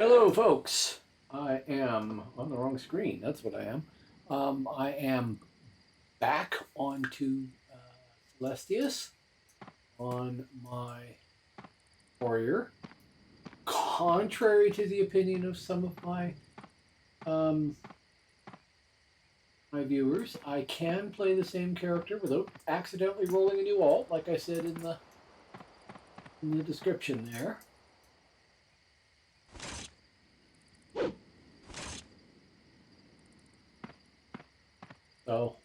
Hello, folks. I am on the wrong screen. That's what I am. I am back onto Celestius on my warrior. Contrary to the opinion of some of um, my viewers, I can play the same character without accidentally rolling a new alt, like I said in the description there. So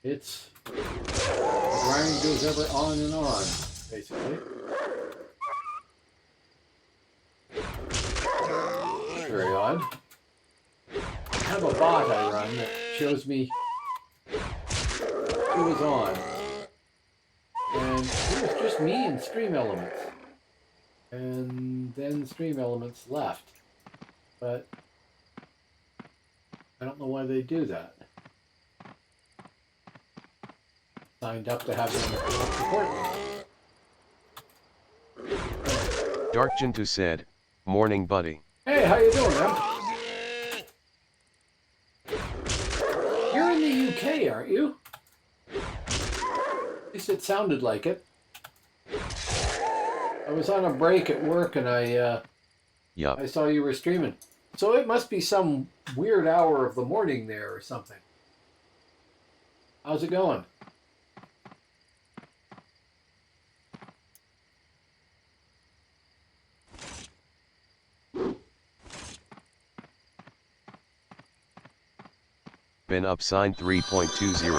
it's the grind goes ever on and on, basically. Very odd. I have a bot I run that shows me who was on. And it was just me and Stream Elements. And then Stream Elements left. But I don't know why they do that. Signed up to have them support me. Dark Jintu said, "Morning, buddy." Hey, how you doing, man? You're in the UK, aren't you? At least it sounded like it. I was on a break at work and I saw you were streaming. So it must be some weird hour of the morning there or something. How's it going? Been up sign 3.20.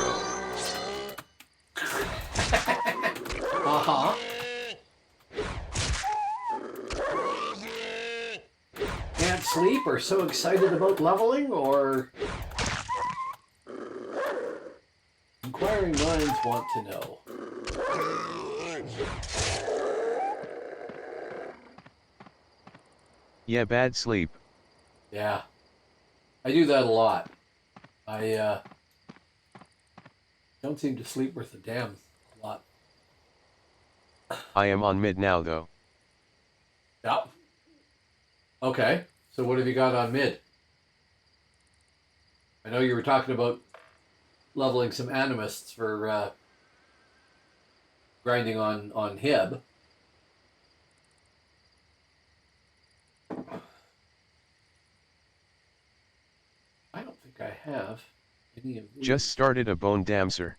Uh-huh. Can't sleep or so excited about leveling, or inquiring minds want to know. Yeah, bad sleep. Yeah. I do that a lot. I don't seem to sleep worth a damn lot. I am on mid now though. Yep. Okay. So what have you got on mid? I know you were talking about leveling some animists for grinding on Hib. I don't think I have any of these. Just started a Bone Damcer.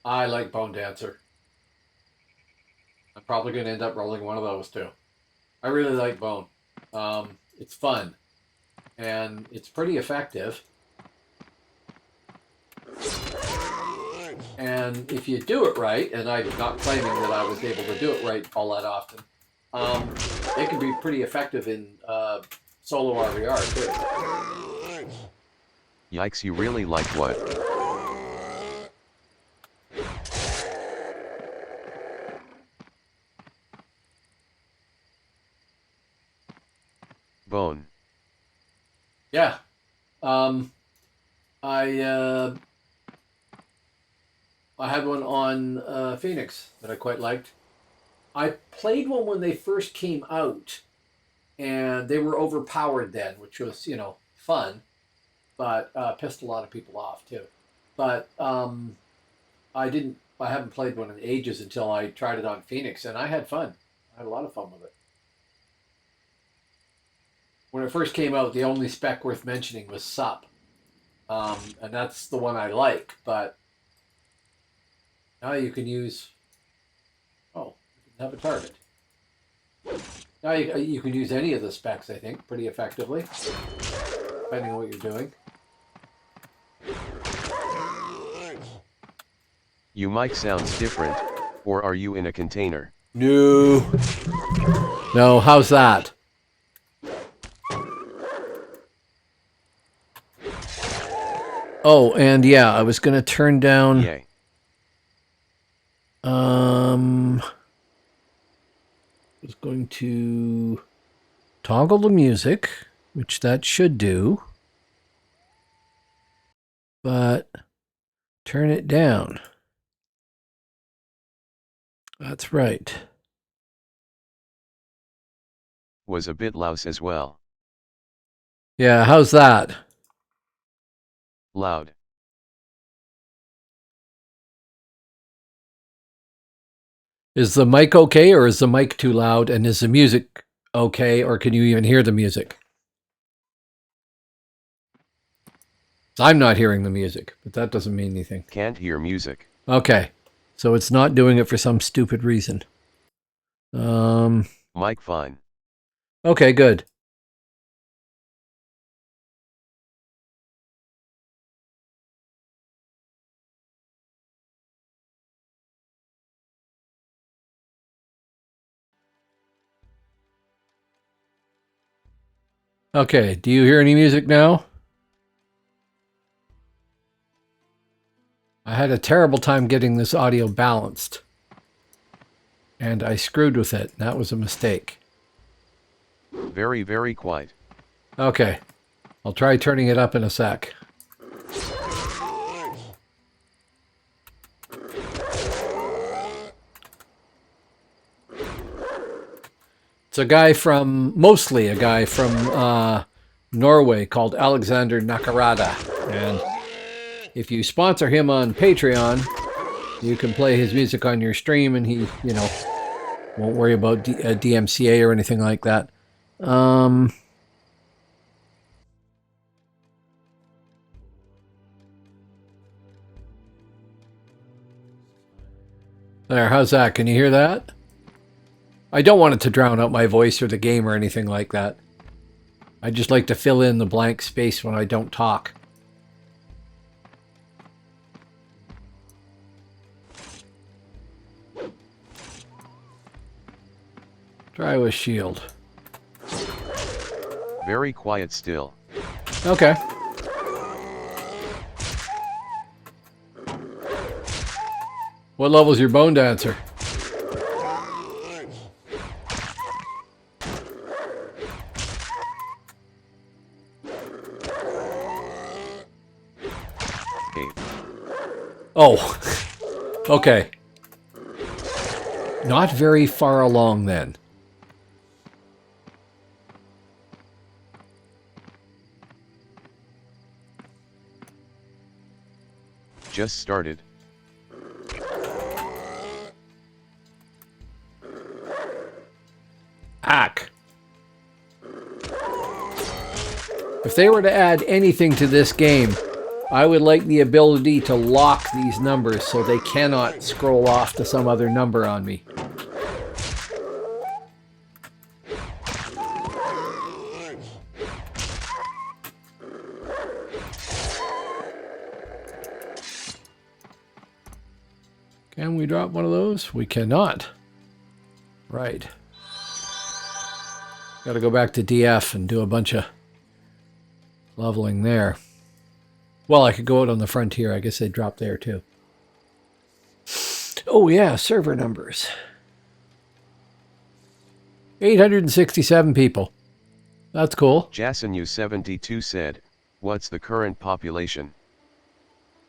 I like Bone Dancer. I'm probably going to end up rolling one of those too. I really like Bone. It's fun. And it's pretty effective. And if you do it right, and I'm not claiming that I was able to do it right all that often, it can be pretty effective in solo RVR too. Yikes, you really like what? Bone. Yeah. I had one on Phoenix that I quite liked. I played one when they first came out, and they were overpowered then, which was, fun, but pissed a lot of people off too. But I haven't played one in ages until I tried it on Phoenix, and I had fun. I had a lot of fun with it. When it first came out, the only spec worth mentioning was SUP, and that's the one I like. But now you can use. Oh, you can have a target. Now you can use any of the specs, I think, pretty effectively, depending on what you're doing. You mic sounds different, or are you in a container? No. No, how's that? Oh, and yeah, I was going to turn down... Yay. I was going to toggle the music, which that should do. But turn it down. That's right. was a bit louse as well. Yeah, how's that? Loud. Is the mic okay, or is the mic too loud? And is the music okay, or can you even hear the music? I'm not hearing the music, but that doesn't mean anything. Can't hear music. Okay, so it's not doing it for some stupid reason. Mic fine. Okay, good. Okay, do you hear any music now? I had a terrible time getting this audio balanced. And I screwed with it. That was a mistake. Very, very quiet. Okay, I'll try turning it up in a sec. It's mostly a guy from Norway called Alexander Nakarada. And if you sponsor him on Patreon, you can play his music on your stream and he, won't worry about DMCA or anything like that. There, how's that? Can you hear that? I don't want it to drown out my voice or the game or anything like that. I just like to fill in the blank space when I don't talk. Try with shield. Very quiet still. Okay. What level's your bone dancer? Oh, okay. Not very far along then. Just started. Ack. If they were to add anything to this game, I would like the ability to lock these numbers so they cannot scroll off to some other number on me. Can we drop one of those? We cannot. Right. Got to go back to DF and do a bunch of leveling there. Well, I could go out on the frontier. I guess they drop there too. Oh yeah, server numbers. 867 people. That's cool. JasenU72 said, what's the current population?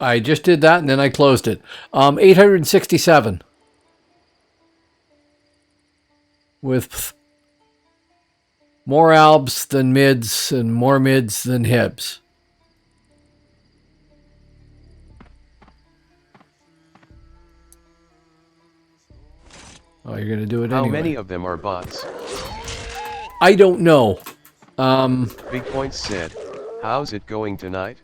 I just did that and then I closed it. 867. With more albs than mids and more mids than hibs. Oh, you're going to do it anyway. How many of them are bots? I don't know. Big Points said, how's it going tonight?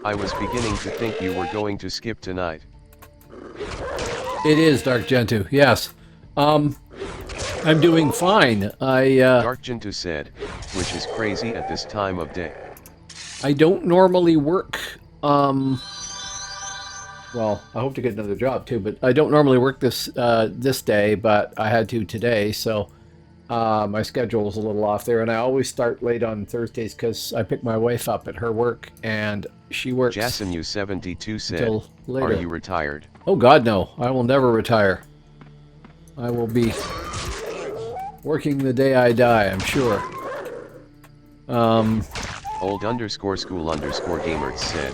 I was beginning to think you were going to skip tonight. It is Dark Gentoo, yes. I'm doing fine. Dark Gentoo said, which is crazy at this time of day. I don't normally work, well, I hope to get another job too, but I don't normally work this day, but I had to today, so my schedule is a little off there, and I always start late on Thursdays because I pick my wife up at her work, and she works JasenU72 said, until later. Are you retired? Oh God, no. I will never retire. I will be working the day I die, I'm sure. Old_school_gamers said,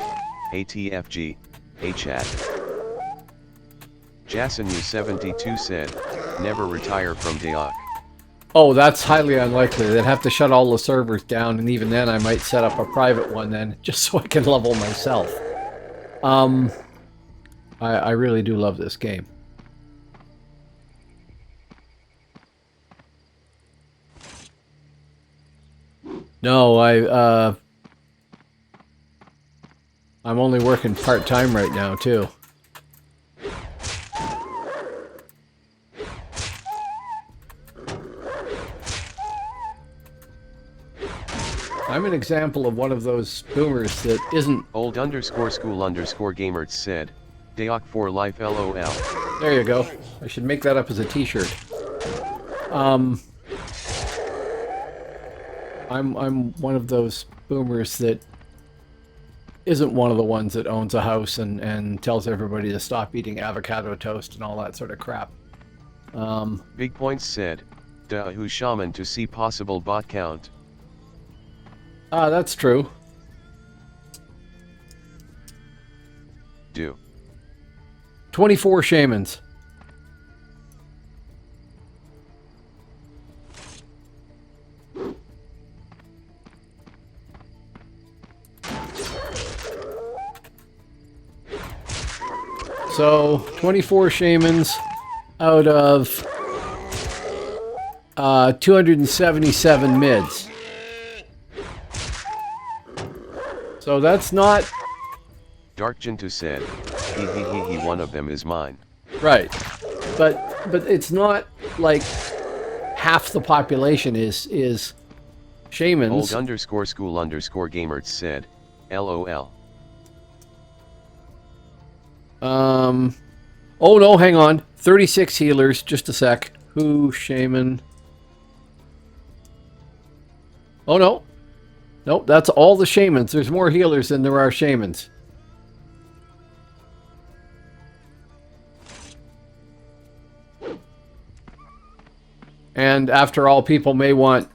ATFG, hey chat. JasenU72 said, never retire from DAOC. Oh, that's highly unlikely. They'd have to shut all the servers down, and even then I might set up a private one then, just so I can level myself. I really do love this game. No, I'm only working part-time right now, too. I'm an example of one of those boomers that isn't... Old_school_gamerts said, DAOC for life LOL. There you go. I should make that up as a t-shirt. I'm one of those boomers that isn't one of the ones that owns a house and tells everybody to stop eating avocado toast and all that sort of crap. Big Points said, who shaman to see possible bot count. That's true. Do 24 shamans. So 24 shamans out of 277 mids. So that's not... Dark Jintu said, he, one of them is mine. Right. But it's not like half the population is shamans. Old_school_gamerts said, LOL. Oh no, hang on. 36 healers, just a sec. Who, shaman? Oh no. Nope, that's all the shamans. There's more healers than there are shamans. And after all, people may want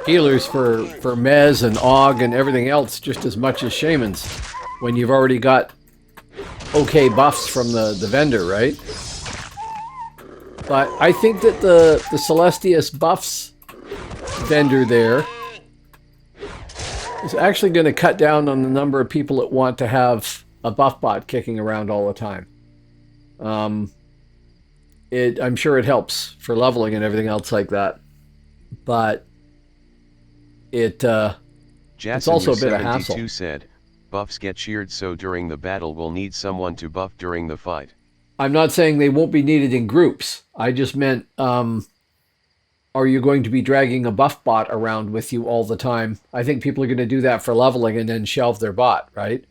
healers for Mez and Og and everything else just as much as shamans when you've already got okay buffs from the vendor, right? But I think that the CELESTIUS buffs vendor there is actually going to cut down on the number of people that want to have a buff bot kicking around all the time. I'm sure it helps for leveling and everything else like that, but it's also a bit of hassle. Said, buffs get cheered, so during the battle we'll need someone to buff during the fight. I'm not saying they won't be needed in groups. I just meant, are you going to be dragging a buff bot around with you all the time? I think people are going to do that for leveling and then shelve their bot, right?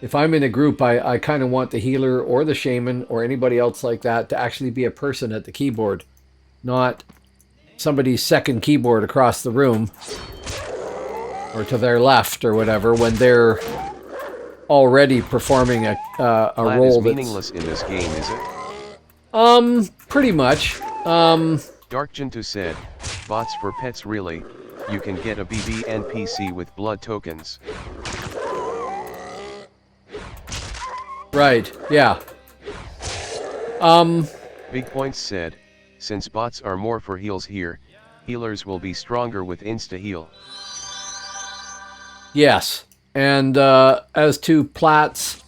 If I'm in a group, I kind of want the healer or the shaman or anybody else like that to actually be a person at the keyboard, not somebody's second keyboard across the room or to their left or whatever when they're already performing a role that's meaningless in this game, is it? Pretty much. Dark Jintu said, bots for pets really, you can get a BB NPC with blood tokens. Right, yeah. Big Points said, since bots are more for heals here, healers will be stronger with insta-heal. Yes. And as to plats,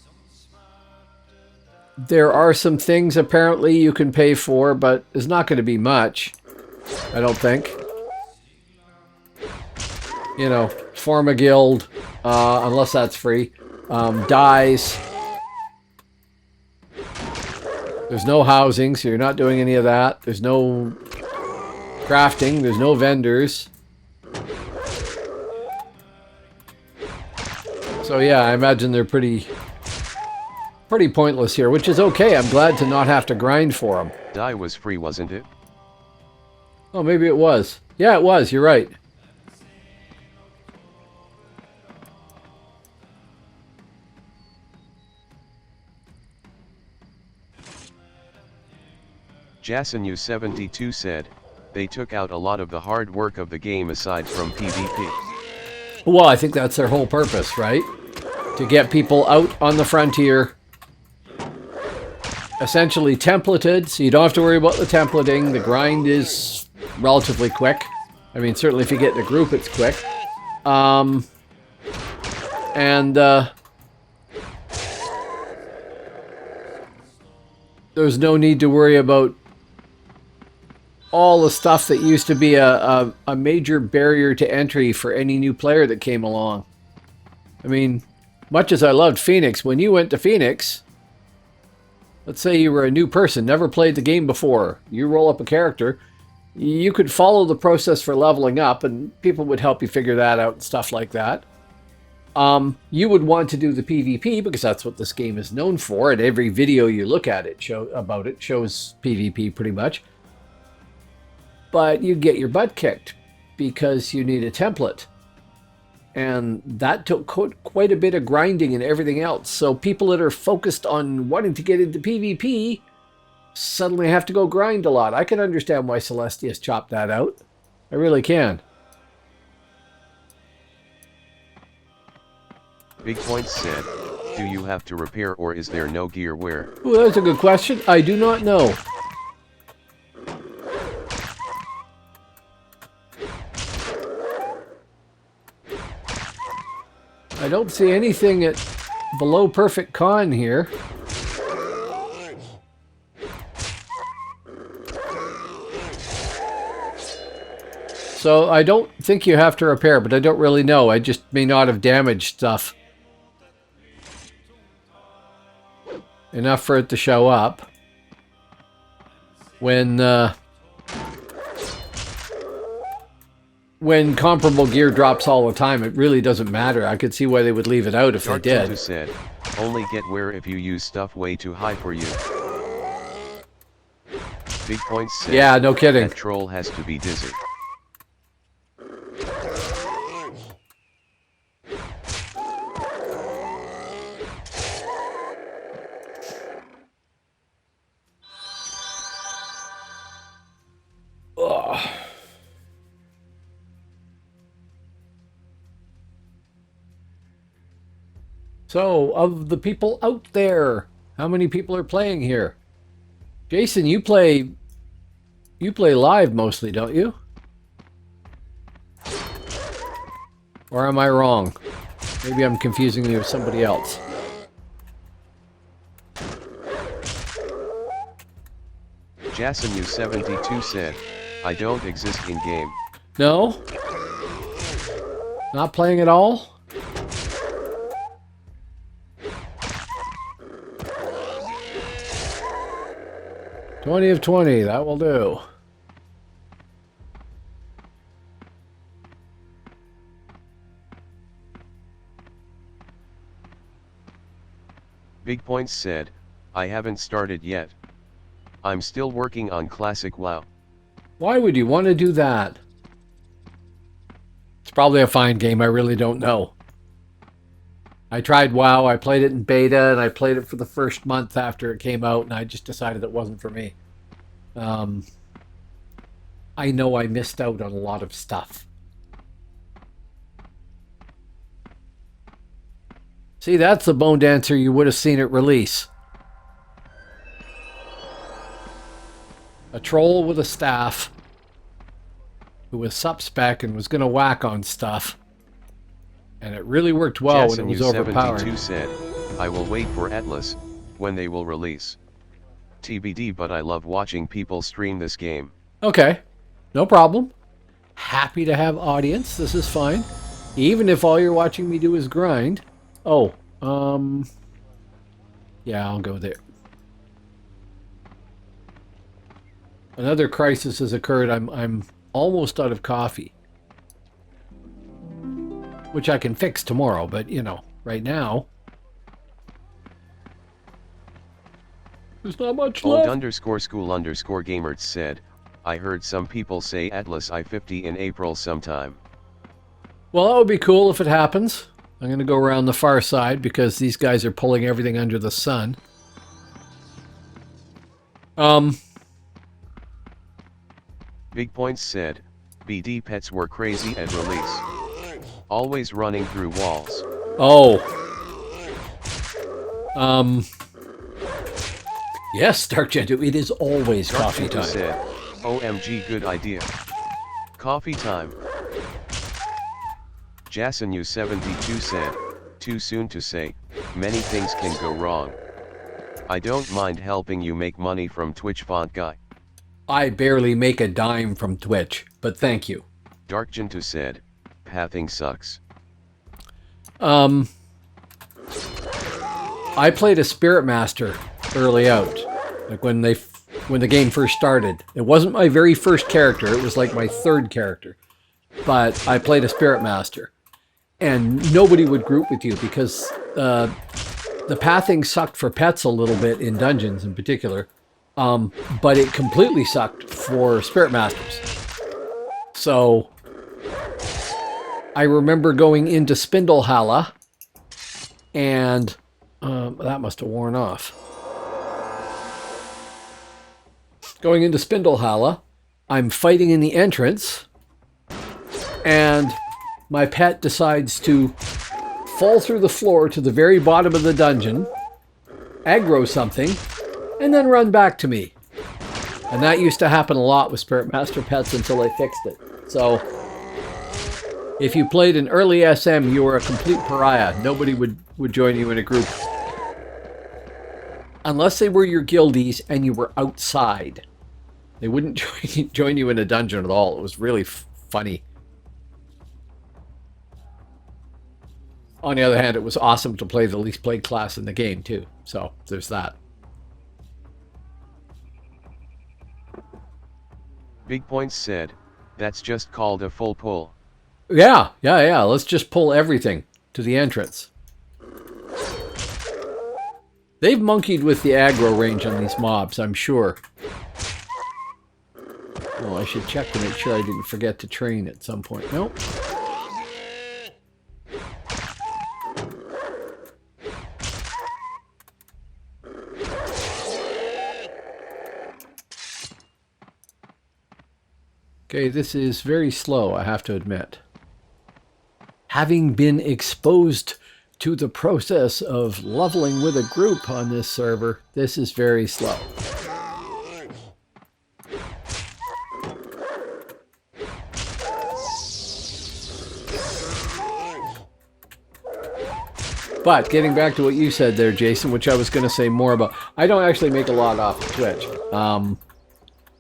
there are some things apparently you can pay for, but it's not going to be much, I don't think. You know, form a guild, unless that's free. Dyes. There's no housing, so you're not doing any of that. There's no crafting. There's no vendors. So yeah, I imagine they're pretty pointless here, which is okay. I'm glad to not have to grind for them. Dye was free, wasn't it? Oh, maybe it was. Yeah, it was. You're right. Jasonu72 said, they took out a lot of the hard work of the game aside from PvP. Well, I think that's their whole purpose, right? To get people out on the frontier essentially templated, so you don't have to worry about the templating. The grind is relatively quick. I mean, certainly if you get in a group, it's quick. There's no need to worry about all the stuff that used to be a major barrier to entry for any new player that came along. I mean, much as I loved Phoenix, when you went to Phoenix, let's say you were a new person, never played the game before, you roll up a character, you could follow the process for leveling up, and people would help you figure that out and stuff like that. You would want to do the PvP because that's what this game is known for, and every video you look at it shows PvP pretty much. But you get your butt kicked because you need a template. And that took quite a bit of grinding and everything else. So people that are focused on wanting to get into PvP suddenly have to go grind a lot. I can understand why CELESTIUS chopped that out. I really can. Big Point said, do you have to repair or is there no gear wear? Ooh, that's a good question. I do not know. I don't see anything at below perfect con here. So I don't think you have to repair, but I don't really know. I just may not have damaged stuff enough for it to show up. When comparable gear drops all the time, it really doesn't matter. I could see why they would leave it out if they did. Said, only get wear if you use stuff way too high for you. Big Point said, yeah, no kidding. That troll has to be dizzy. So, of the people out there, how many people are playing here? Jason, you play live mostly, don't you? Or am I wrong? Maybe I'm confusing you with somebody else. Jason72 said, I don't exist in game. No? Not playing at all? $20 of 20, that will do. Big Points said, I haven't started yet. I'm still working on Classic WoW. Why would you want to do that? It's probably a fine game, I really don't know. I tried WoW, I played it in beta, and I played it for the first month after it came out, and I just decided it wasn't for me. I know I missed out on a lot of stuff. See, that's the Bone Dancer you would have seen at release. A troll with a staff who was sub-spec and was going to whack on stuff. And it really worked well when it was overpowered. Said, I will wait for Atlas, when they will release. TBD, but I love watching people stream this game. Okay, no problem. Happy to have audience, this is fine. Even if all you're watching me do is grind. Oh, yeah, I'll go there. Another crisis has occurred. I'm almost out of coffee. Which I can fix tomorrow, but, you know, right now, there's not much left. Old_school_gamerts said, I heard some people say Atlas I-50 in April sometime. Well, that would be cool if it happens. I'm going to go around the far side because these guys are pulling everything under the sun. Big Points said, BD pets were crazy at release. Always running through walls. Oh. Yes, Dark Gentoo, it is always Dark coffee Gentoo time. said, OMG, good idea. Coffee time. Jasonu72 said, too soon to say, many things can go wrong. I don't mind helping you make money from Twitch, font guy. I barely make a dime from Twitch, but thank you. Dark Gentoo said, pathing sucks. I played a Spirit Master early out, like when the game first started. It wasn't my very first character, it was like my third character. But I played a Spirit Master. And nobody would group with you because the pathing sucked for pets a little bit in dungeons in particular. But it completely sucked for Spirit Masters. So I remember going into Spindlehala, and that must have worn off. Going into Spindlehala, I'm fighting in the entrance, and my pet decides to fall through the floor to the very bottom of the dungeon, aggro something, and then run back to me. And that used to happen a lot with Spirit Master pets until I fixed it. So if you played an early SM, you were a complete pariah. Nobody would join you in a group. Unless they were your guildies and you were outside. They wouldn't join you in a dungeon at all. It was really funny. On the other hand, it was awesome to play the least played class in the game too. So there's that. Big Points said, that's just called a full pull. Yeah. Let's just pull everything to the entrance. They've monkeyed with the aggro range on these mobs, I'm sure. Oh, I should check to make sure I didn't forget to train at some point. Nope. Okay, this is very slow, I have to admit. Having been exposed to the process of leveling with a group on this server, this is very slow. But getting back to what you said there, Jason, which I was going to say more about, I don't actually make a lot off of Twitch.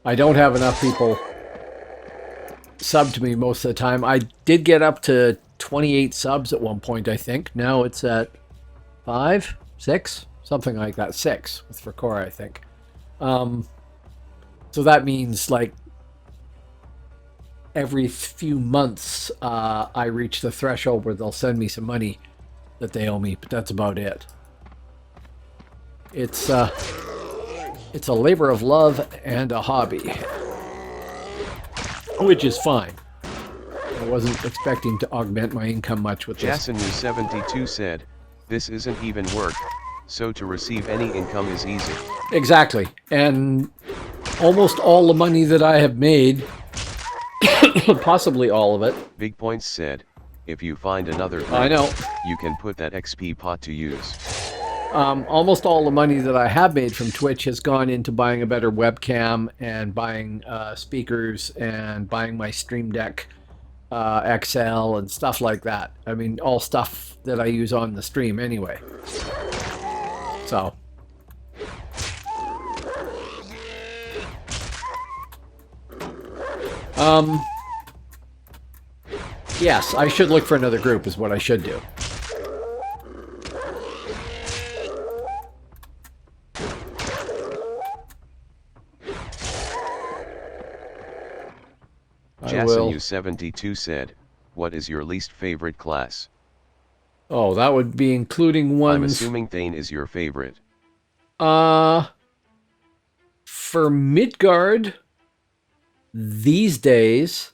I don't have enough people sub to me most of the time. I did get up to 28 subs at one point, I think. Now it's at 5, 6, something like that. 6 with Fracora, I think. So that means like every few months I reach the threshold where they'll send me some money that they owe me, but that's about it. It's a labor of love and a hobby, which is fine. I wasn't expecting to augment my income much with this. Jasonu72 said, this isn't even work, so to receive any income is easy. Exactly. And almost all the money that I have made, possibly all of it. Big Points said, if you find another group, I know. you can put that XP pot to use. Almost all the money that I have made from Twitch has gone into buying a better webcam and buying speakers and buying my Stream Deck XL and stuff like that. I mean, all stuff that I use on the stream anyway. So. Yes, I should look for another group is what I should do. Jasonu72 said, what is your least favorite class? Oh, that would be including ones... I'm assuming Thane is your favorite. For Midgard, these days,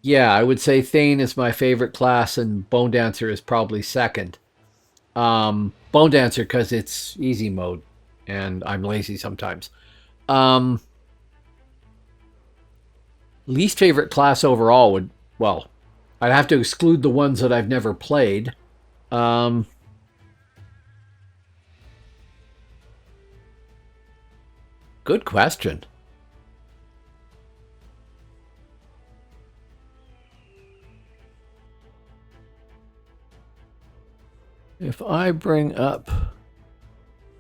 yeah, I would say Thane is my favorite class and Bone Dancer is probably second. Bone Dancer because it's easy mode and I'm lazy sometimes. Least favorite class overall would, well, I'd have to exclude the ones that I've never played. Good question. If I bring up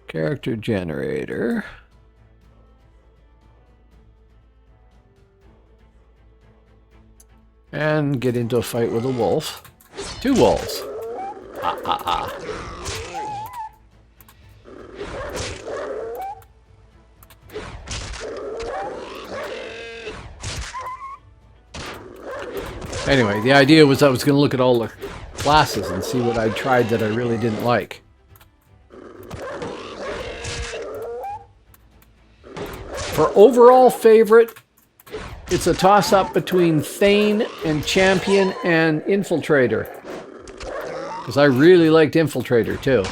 character generator, and get into a fight with a wolf. 2 wolves. Anyway, the idea was I was going to look at all the classes and see what I tried that I really didn't like. For overall favorite, it's a toss-up between Thane and Champion and Infiltrator. Because I really liked Infiltrator too.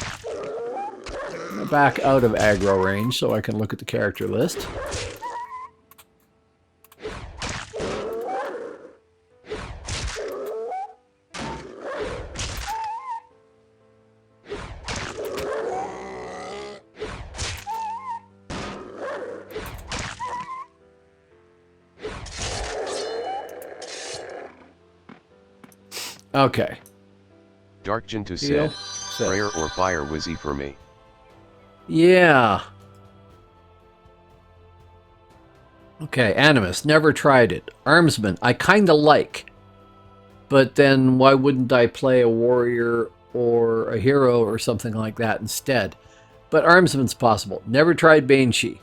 I'm back out of aggro range so I can look at the character list. Okay. Dark Jintu said, Prayer or Fire Wizzy for me. Yeah. Okay, Animus, never tried it. Armsman, I kinda like. But then why wouldn't I play a warrior or a hero or something like that instead? But Armsman's possible. Never tried Banshee.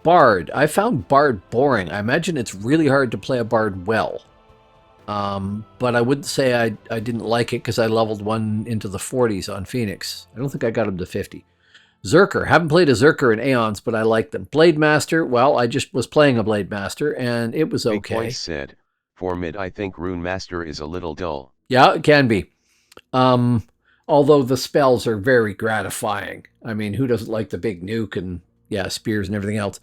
Bard, I found Bard boring. I imagine it's really hard to play a Bard well. But I wouldn't say I didn't like it because I leveled one into the 40s on Phoenix. I don't think I got him to 50. Zerker. Haven't played a Zerker in Aeons, but I like them. Blade Master. Well, I just was playing a Blade Master, and it was okay. Big Point said, for mid I think Rune Master is a little dull. Yeah, it can be. Although the spells are very gratifying. I mean, who doesn't like the big nuke and, yeah, spears and everything else?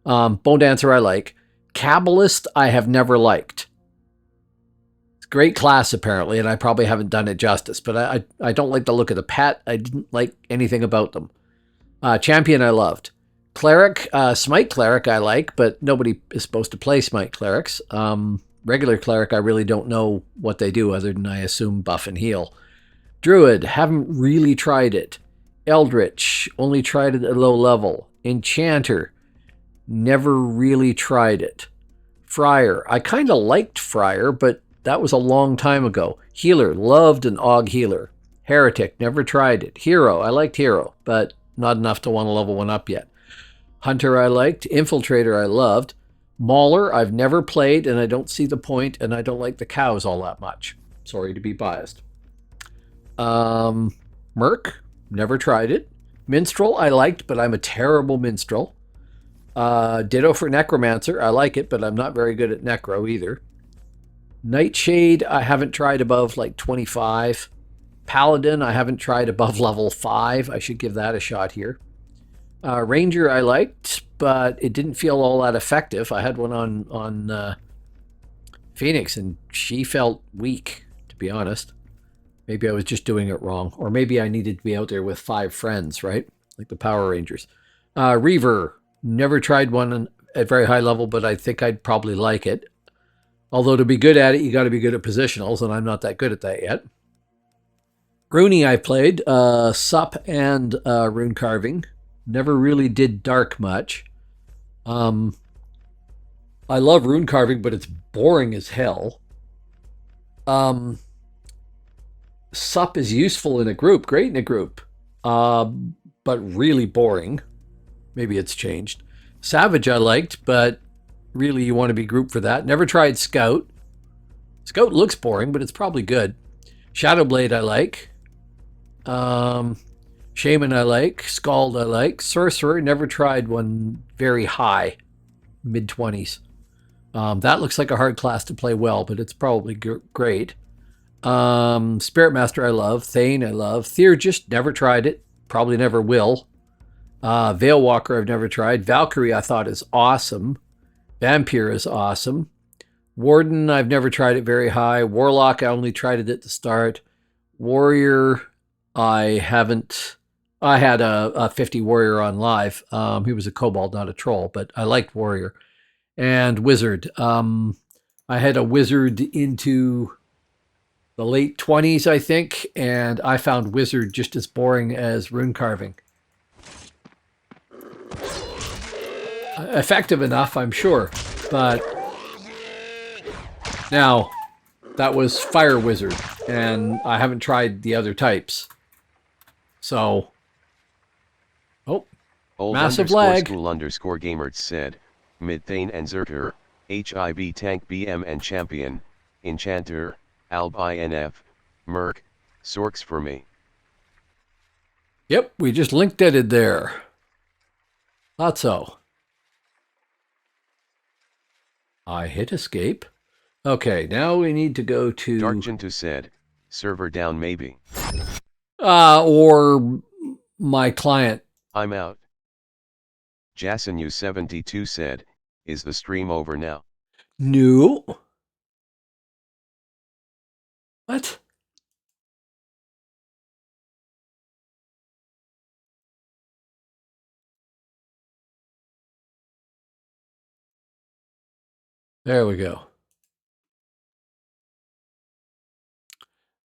Bone Dancer I like. Kabbalist I have never liked. Great class, apparently, and I probably haven't done it justice, but I don't like the look of the pet. I didn't like anything about them. Champion I loved. Cleric, Smite Cleric I like, but nobody is supposed to play Smite Clerics. Regular Cleric, I really don't know what they do other than I assume buff and heal. Druid, haven't really tried it. Eldritch, only tried it at low level. Enchanter, never really tried it. Friar, I kind of liked Friar, but that was a long time ago. Healer, loved an AUG healer. Heretic, never tried it. Hero, I liked Hero, but not enough to want to level one up yet. Hunter, I liked. Infiltrator, I loved. Mauler, I've never played, and I don't see the point, and I don't like the cows all that much. Sorry to be biased. Merc, never tried it. Minstrel, I liked, but I'm a terrible minstrel. Ditto for Necromancer, I like it, but I'm not very good at Necro either. Nightshade, I haven't tried above like 25. Paladin, I haven't tried above level 5. I should give that a shot here. Ranger, I liked, but it didn't feel all that effective. I had one on Phoenix, and she felt weak, to be honest. Maybe I was just doing it wrong. Or maybe I needed to be out there with 5 friends, right? Like the Power Rangers. Reaver, never tried one at very high level, but I think I'd probably like it. Although to be good at it, you got to be good at positionals, and I'm not that good at that yet. Runey I played, Sup and Rune Carving. Never really did Dark much. I love Rune Carving, but it's boring as hell. Sup is useful in a group, great in a group, but really boring. Maybe it's changed. Savage I liked, but really you want to be grouped for that. Never tried Scout. Scout looks boring, but it's probably good. Shadowblade I like. Shaman I like. Scald I like. Sorcerer, never tried one very high. Mid-20s. That looks like a hard class to play well, but it's probably great. Spirit Master I love. Thane I love. Theurgist, never tried it. Probably never will. Veil Walker I've never tried. Valkyrie I thought is awesome. Vampire is awesome. Warden, I've never tried it very high. Warlock, I only tried it at the start. Warrior, I haven't I had a 50 warrior on live. He was a kobold, not a troll, but I liked warrior. And wizard. I had a wizard into the late 20s, I think, and I found wizard just as boring as rune carving. Effective enough, I'm sure, but now that was fire wizard, and I haven't tried the other types. So, oh, Old massive underscore lag. school underscore gamers said, Mithane and Zerker, HIB tank BM and champion, enchanter, Alb INF, Merc, Sorks for me. Yep, we just linked it there. Thought so. I hit escape. Okay, now we need to go to... Darkgentu said, server down maybe. Or my client. I'm out. Jasonu72 said, is the stream over now? No. What? There we go.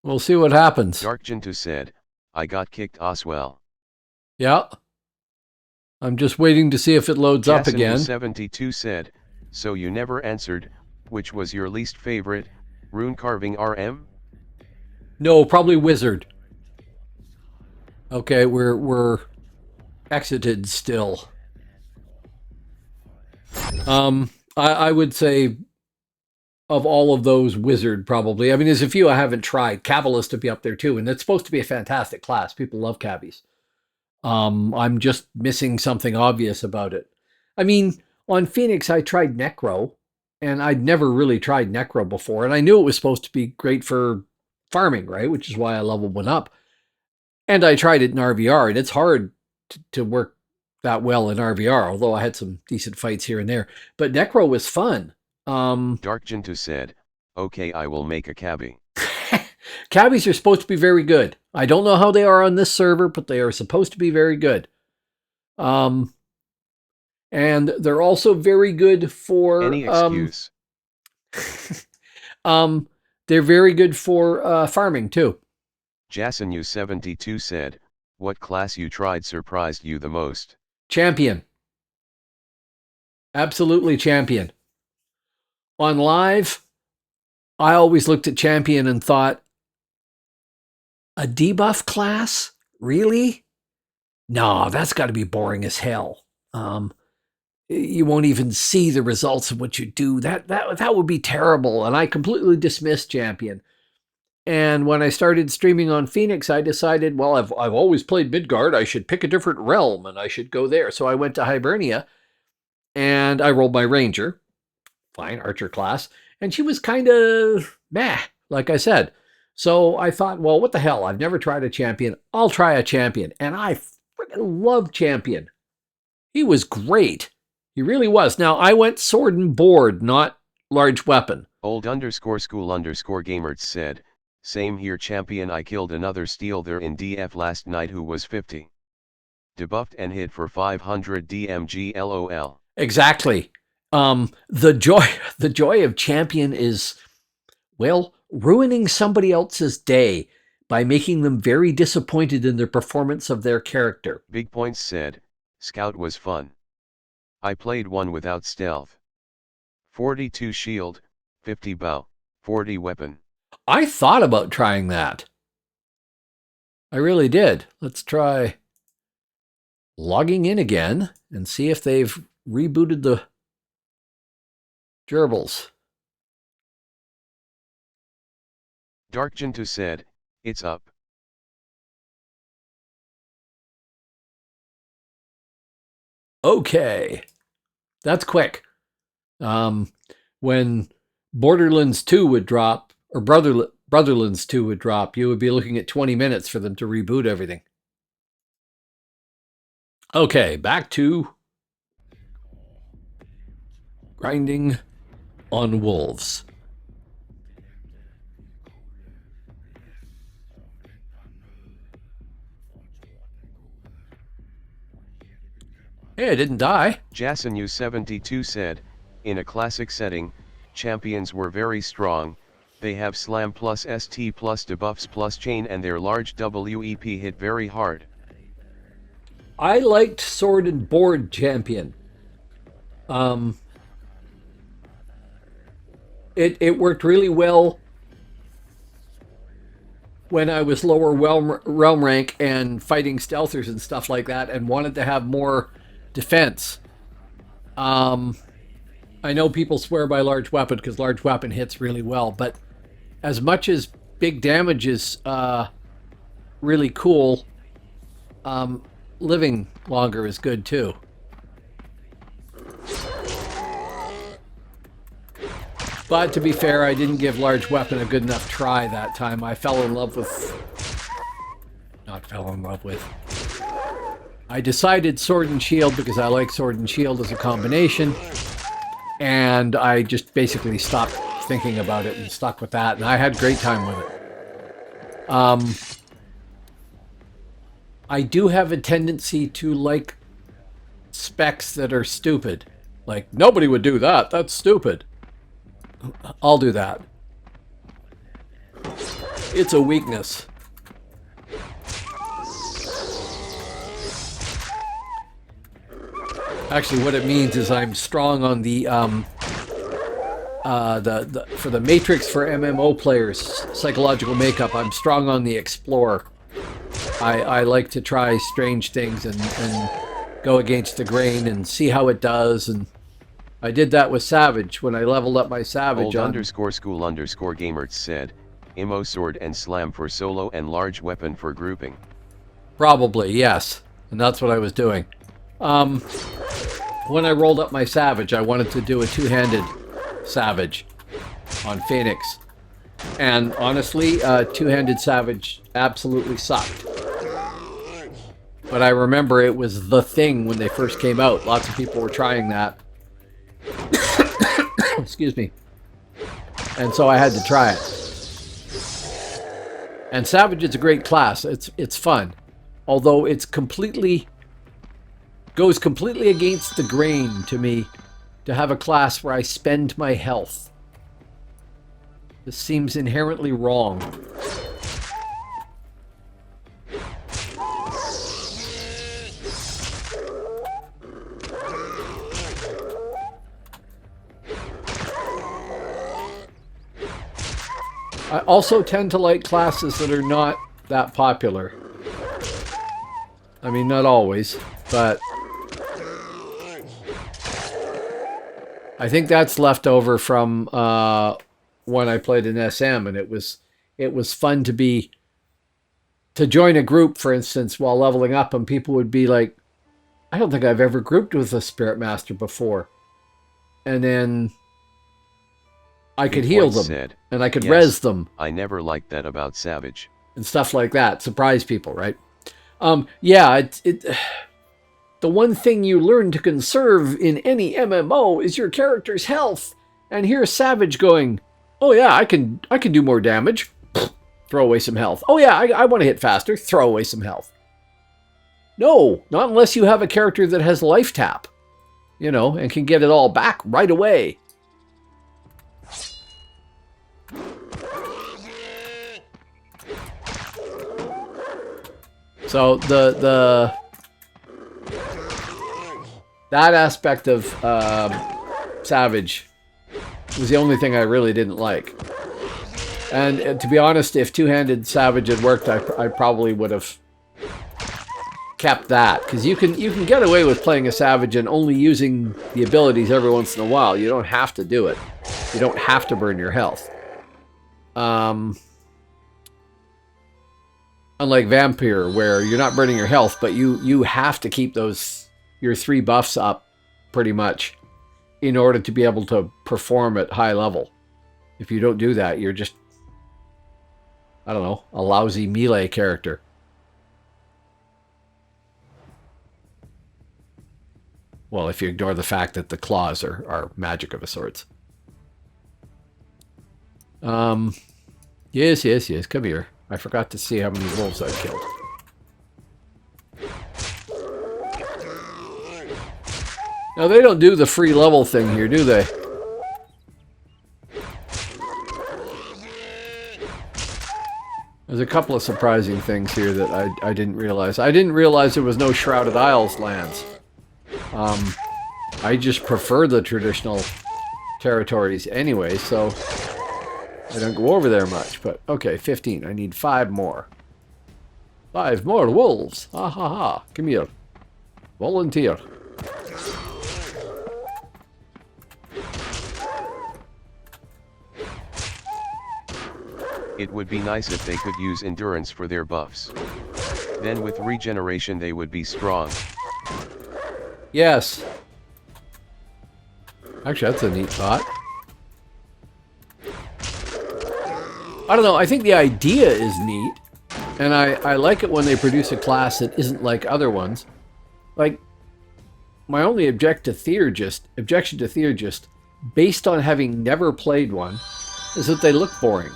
We'll see what happens. Darkgentu said, I got kicked Oswell. Yeah. I'm just waiting to see if it loads up again. 72 said, so you never answered, which was your least favorite, rune carving RM? No, probably wizard. Okay, we're exited still. I would say of all of those, wizard probably. I mean, there's a few I haven't tried. Kabbalist to be up there too, and it's supposed to be a fantastic class. People love cabbies. I'm just missing something obvious about it. I mean, on Phoenix, I tried Necro, and I'd never really tried Necro before, and I knew it was supposed to be great for farming, right? Which is why I leveled one up. And I tried it in RVR, and it's hard to work that well in RVR, although I had some decent fights here and there. But Necro was fun. Darkgentu said, okay, I will make a cabbie. Cabbies are supposed to be very good. I don't know how they are on this server, but they are supposed to be very good. And they're also very good for... Any excuse. They're very good for farming, too. Jasonu72 said, what class you tried surprised you the most? Champion. Absolutely champion. On live, I always looked at champion and thought, a debuff class? Really? No, that's got to be boring as hell. You won't even see the results of what you do. That would be terrible. And I completely dismissed champion. And when I started streaming on Phoenix, I decided, well, I've always played Midgard. I should pick a different realm, and I should go there. So I went to Hibernia, and I rolled my ranger. Fine, archer class. And she was kind of meh, like I said. So I thought, well, what the hell? I've never tried a champion. I'll try a champion. And I freaking loved champion. He was great. He really was. Now, I went sword and board, not large weapon. Old underscore school underscore gamers said, same here champion, I killed another steel there in DF last night who was 50. Debuffed and hit for 500 DMG LOL. Exactly. The joy of champion is, well, ruining somebody else's day by making them very disappointed in the performance of their character. Big Points said, Scout was fun. I played one without stealth. 42 shield, 50 bow, 40 weapon. I thought about trying that. I really did. Let's try logging in again and see if they've rebooted the gerbils. Darkgentu said, it's up. Okay. That's quick. When Borderlands 2 would drop, or Brotherlands 2 would drop, you would be looking at 20 minutes for them to reboot everything. Okay, back to grinding on wolves. Hey, I didn't die. Jasonu72 said, in a classic setting, champions were very strong. They have slam plus ST plus debuffs plus chain and their large WEP hit very hard. I liked Sword and Board Champion. It worked really well when I was lower realm rank and fighting stealthers and stuff like that, and wanted to have more defense. I know people swear by large weapon because large weapon hits really well, but as much as big damage is really cool, living longer is good too. But to be fair, I didn't give large weapon a good enough try that time. I fell in love with... Not fell in love with. I decided sword and shield because I like sword and shield as a combination. And I just basically stopped thinking about it and stuck with that. And I had a great time with it. I do have a tendency to like specs that are stupid. Like, nobody would do that. That's stupid. I'll do that. It's a weakness. Actually, what it means is I'm strong on the for the Matrix for MMO players, psychological makeup. I'm strong on the Explorer. I like to try strange things and go against the grain and see how it does. And I did that with Savage when I leveled up my Savage. Old_school_gamers said, Imo sword and slam for solo and large weapon for grouping. Probably, yes. And that's what I was doing. When I rolled up my Savage, I wanted to do a two-handed Savage on Phoenix. And honestly, two-handed Savage absolutely sucked. But I remember it was the thing when they first came out. Lots of people were trying that. Excuse me. And so I had to try it. And Savage is a great class. It's fun. Although it's goes completely against the grain to me to have a class where I spend my health. This seems inherently wrong. I also tend to like classes that are not that popular. I mean, not always, but I think that's left over from when I played in SM, and it was fun to join a group, for instance, while leveling up, and people would be like, I don't think I've ever grouped with a Spirit Master before. And then I could heal them, and I could res them. I never liked that about Savage. And stuff like that. Surprise people, right? Yeah, the one thing you learn to conserve in any MMO is your character's health. And here's Savage going, oh yeah, I can do more damage. Throw away some health. Oh yeah, I want to hit faster. Throw away some health. No, not unless you have a character that has life tap, you know, and can get it all back right away. So that aspect of Savage was the only thing I really didn't like. And to be honest, if two-handed Savage had worked, I probably would have kept that, because you can get away with playing a Savage and only using the abilities every once in a while. You don't have to do it. You don't have to burn your health. Unlike Vampire, where you're not burning your health, but you have to keep your 3 buffs up pretty much in order to be able to perform at high level. If you don't do that, you're just, I don't know, a lousy melee character. Well, if you ignore the fact that the claws are magic of a sorts. Yes, come here. I forgot to see how many wolves I've killed. Now, they don't do the free level thing here, do they? There's a couple of surprising things here that I didn't realize. I didn't realize there was no Shrouded Isles lands. I just prefer the traditional territories anyway, so I don't go over there much. But, okay, 15. I need 5 more. 5 more wolves. Ha ha ha. Come here. Volunteer. It would be nice if they could use endurance for their buffs. Then with regeneration they would be strong. Yes. Actually, that's a neat thought. I don't know, I think the idea is neat. And I like it when they produce a class that isn't like other ones. Like, my only objection to Theurgist, based on having never played one, is that they look boring.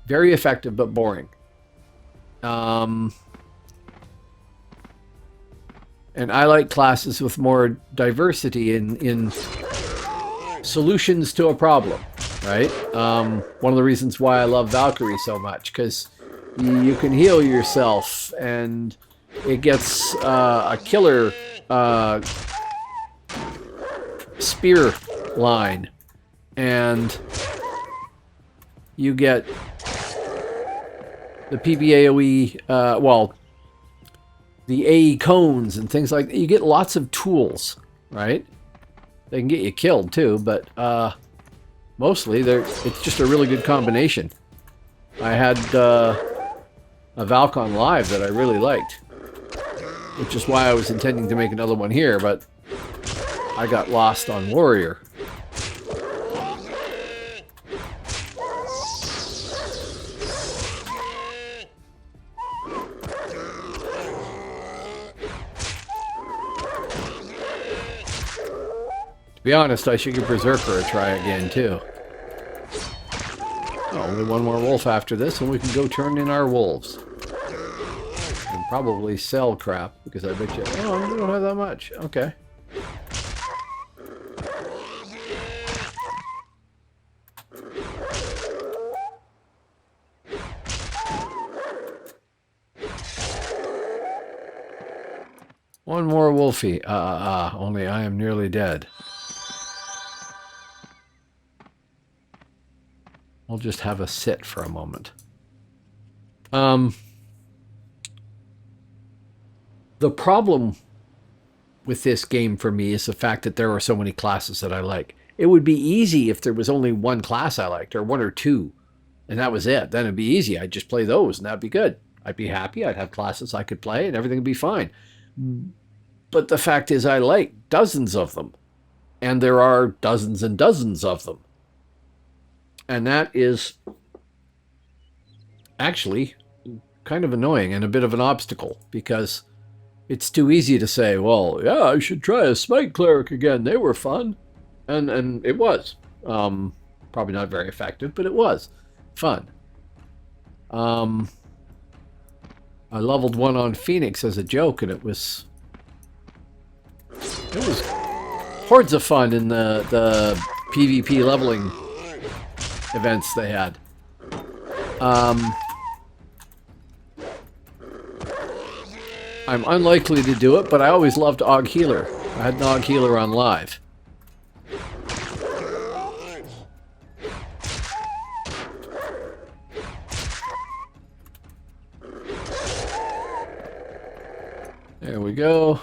Very effective, but boring. And I like classes with more diversity in solutions to a problem, right? One of the reasons why I love Valkyrie so much, because you can heal yourself, and it gets a killer spear line, and you get the PBAOE, well, the AE cones and things like that. You get lots of tools, right? They can get you killed too, but mostly it's just a really good combination. I had a Valcon Live that I really liked, which is why I was intending to make another one here, but I got lost on Warrior. To be honest, I should give Berserker a try again, too. Oh, only one more wolf after this, and we can go turn in our wolves. And probably sell crap, because I bet you... Oh, we don't have that much. Okay. One more wolfie. Only I am nearly dead. We'll just have a sit for a moment. The problem with this game for me is the fact that there are so many classes that I like. It would be easy if there was only one class I liked, or one or two, and that was it. Then it'd be easy. I'd just play those, and that'd be good. I'd be happy. I'd have classes I could play, and everything would be fine. But the fact is, I like dozens of them, and there are dozens and dozens of them. And that is actually kind of annoying and a bit of an obstacle, because it's too easy to say, well, yeah, I should try a Smite Cleric again. They were fun. And it was. Probably not very effective, but it was fun. I leveled one on Phoenix as a joke, and it was hordes of fun in the PvP leveling events they had. I'm unlikely to do it, but I always loved Og Healer. I had an Og Healer on live. There we go.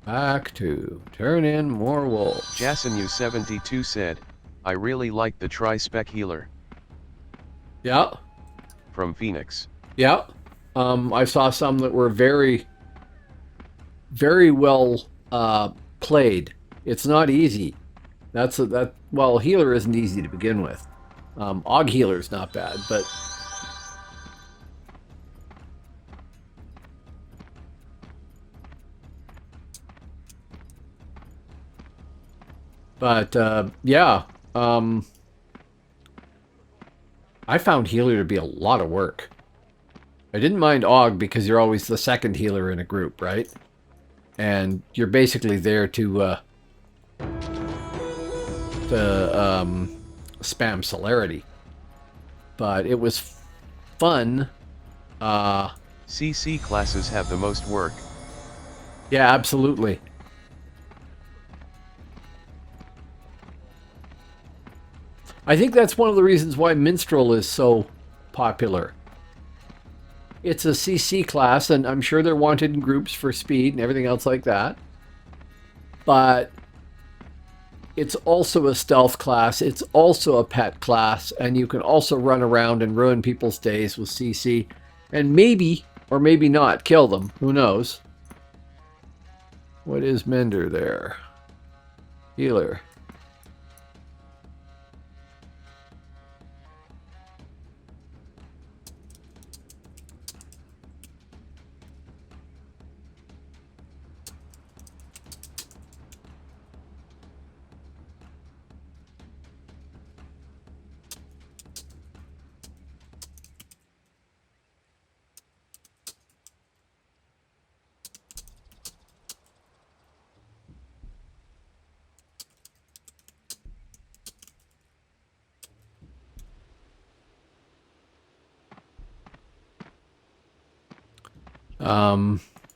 Back to turn in more wolves. Jasonu72 said, I really like the Tri-Spec Healer. Yeah. From Phoenix. Yeah. I saw some that were very, very well played. It's not easy. Well, Healer isn't easy to begin with. Og Healer's not bad, but... yeah. I found Healer to be a lot of work. I didn't mind Og because you're always the second healer in a group, right? and you're basically there to spam celerity. But it was fun. CC classes have the most work. Yeah, absolutely. I think that's one of the reasons why Minstrel is so popular. It's a CC class, and I'm sure they're wanted in groups for speed and everything else like that. But it's also a stealth class. It's also a pet class, and you can also run around and ruin people's days with CC. And maybe, or maybe not, kill them. Who knows? What is Mender there? Healer.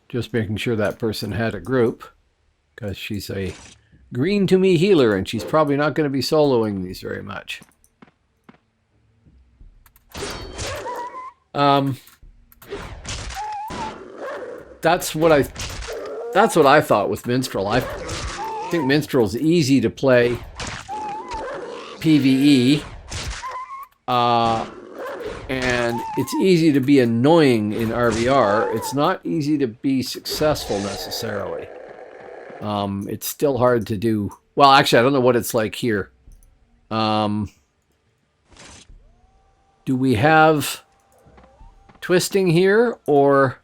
Just making sure that person had a group, because she's a green to me healer, and she's probably not going to be soloing these very much. That's what I thought with Minstrel. I think Minstrel's easy to play PvE. And it's easy to be annoying in RVR. It's not easy to be successful necessarily. It's still hard to do. Well, actually, I don't know what it's like here. Do we have twisting here, or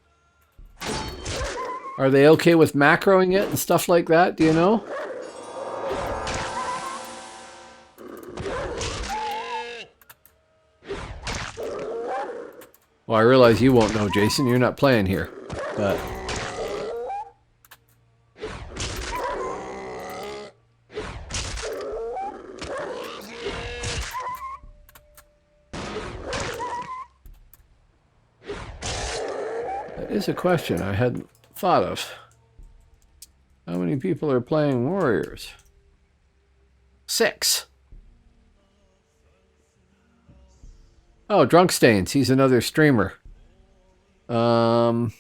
are they okay with macroing it and stuff like that? Do you know? Well, I realize you won't know, Jason. You're not playing here, but that is a question I hadn't thought of. How many people are playing Warriors? 6. Oh, Drunk Stains. He's another streamer. I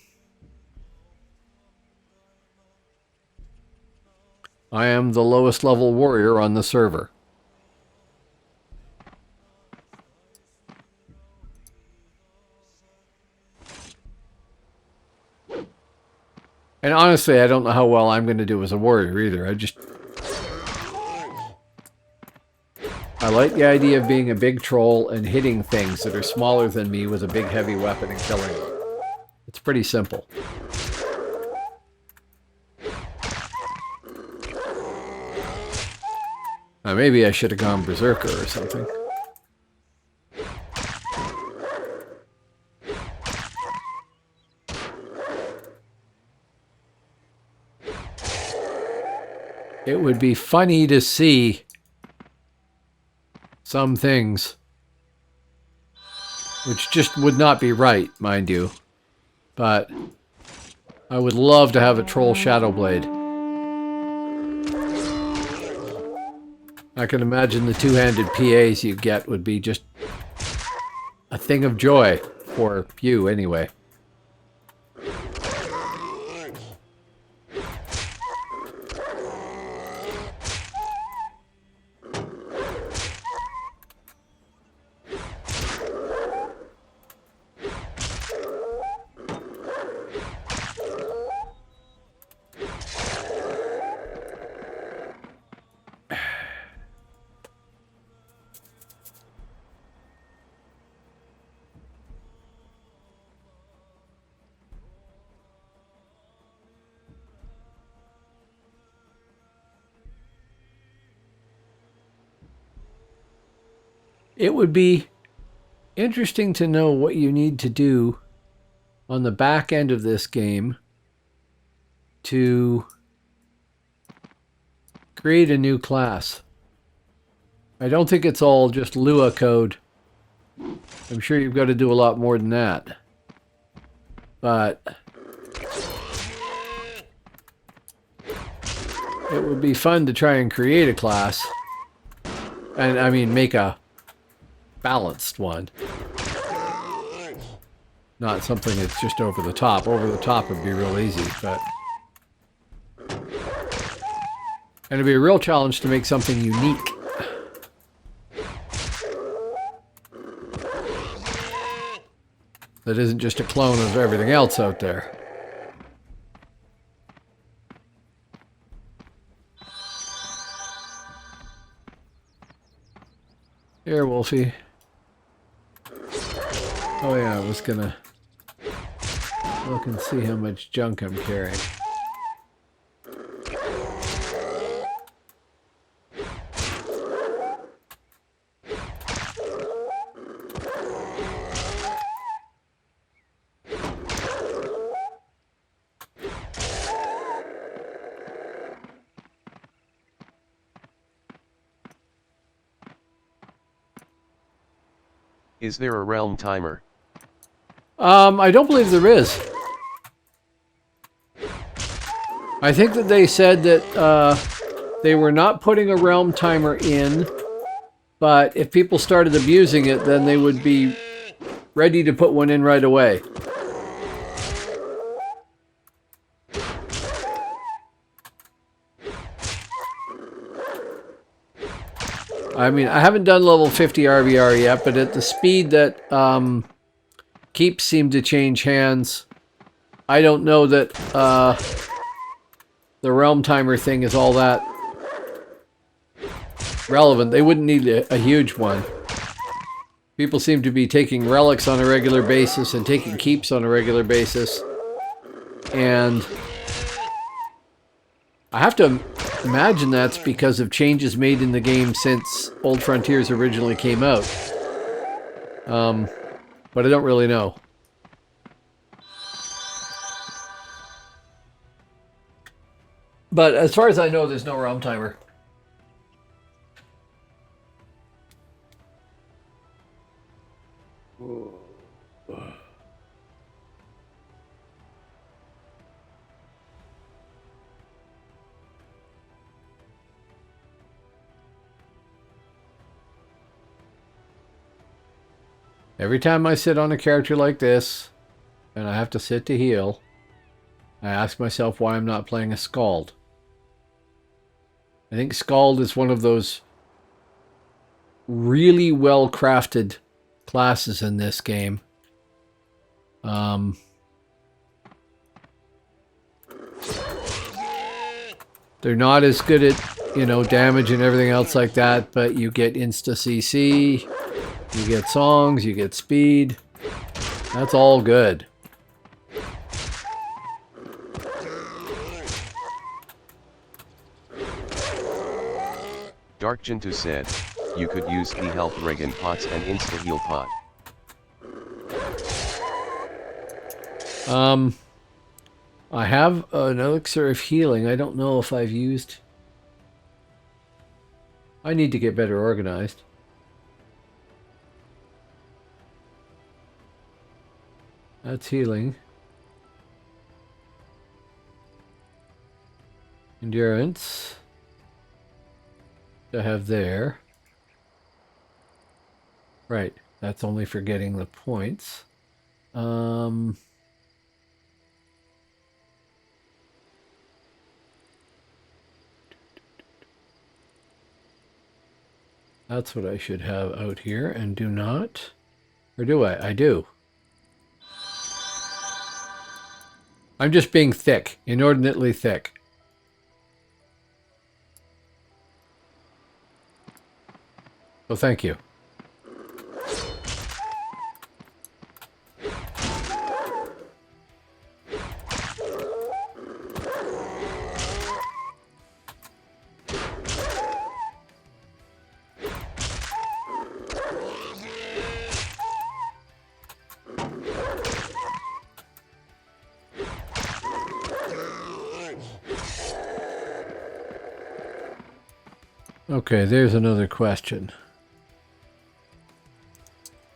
am the lowest level warrior on the server. And honestly, I don't know how well I'm going to do as a warrior either. I like the idea of being a big troll and hitting things that are smaller than me with a big heavy weapon and killing them. It's pretty simple. Now, maybe I should have gone Berserker or something. It would be funny to see some things, which just would not be right, mind you. But I would love to have a troll shadow blade. I can imagine the two-handed PAs you get would be just a thing of joy for you anyway. It would be interesting to know what you need to do on the back end of this game to create a new class. I don't think it's all just Lua code. I'm sure you've got to do a lot more than that. But it would be fun to try and create a class. And I mean, make a balanced one. Not something that's just over the top. Over the top would be real easy, but... And it'd be a real challenge to make something unique. That isn't just a clone of everything else out there. Here, Wolfie. Oh yeah, I was gonna look and see how much junk I'm carrying. Is there a realm timer? I don't believe there is. I think that they said that they were not putting a realm timer in, but if people started abusing it, then they would be ready to put one in right away. I mean, I haven't done level 50 RVR yet, but at the speed that keeps seem to change hands, I don't know that the realm timer thing is all that relevant. They wouldn't need a huge one. People seem to be taking relics on a regular basis and taking keeps on a regular basis. And I have to imagine that's because of changes made in the game since Old Frontiers originally came out. But I don't really know. But as far as I know, there's no realm timer. Every time I sit on a character like this, and I have to sit to heal, I ask myself why I'm not playing a Scald. I think Scald is one of those really well-crafted classes in this game. They're not as good at, you know, damage and everything else like that, but you get insta CC, you get songs, you get speed. That's all good. Dark Jintu said, you could use the health Regan pots and insta heal pot. I have an elixir of healing. I don't know if I've used... I need to get better organized. That's healing. Endurance. I have there. Right. That's only for getting the points. That's what I should have out here and do not. Or do I? I do. I'm just being thick, inordinately thick. Well, thank you. Okay, there's another question.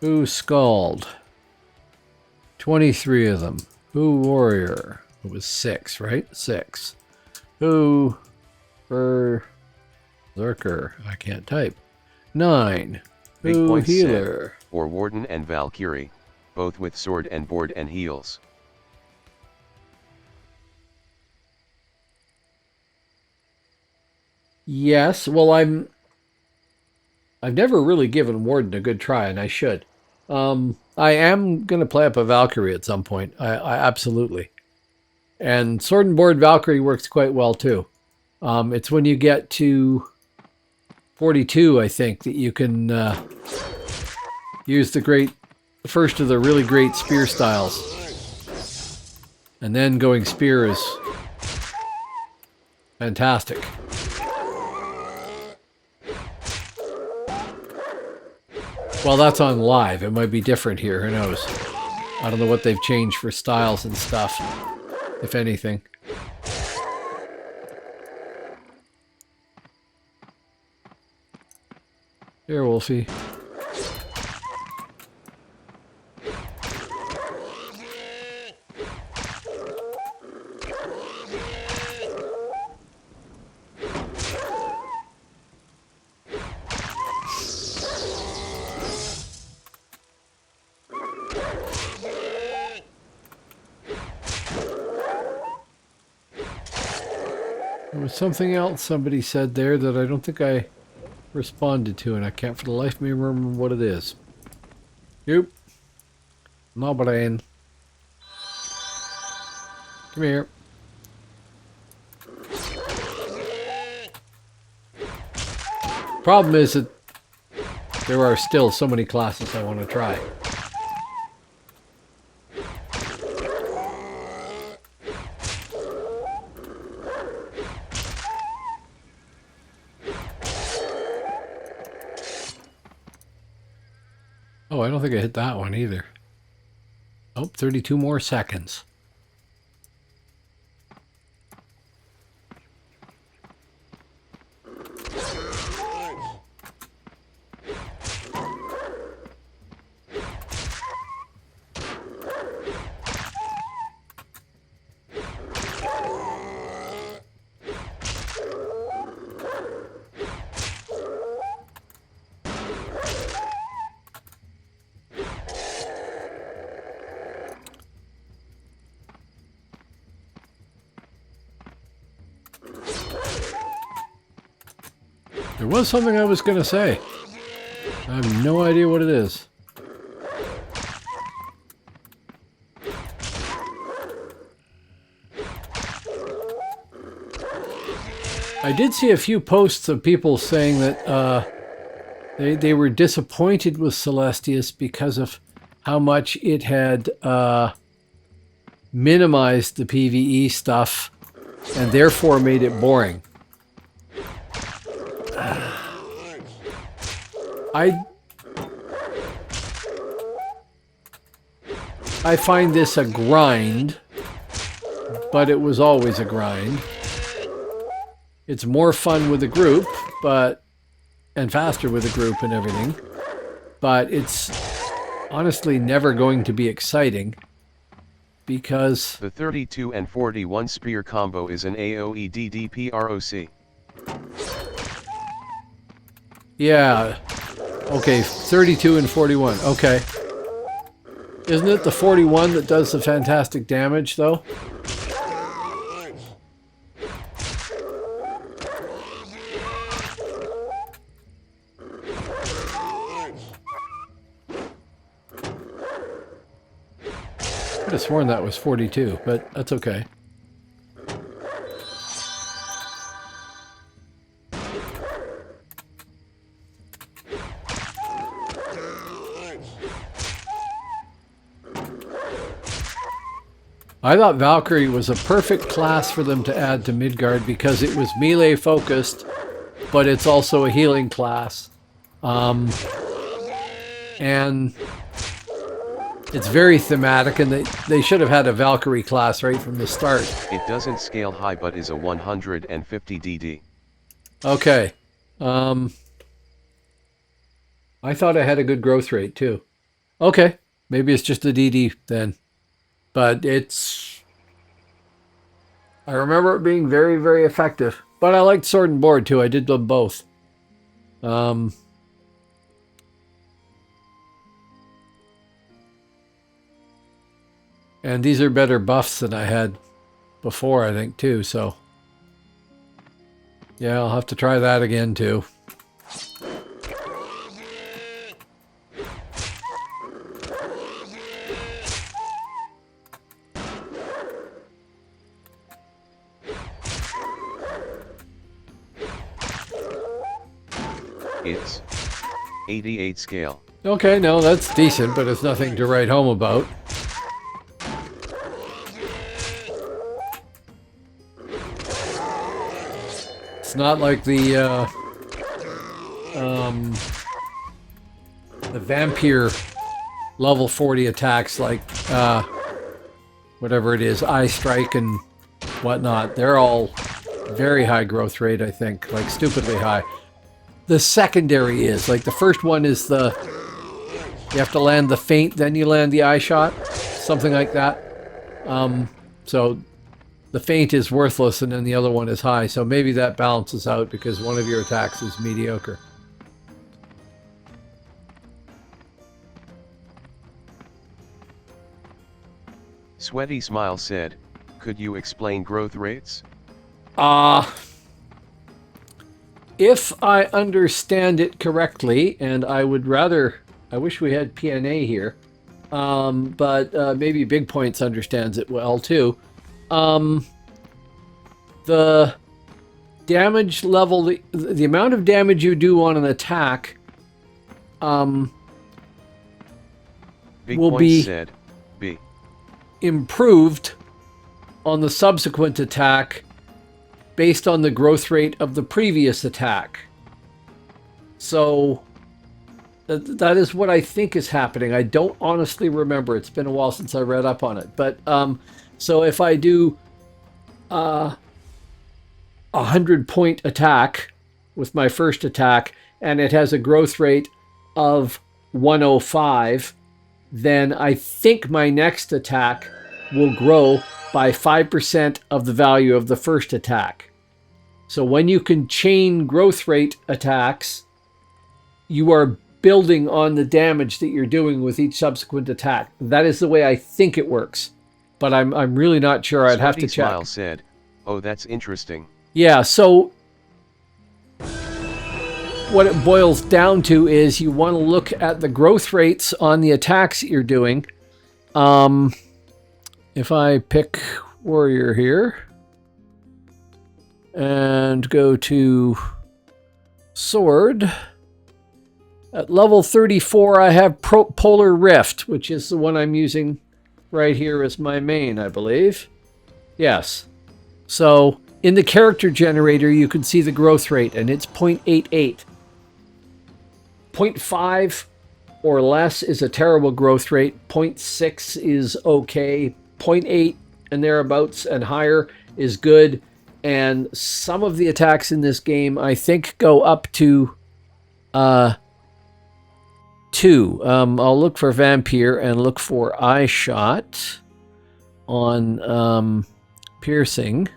Who Scald? 23 of them. Who Warrior? It was 6, right? 6. Who Berserker? I can't type. 9. Big Who Points Healer? said, or Warden and Valkyrie, both with sword and board and heals. Yes, well, I've never really given Warden a good try, and I should. I am going to play up a Valkyrie at some point. I absolutely. And Sword and Board Valkyrie works quite well, too. It's when you get to 42, I think, that you can use the first of the really great spear styles. And then going spear is fantastic. Well, that's on live. It might be different here. Who knows? I don't know what they've changed for styles and stuff, if anything. Here, Wolfie. There was something else somebody said there that I don't think I responded to, and I can't for the life of me remember what it is. Nope. No brain. Come here. Problem is that there are still so many classes I want to try. Oh, I don't think I hit that one either. Oh, 32 more seconds. There was something I was going to say. I have no idea what it is. I did see a few posts of people saying that they were disappointed with Celestius because of how much it had minimized the PvE stuff and therefore made it boring. I find this a grind, but it was always a grind. It's more fun with a group, and faster with a group and everything, but it's honestly never going to be exciting because the 32 and 41 spear combo is an AoE DDPROC. Yeah. Okay, 32 and 41. Okay. Isn't it the 41 that does the fantastic damage, though? I could have sworn that was 42, but that's okay. I thought Valkyrie was a perfect class for them to add to Midgard because it was melee focused, but it's also a healing class. And it's very thematic, and they should have had a Valkyrie class right from the start. It doesn't scale high but is a 150 DD. Okay. I thought I had a good growth rate too. Okay, maybe it's just the DD then. But I remember it being very, very effective. But I liked Sword and Board too. I did them both. And these are better buffs than I had before, I think, too. So, yeah, I'll have to try that again, too. It's 88 scale. Okay, no, that's decent, but it's nothing to write home about. It's not like the vampire level 40 attacks like whatever it is, Eye Strike and whatnot. They're all very high growth rate, I think, like stupidly high. The secondary is, like the first one is you have to land the feint, then you land the eye shot, something like that. So the feint is worthless and then the other one is high. So maybe that balances out because one of your attacks is mediocre. Sweaty Smile said, could you explain growth rates? If I understand it correctly, and I wish we had PNA here, but maybe Big Points understands it well too. The damage level, the amount of damage you do on an attack, Big will Points be said, B. improved on the subsequent attack based on the growth rate of the previous attack. So that is what I think is happening. I don't honestly remember. It's been a while since I read up on it. But so if I do a 100-point attack with my first attack and it has a growth rate of 105, then I think my next attack will grow by 5% of the value of the first attack. So when you can chain growth rate attacks, you are building on the damage that you're doing with each subsequent attack. That is the way I think it works. But I'm really not sure. I'd have to check. Smile said, oh, that's interesting. Yeah, so what it boils down to is you want to look at the growth rates on the attacks that you're doing. If I pick Warrior here and go to Sword, at level 34 I have Polar Rift, which is the one I'm using right here as my main, I believe. Yes. So in the character generator you can see the growth rate and it's 0.88. 0.5 or less is a terrible growth rate. 0.6 is okay. 0.8 and thereabouts and higher is good. And some of the attacks in this game, I think, go up to 2. I'll look for Vampire and look for Eye Shot on Piercing.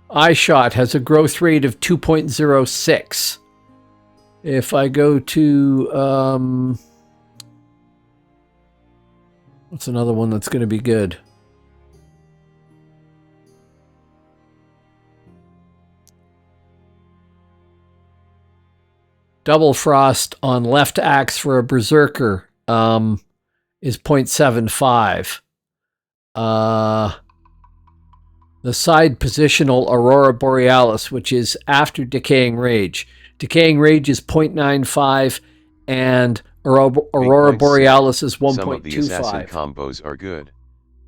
Eye Shot has a growth rate of 2.06. If I go to, what's another one that's going to be good? Double Frost on left axe for a Berserker is 0.75. The side positional Aurora Borealis, which is after Decaying Rage. Decaying Rage is 0.95 and Aurora Borealis is 1.25. Some of the assassin combos are good.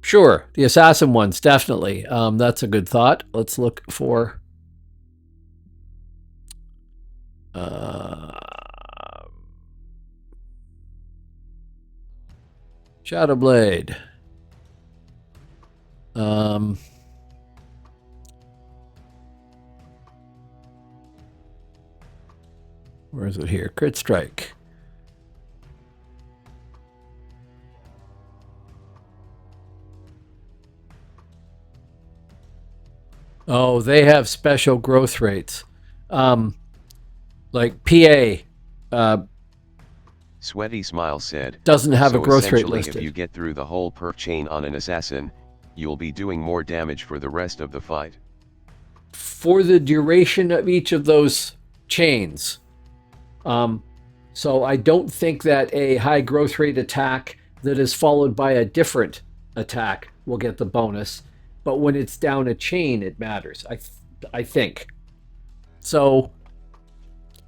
Sure, the assassin ones, definitely. That's a good thought. Let's look for... Shadowblade. Where is it here? Crit strike. Oh, they have special growth rates. Like PA Sweaty Smile said, doesn't have a so growth rate essentially listed. if you get through the whole perk chain on an assassin, you'll be doing more damage for the rest of the fight. For the duration of each of those chains. So I don't think that a high growth rate attack that is followed by a different attack will get the bonus. But when it's down a chain, it matters, I think. So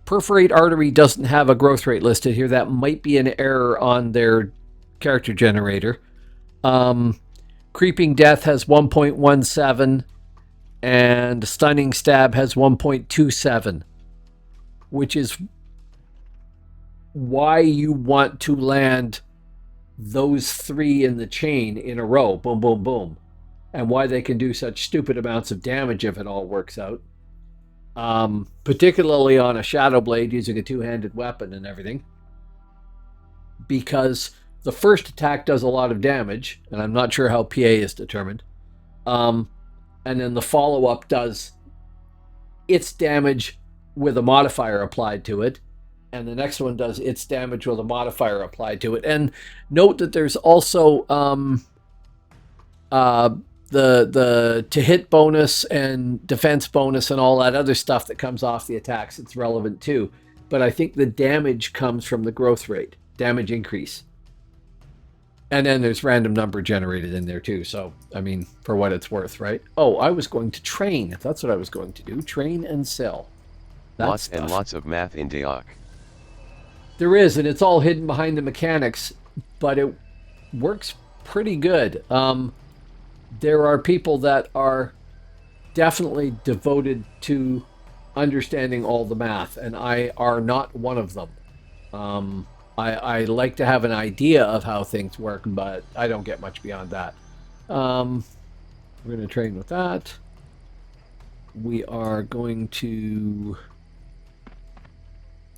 Perforate Artery doesn't have a growth rate listed here. That might be an error on their character generator. Creeping Death has 1.17 and Stunning Stab has 1.27, which is why you want to land those three in the chain in a row, boom, boom, boom, and why they can do such stupid amounts of damage if it all works out. Particularly on a Shadow Blade using a two-handed weapon and everything, because the first attack does a lot of damage, and I'm not sure how PA is determined. And then the follow-up does its damage with a modifier applied to it, and the next one does its damage with a modifier applied to it. And note that there's also the to hit bonus and defense bonus and all that other stuff that comes off the attacks. It's relevant too. But I think the damage comes from the growth rate, damage increase. And then there's random number generated in there too. So, I mean, for what it's worth, right? Oh, I was going to train. That's what I was going to do. Train and sell. Lots and lots of math in DAOC. There is, and it's all hidden behind the mechanics, but it works pretty good. There are people that are definitely devoted to understanding all the math, and I are not one of them. I like to have an idea of how things work, but I don't get much beyond that. We're going to train with that. We are going to...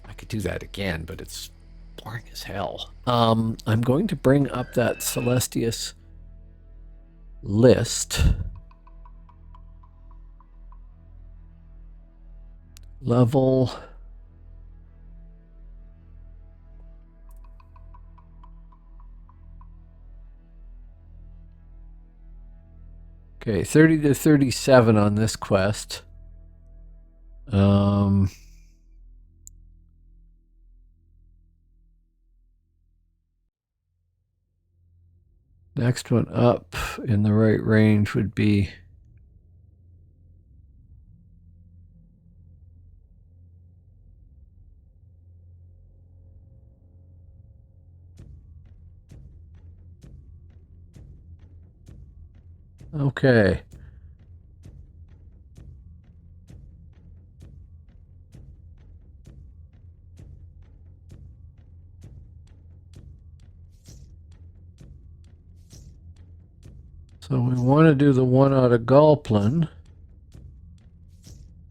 I could do that again, but it's boring as hell. I'm going to bring up that CELESTIUS list. Level... Okay, 30 to 37 on this quest. Next one up in the right range would be okay. So we want to do the one out of Galplin,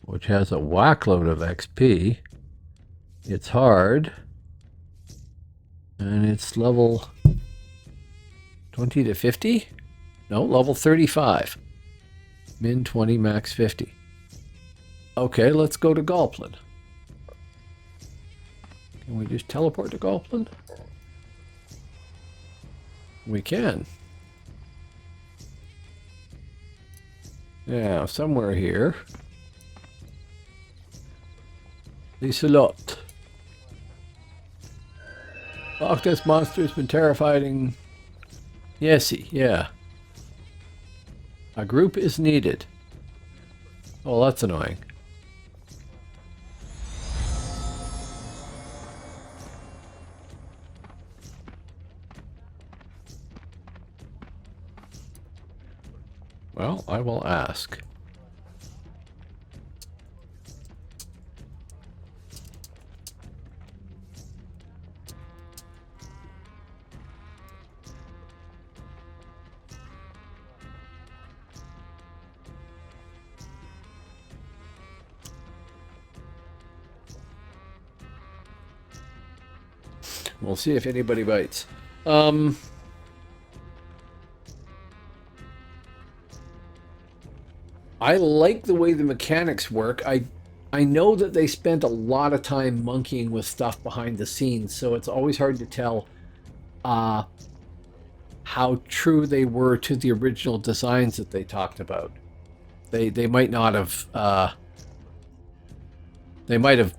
which has a whackload of XP. It's hard. And it's level 20 to 50? No, level 35. Min 20, max 50. Okay, let's go to Galplin. Can we just teleport to Galplin? We can. Yeah, somewhere here. Lieselot. Loch Ness monster's been terrifying. Yesy, yeah. A group is needed. Oh, that's annoying. Well, I will ask. We'll see if anybody bites. I like the way the mechanics work. I know that they spent a lot of time monkeying with stuff behind the scenes, so it's always hard to tell how true they were to the original designs that they talked about. They might not have they might have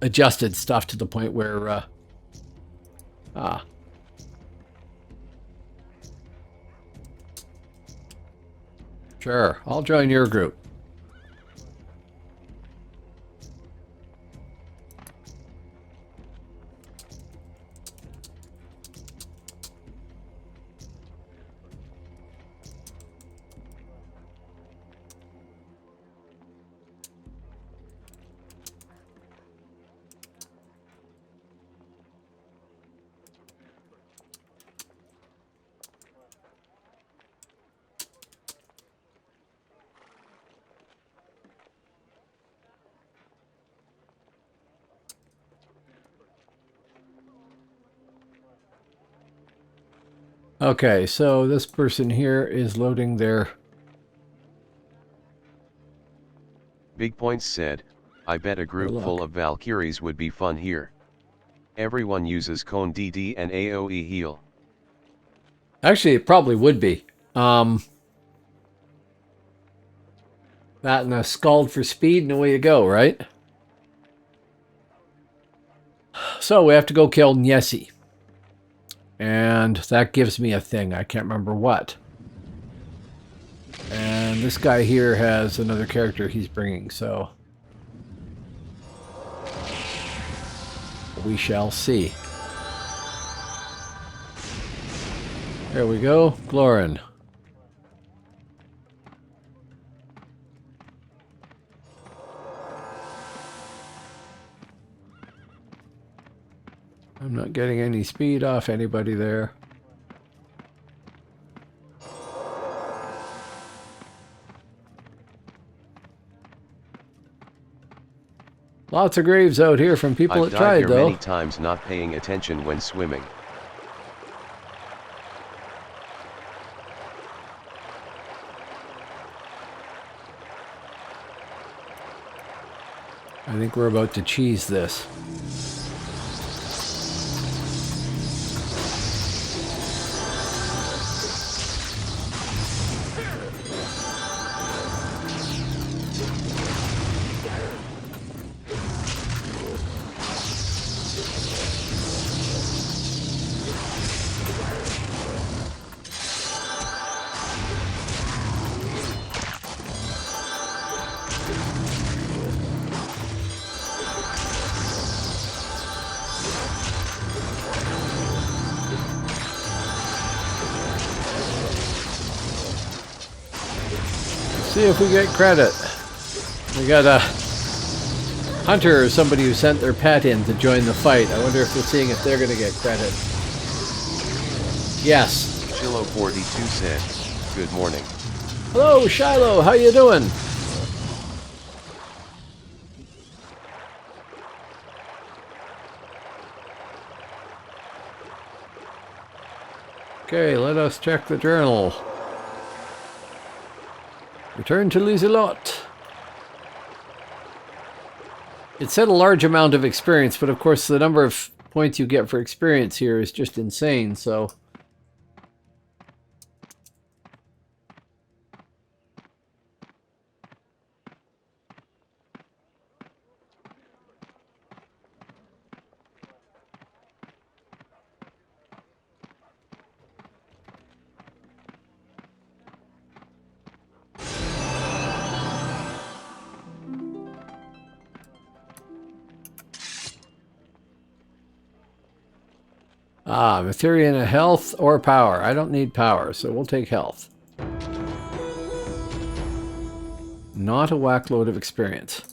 adjusted stuff to the point where sure, I'll join your group. Okay, so this person here is loading their... Big Points said, I bet a group full of Valkyries would be fun here. Everyone uses Cone DD and AoE heal. Actually, it probably would be. That and a Scald for speed and away you go, right? So we have to go kill Nyesi. And that gives me a thing. I can't remember what. And this guy here has another character he's bringing, so... we shall see. There we go. Glorin. I'm not getting any speed off anybody there. Lots of graves out here from people that tried, though. I've died here many times not paying attention when swimming. I think we're about to cheese this. See if we get credit. We got a hunter or somebody who sent their pet in to join the fight. I wonder if we're seeing if they're going to get credit. Yes. Chilo42 said, good morning. Hello, Shiloh. How you doing? Okay, let us check the journal. Return to Lizelot. It said a large amount of experience, but of course the number of points you get for experience here is just insane, so... Ah, Matherian health or power. I don't need power, so we'll take health. Not a whack load of experience.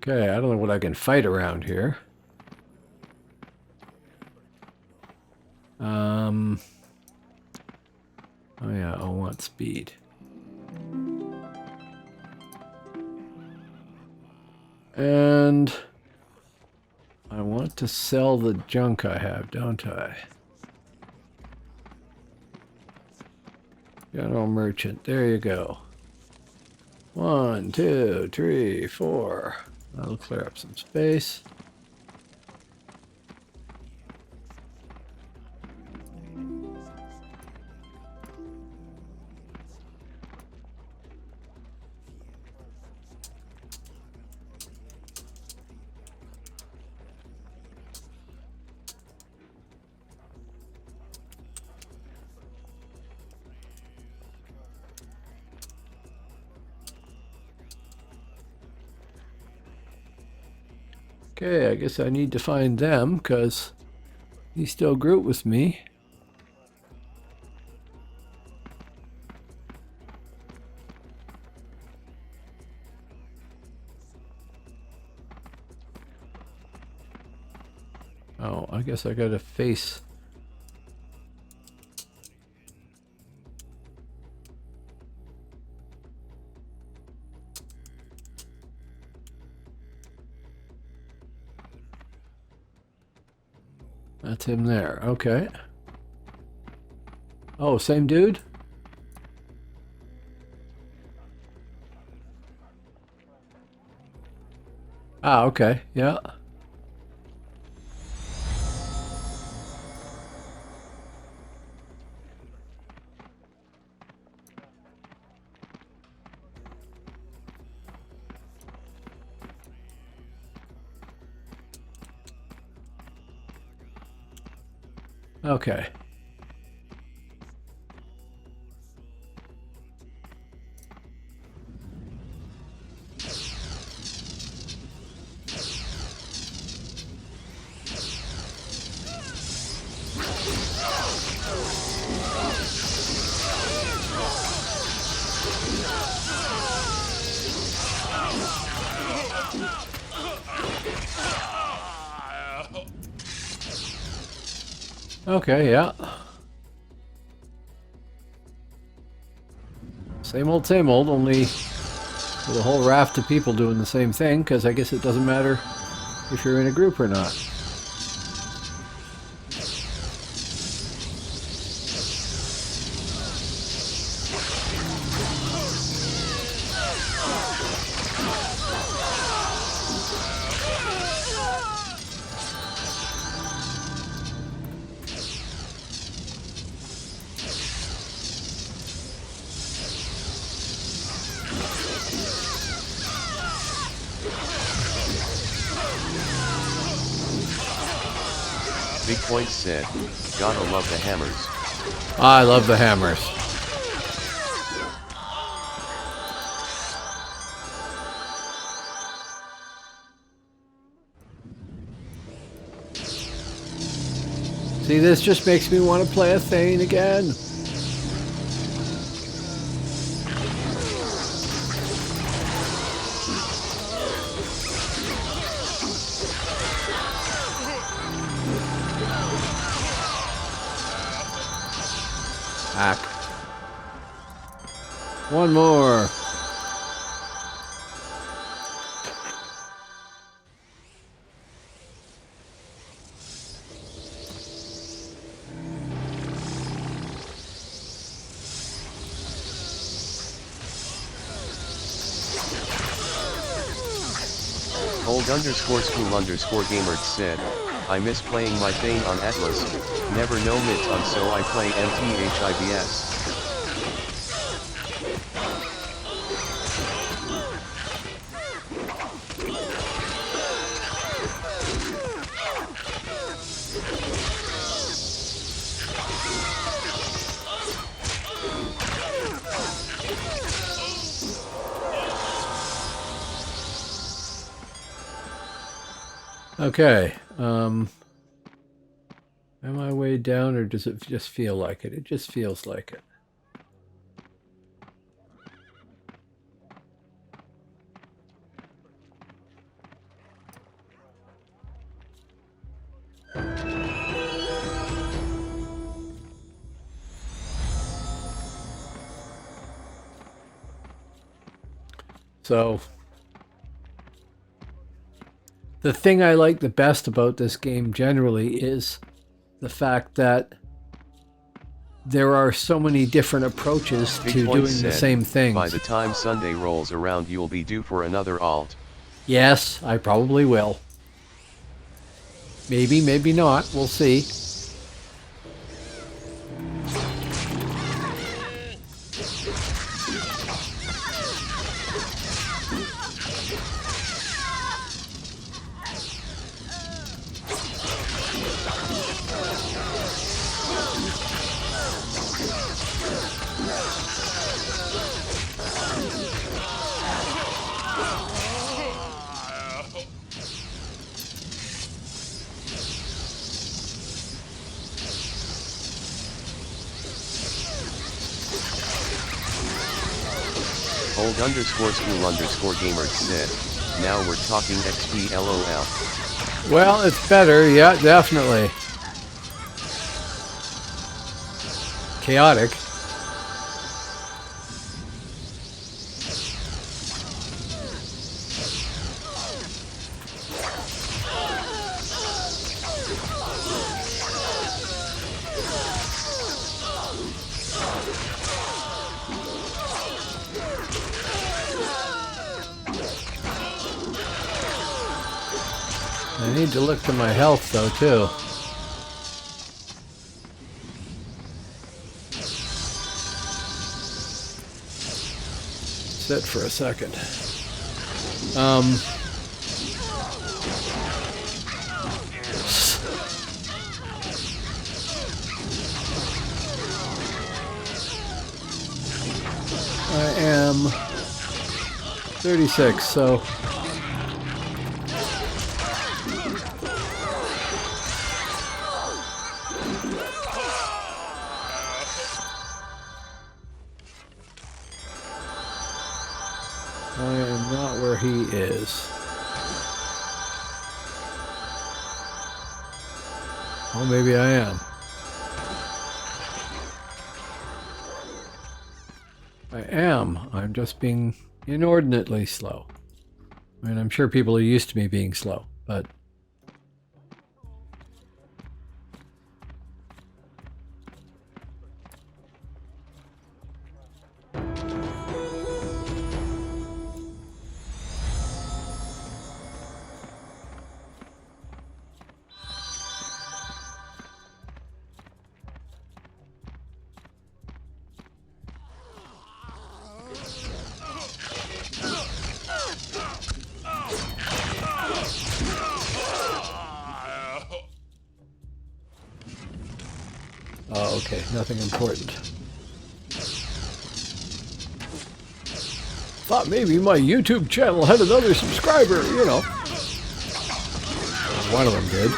Okay, I don't know what I can fight around here. Oh yeah, I want speed. And I want to sell the junk I have, don't I? General merchant, there you go. 1, 2, 3, 4. That'll clear up some space. Okay, I guess I need to find them, because he still group with me. Oh, I guess I gotta face... That's him there. Okay. Oh, same dude? Ah, okay. Yeah. Okay. Okay, yeah. Same old, only with a whole raft of people doing the same thing, because I guess it doesn't matter if you're in a group or not. Big Point said, gotta love the hammers. I love the hammers. See, this just makes me want to play a Thane again. Hack. One more. Old_school_gamer said, I miss playing my Thane on Atlas, never no mids on so I play MTHIBS. Okay. Am I way down, or does it just feel like it? It just feels like it. So the thing I like the best about this game generally is the fact that there are so many different approaches Big to Point doing the said, same things. By the time Sunday rolls around you'll be due for another alt. Yes, I probably will. Maybe, maybe not. We'll see. Old_school_gamer said, now we're talking XP LOL. Well, it's better. Yeah, definitely. Chaotic. I need to look to my health, though, too. Sit for a second. I am 36, so... I am not where he is. Oh, maybe I am. I am. I'm just being inordinately slow. I mean, I'm sure people are used to me being slow, but... Oh, okay. Nothing important. Thought maybe my YouTube channel had another subscriber, you know. One of them did.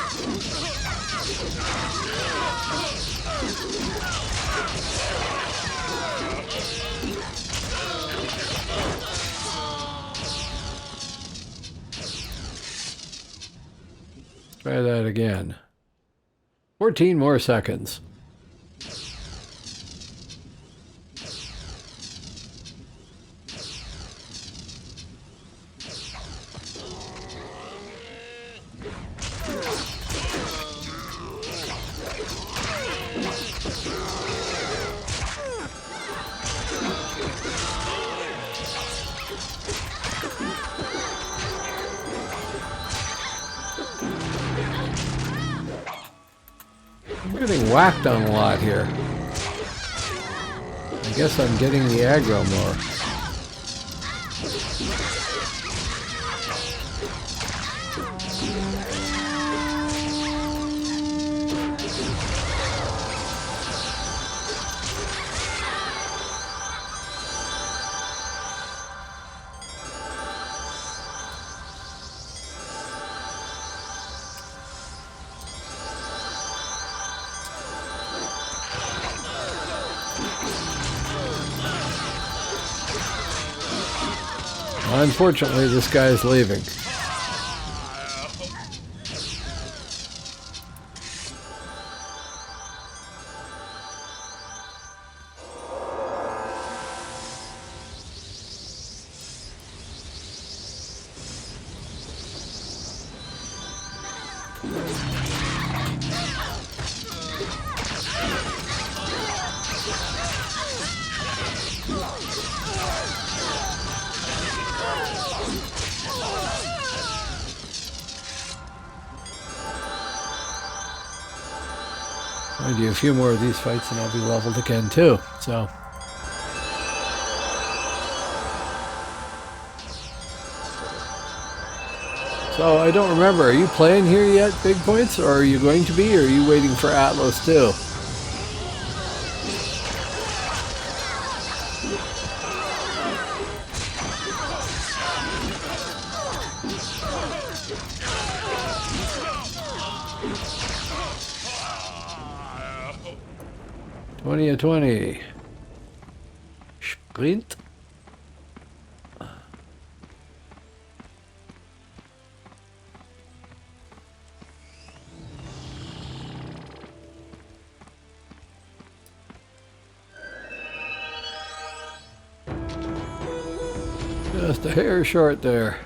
Try that again. 14 more seconds. I'm getting whacked on a lot here. I guess I'm getting the aggro more. Unfortunately, this guy is leaving. I do a few more of these fights and I'll be leveled again too. So I don't remember. Are you playing here yet, Big Points, or are you going to be, or are you waiting for Atlas too? A 20. Sprint. Just a hair short there.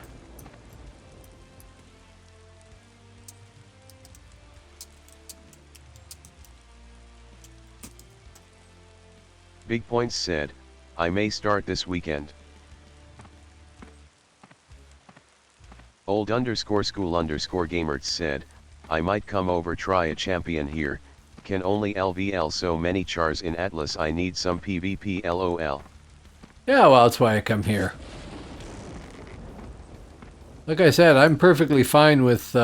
Big Points said, I may start this weekend. Old_school_gamerts said, I might come over try a champion here, can only LVL so many chars in Atlas I need some PvP LOL. Yeah, well, that's why I come here. Like I said, I'm perfectly fine with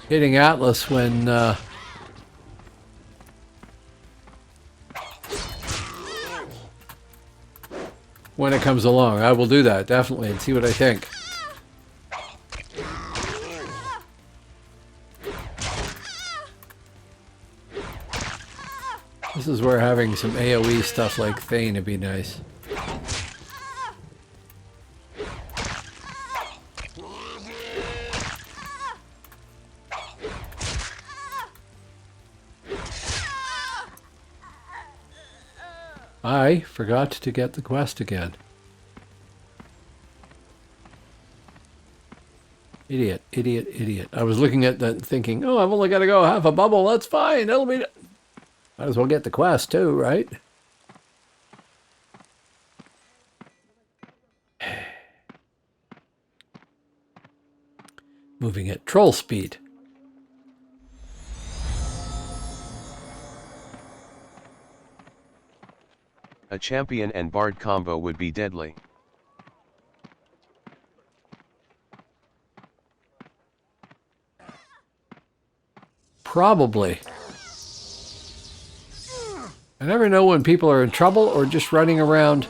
hitting Atlas when it comes along. I will do that, definitely, and see what I think. This is where having some AoE stuff like Thane would be nice. I forgot to get the quest again. Idiot, idiot, idiot. I was looking at that thinking, oh, I've only got to go half a bubble. That's fine. That'll be... Might as well get the quest too, right? Moving at troll speed. A champion and bard combo would be deadly. Probably. I never know when people are in trouble or just running around.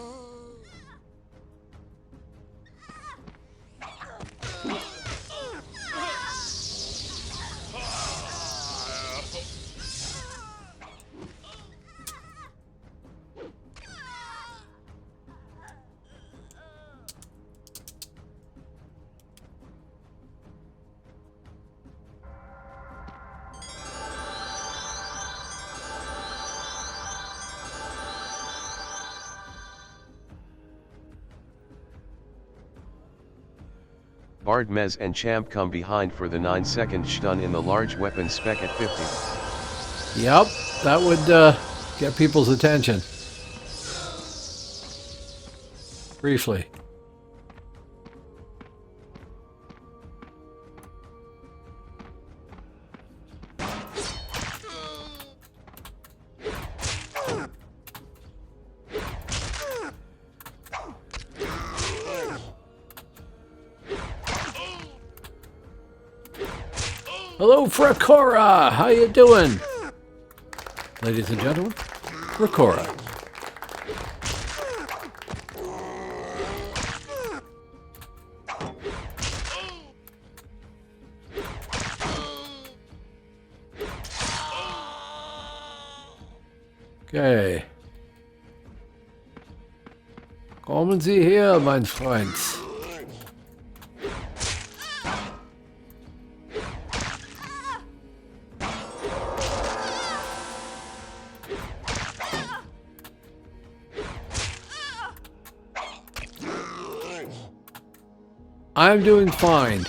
Bard Mez and Champ come behind for the 9-second stun in the large weapon spec at 50. Yep, that would get people's attention. Briefly. Hello, Frakora! How you doing? Ladies and gentlemen, Frakora. Okay. Kommen Sie her, mein Freund. I'm doing fine.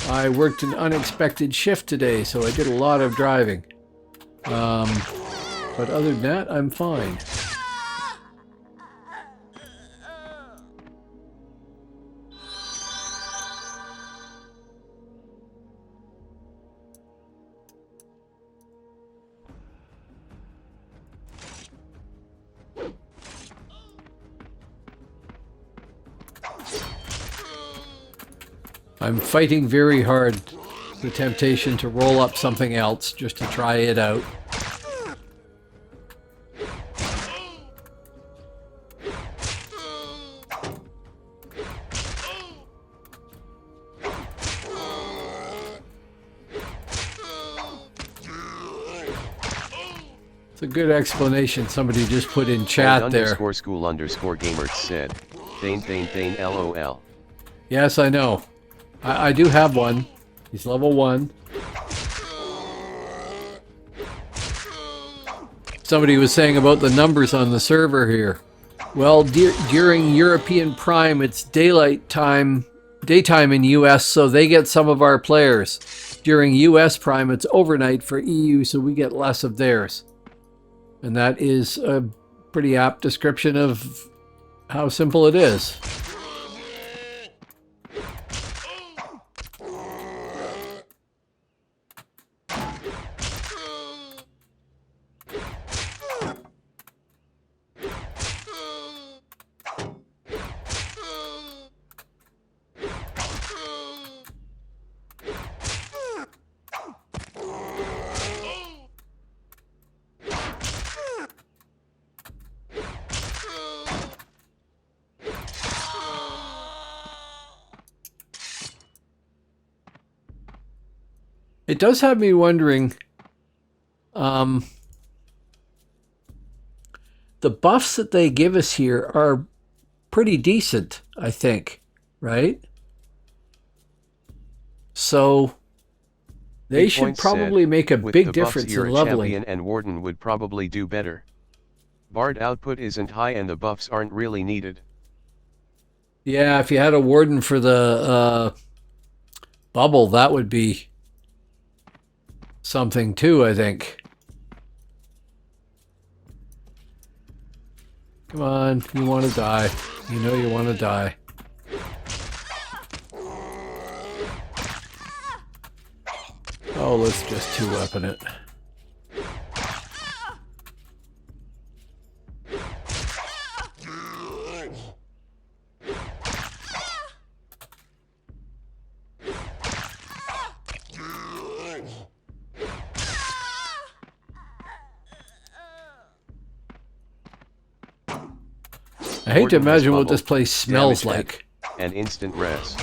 I worked an unexpected shift today, so I did a lot of driving. But other than that, I'm fine. I'm fighting very hard the temptation to roll up something else just to try it out. It's a good explanation somebody just put in chat there. _school_gamers said, Thane LOL. Yes, I know. I do have one. He's level 1. Somebody was saying about the numbers on the server here. Well, during European Prime, it's daytime in US, so they get some of our players. During US Prime, it's overnight for EU, so we get less of theirs. And that is a pretty apt description of how simple it is. It does have me wondering, the buffs that they give us here are pretty decent, I think, right? So they should probably make a big difference in leveling. Champion and Warden would probably do better. Bard output isn't high and the buffs aren't really needed. Yeah, if you had a Warden for the bubble, that would be something too, I think. Come on, you want to die. You know you want to die. Oh, let's just two-weapon it. I hate to imagine what this place smells like. An instant rest.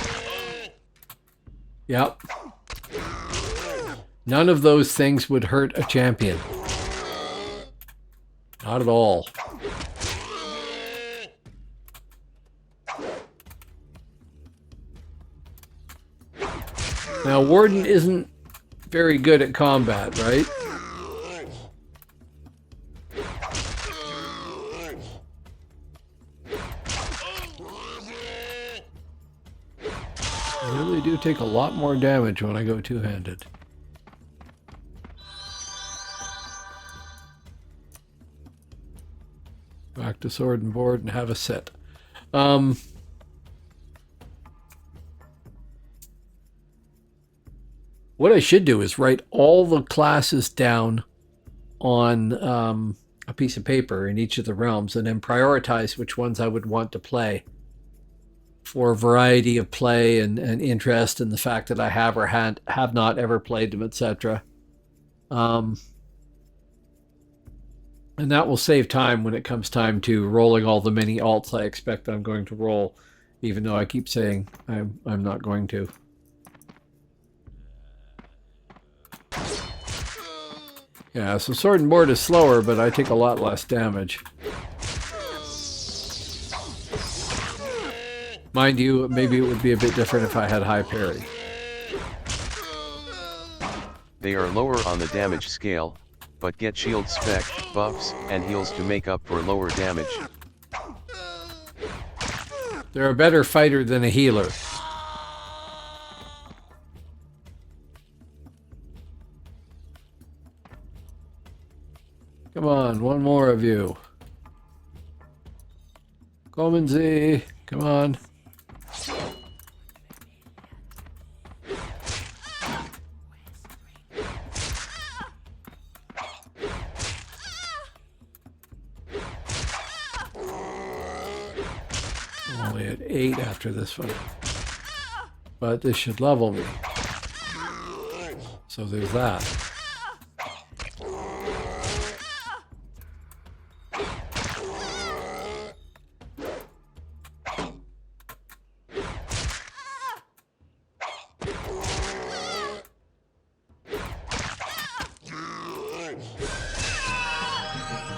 Yep. None of those things would hurt a champion. Not at all. Now, Warden isn't very good at combat, right? I really do take a lot more damage when I go two-handed. Back to sword and board and have a sit. What I should do is write all the classes down on a piece of paper in each of the realms and then prioritize which ones I would want to play for variety of play and interest and the fact that I have or have not ever played them, etc. And that will save time when it comes time to rolling all the many alts I expect I'm going to roll, even though I keep saying I'm not going to. Yeah, so sword and board is slower, but I take a lot less damage. Mind you, maybe it would be a bit different if I had high parry. They are lower on the damage scale, but get shield spec, buffs, and heals to make up for lower damage. They're a better fighter than a healer. Come on, one more of you. Kommen Sie. Come on. I'm only at 8 after this one. but this should level me. So there's that.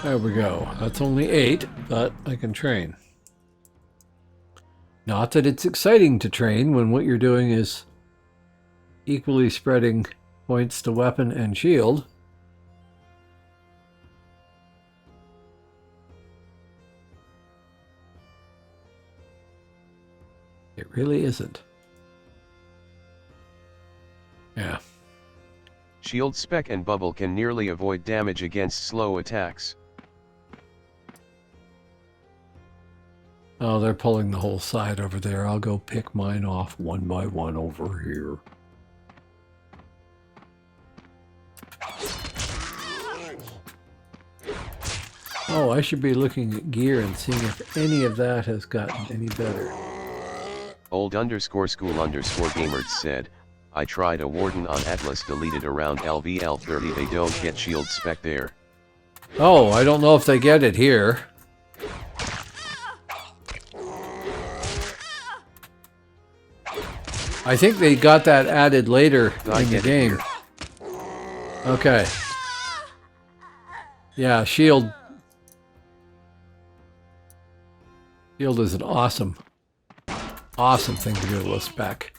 There we go. That's only 8, but I can train. Not that it's exciting to train when what you're doing is equally spreading points to weapon and shield. It really isn't. Yeah. Shield spec and bubble can nearly avoid damage against slow attacks. Oh, they're pulling the whole side over there. I'll go pick mine off one by one over here. Oh, I should be looking at gear and seeing if any of that has gotten any better. Old_school_gamer said, I tried a Warden on Atlas deleted around LVL 30. They don't get shield spec there. Oh, I don't know if they get it here. I think they got that added later in the game. Okay. Yeah, shield. Shield is an awesome thing to be able to spec.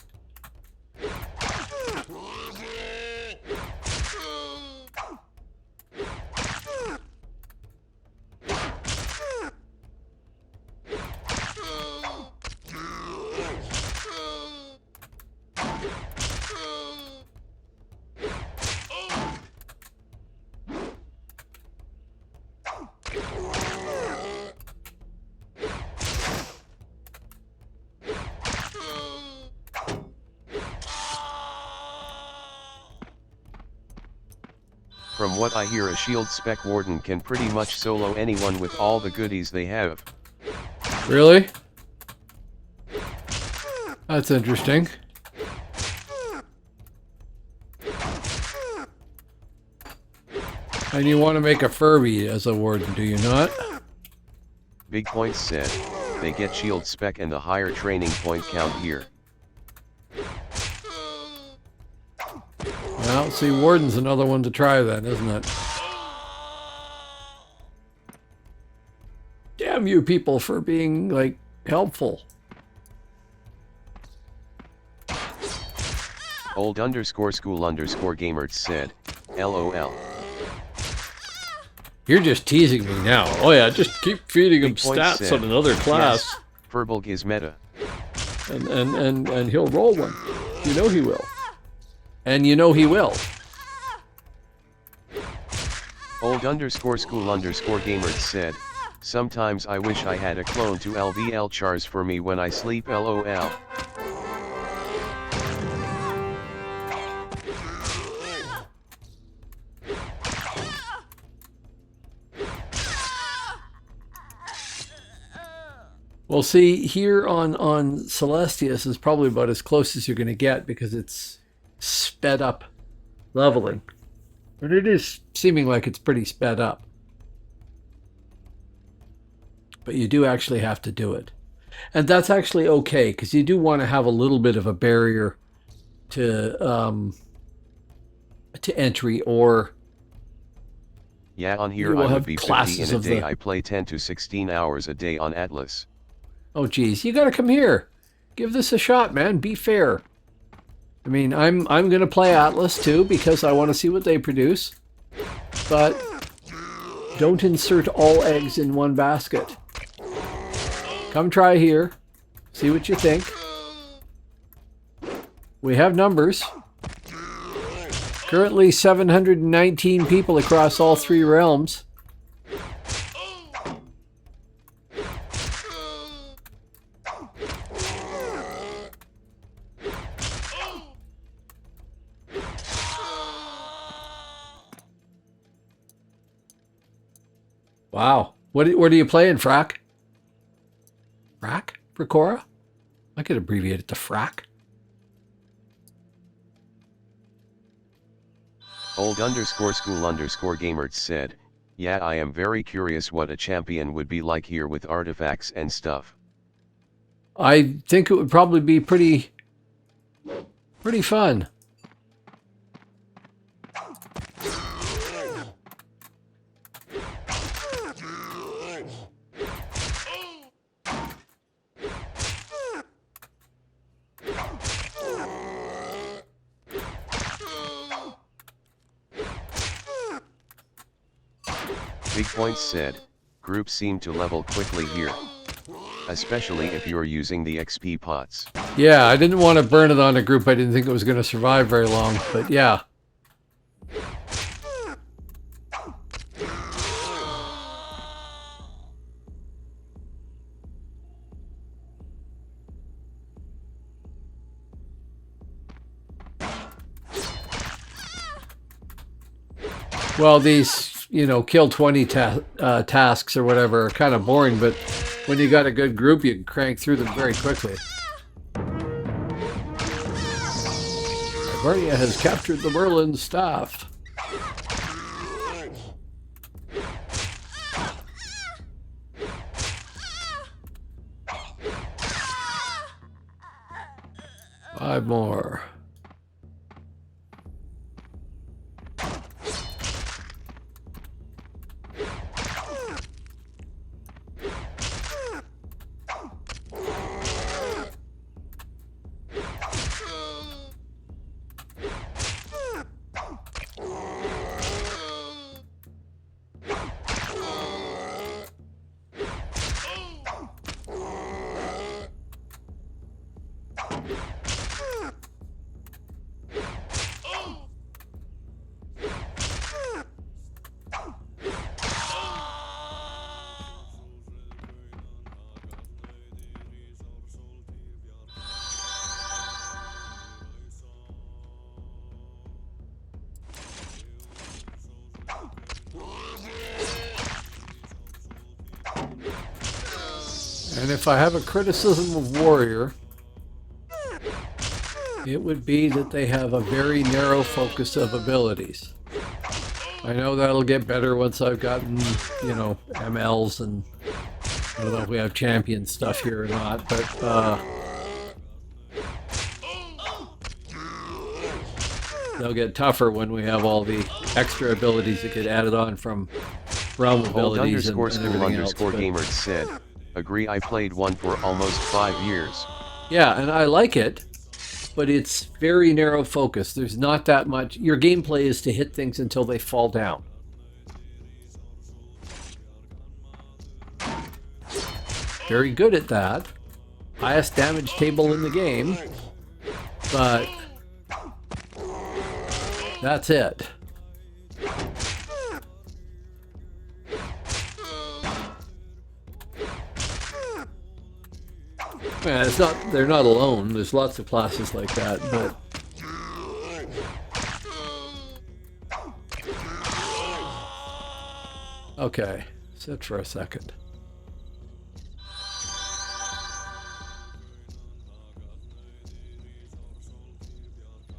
From what I hear, a shield spec Warden can pretty much solo anyone with all the goodies they have. Really? That's interesting. And you want to make a Furby as a Warden, do you not? Big Points said, they get shield spec and a higher training point count here. Well, see, Warden's another one to try then, isn't it? Damn you people for being, like, helpful. Old_school_gamer said, LOL. You're just teasing me now. Oh yeah, just keep feeding him Big Point stats said, on another class. Yes, Furbolg is meta. And he'll roll one. You know he will. And you know he will. Old_school_gamer said, sometimes I wish I had a clone to LVL chars for me when I sleep, LOL. Well, see, here on Celestius is probably about as close as you're going to get because it's sped up leveling. And it is seeming like it's pretty sped up. But you do actually have to do it. And that's actually okay, because you do want to have a little bit of a barrier to entry, or yeah, on here I would be 50 in a day. I play 10 to 16 hours a day on Atlas. Oh geez, you gotta come here. Give this a shot, man. Be fair. I mean, I'm gonna play Atlas too because I want to see what they produce. But don't insert all eggs in one basket. Come try here. See what you think. We have numbers. Currently 719 people across all 3 realms. Wow. What are you playing, Frack? Frack? For Cora? I could abbreviate it to Frack. Old_school_gamers said, yeah, I am very curious what a champion would be like here with artifacts and stuff. I think it would probably be pretty fun. Big Points said, groups seem to level quickly here. Especially if you're using the XP pots. Yeah, I didn't want to burn it on a group I didn't think it was going to survive very long, but yeah. Well, these, you know, kill 20 tasks or whatever are kind of boring, but when you got a good group, you can crank through them very quickly. Varnia has captured the Merlin staff. Five more. And if I have a criticism of Warrior, it would be that they have a very narrow focus of abilities. I know that'll get better once I've gotten, you know, MLs and I don't know if we have champion stuff here or not, but they'll get tougher when we have all the extra abilities that get added on from realm abilities and everything else. Gamers said, agree, I played one for almost 5 years. Yeah, and I like it, but it's very narrow focus. There's not that much. Your gameplay is to hit things until they fall down. Very good at that. Highest damage table in the game, but that's it. Man, it's not, they're not alone. There's lots of classes like that, but okay, sit for a second.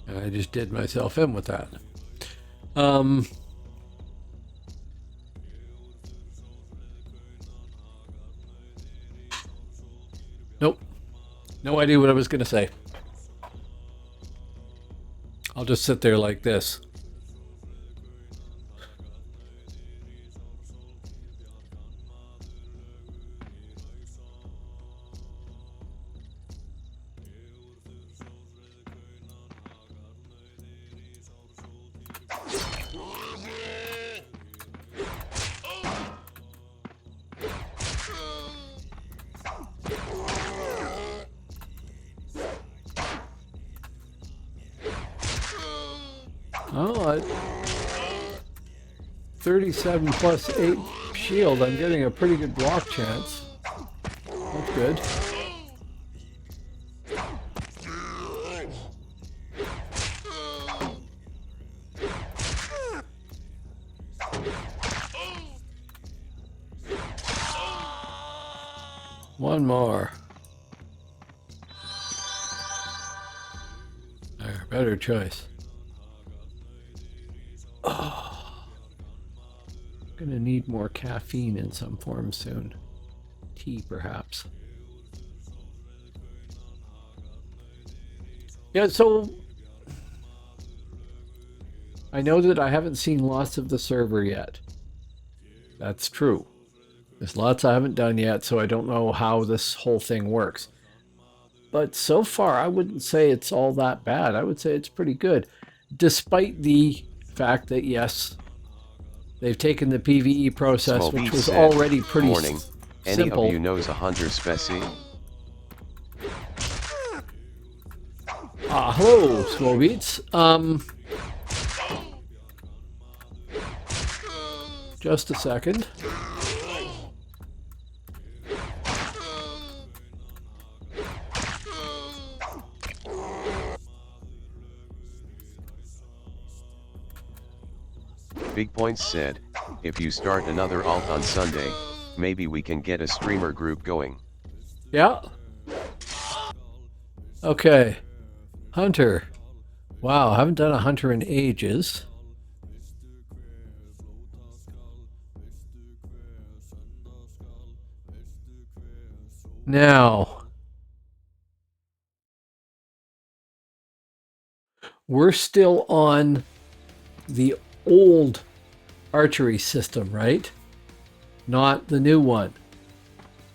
I just did myself in with that. Nope. No idea what I was going to say. I'll just sit there like this. Oh, at 37 plus 8 shield, I'm getting a pretty good block chance. That's good. One more. There, better choice. Oh, gonna need more caffeine in some form soon. Tea, perhaps. Yeah, so I know that I haven't seen lots of the server yet. That's true. There's lots I haven't done yet, so I don't know how this whole thing works. But so far, I wouldn't say it's all that bad. I would say it's pretty good, despite the fact that, yes, they've taken the PvE process, Small which Beats was said, already pretty Morning. Any simple. of you knows a hunter specie? Hello, Small Beats. Just a second. Big Points said, if you start another alt on Sunday, maybe we can get a streamer group going. Yeah. Okay. Hunter. Wow, haven't done a hunter in ages. Now, we're still on the old archery system, right? Not the new one.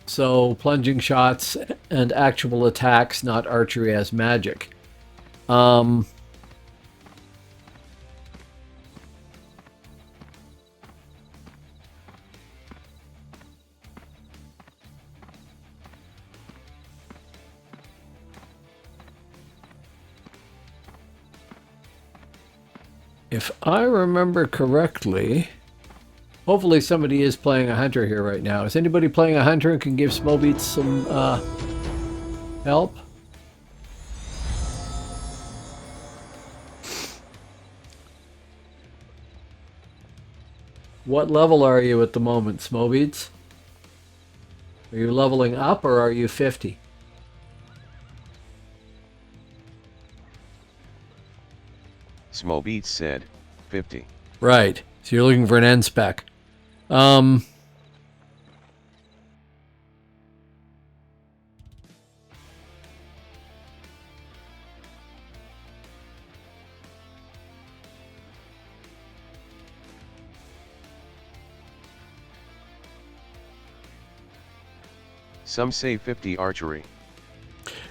So plunging shots and actual attacks, not archery as magic. If I remember correctly, hopefully somebody is playing a hunter here right now. Is anybody playing a hunter and can give Smallbeats some help? What level are you at the moment, Smallbeats? Are you leveling up or are you 50? Small Beats said, 50. Right. So you're looking for an N spec. Some say 50 archery.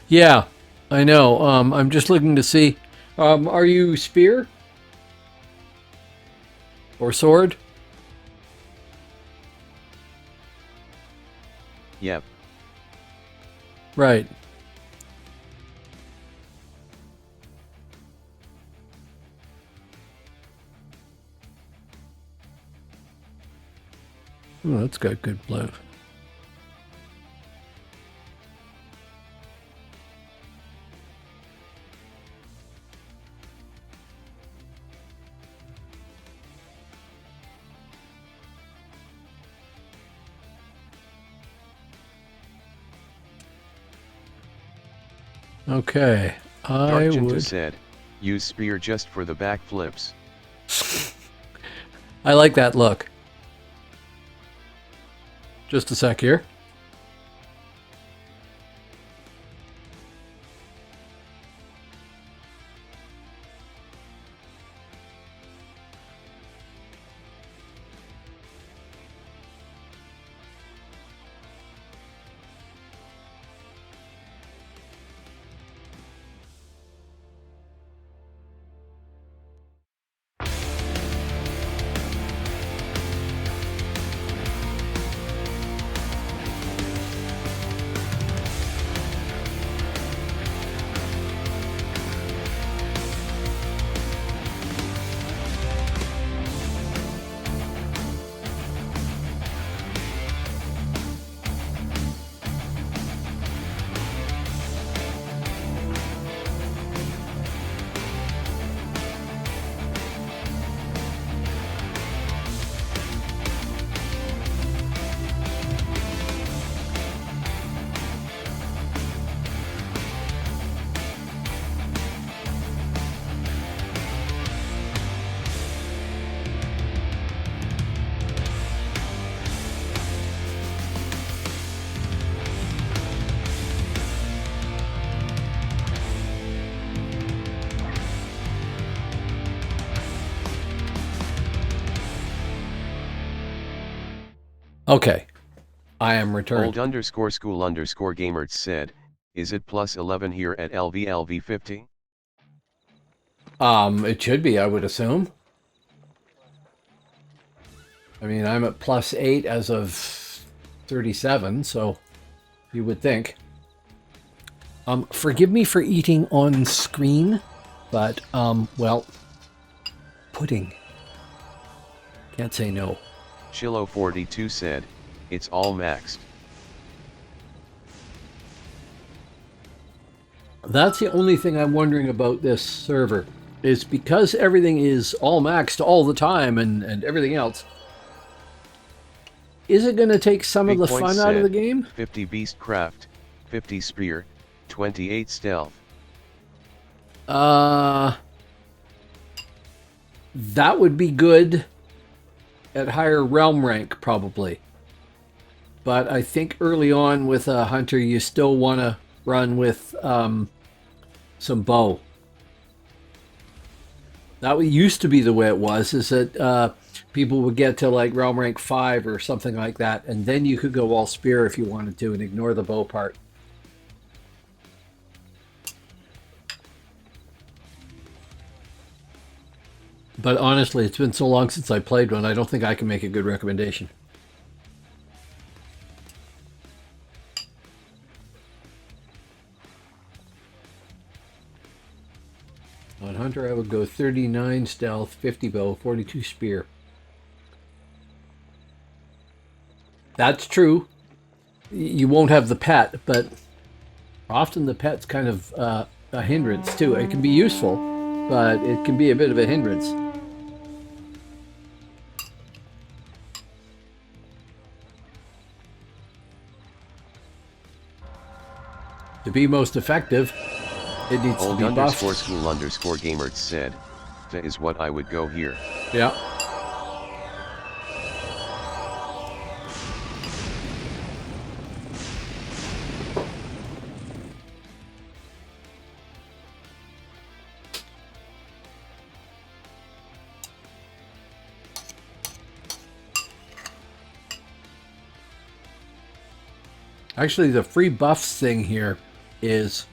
Yeah, I know. I'm just looking to see. Are you spear? Or sword? Yep. Right. Oh, that's got good blood. Okay, I Dark would. said, use spear just for the backflips. I like that look. Just a sec here. Okay. I am returned. Old_school_gamerts said, is it plus 11 here at LVLV50? It should be, I would assume. I mean, I'm at plus 8 as of 37, so you would think. Forgive me for eating on screen, but, well, pudding. Can't say no. Chilo42 said, it's all maxed. That's the only thing I'm wondering about this server, is because everything is all maxed all the time and everything else, is it going to take some Big of the Point fun out of said, the game? 50 Beastcraft, 50 Spear, 28 Stealth. That would be good at higher realm rank, probably. But I think early on with a hunter, you still want to run with some bow. That used to be the way it was, is that people would get to like realm rank 5 or something like that, and then you could go all spear if you wanted to and ignore the bow part. But honestly, it's been so long since I played one, I don't think I can make a good recommendation. On hunter, I would go 39 stealth, 50 bow, 42 spear. That's true. You won't have the pet, but often the pet's kind of a hindrance too. It can be useful, but it can be a bit of a hindrance. To be most effective, it needs to be buffed. Old_school_gamerts said, that is what I would go here. Yeah. Actually, the free buffs thing here is...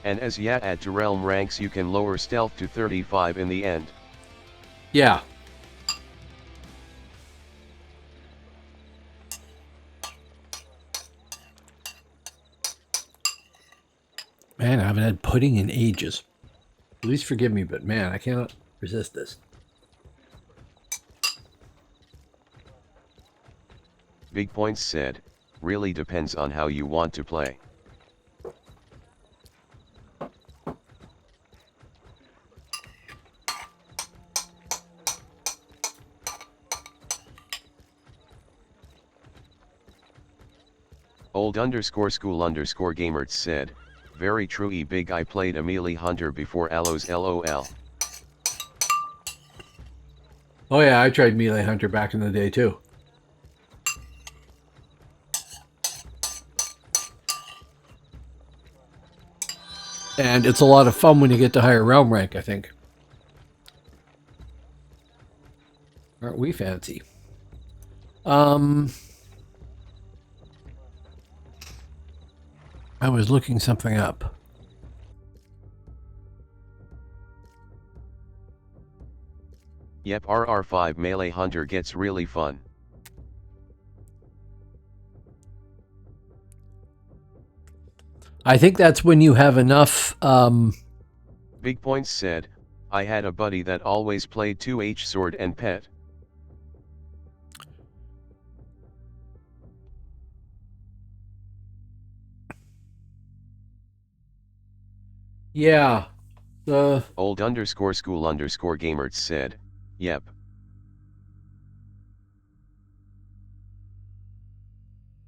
And as you add to realm ranks, you can lower stealth to 35 in the end. Yeah. Man, I haven't had pudding in ages. Please forgive me, but man, I cannot resist this. Big Points said, really depends on how you want to play. Old_school_gamerts said, very true big I played a melee hunter before Allos LOL. Oh yeah, I tried melee hunter back in the day too. And it's a lot of fun when you get to higher realm rank, I think. Aren't we fancy? I was looking something up. Yep, RR5 melee hunter gets really fun. I think that's when you have enough... Big Points said, I had a buddy that always played 2H sword and pet. Yeah. The Old_school_gamerts said, yep.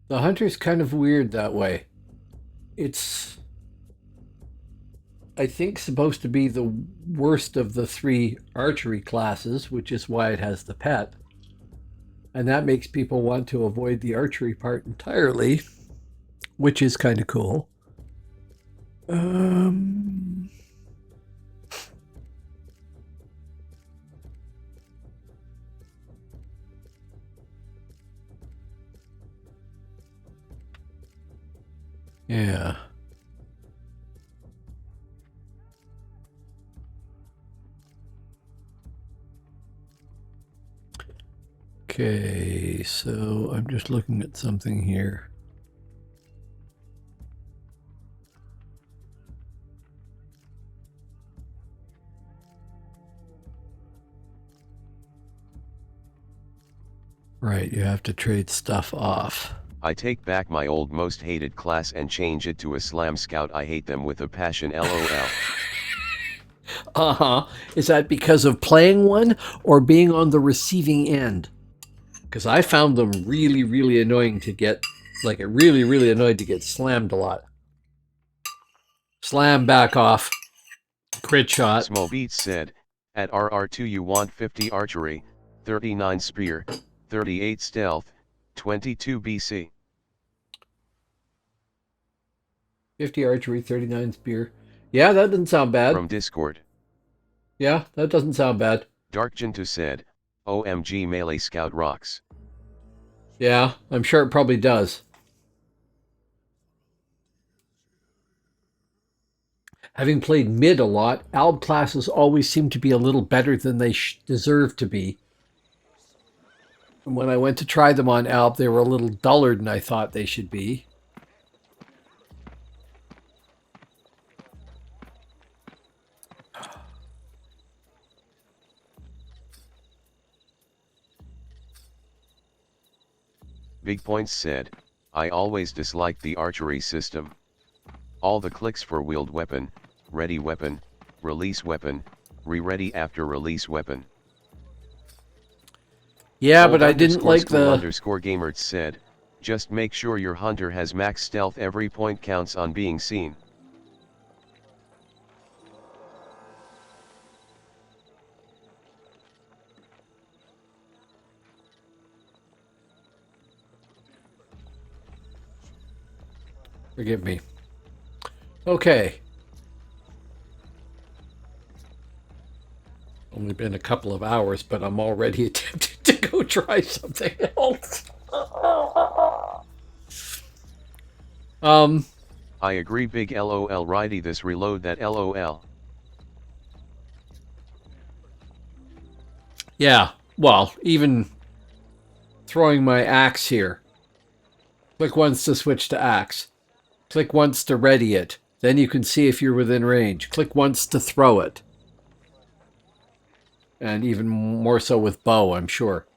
The hunter's kind of weird that way. It's, I think, supposed to be the worst of the 3 archery classes, which is why it has the pet. And that makes people want to avoid the archery part entirely, which is kind of cool. Yeah. Okay, so I'm just looking at something here. Right, you have to trade stuff off. I take back my old most hated class and change it to a slam scout. I hate them with a passion, lol. Uh-huh. Is that because of playing one or being on the receiving end? Because I found them really, really annoying to get, like, it really, really annoyed to get slammed a lot. Slam, back off. Crit shot. Small Beats said, at RR2 you want 50 archery, 39 spear, 38 stealth, 22 BC. 50 archery, 39 spear. Yeah, that doesn't sound bad. From Discord. Yeah, that doesn't sound bad. Dark Jintu said, OMG melee scout rocks. Yeah, I'm sure it probably does. Having played mid a lot, alb classes always seem to be a little better than they deserve to be. And when I went to try them on alb, they were a little duller than I thought they should be. Big Points said, I always disliked the archery system. All the clicks for wield weapon, ready weapon, release weapon, re-ready after release weapon. Yeah, but I didn't like the... Underscore Gamers said, just make sure your hunter has max stealth. Every point counts on being seen. Forgive me. Okay. Only been a couple of hours, but I'm already tempted to go try something else. I agree, big LOL. Righty, this reload that LOL. Yeah, well, even throwing my axe here. Click once to switch to axe. Click once to ready it. Then you can see if you're within range. Click once to throw it. And even more so with bow, I'm sure.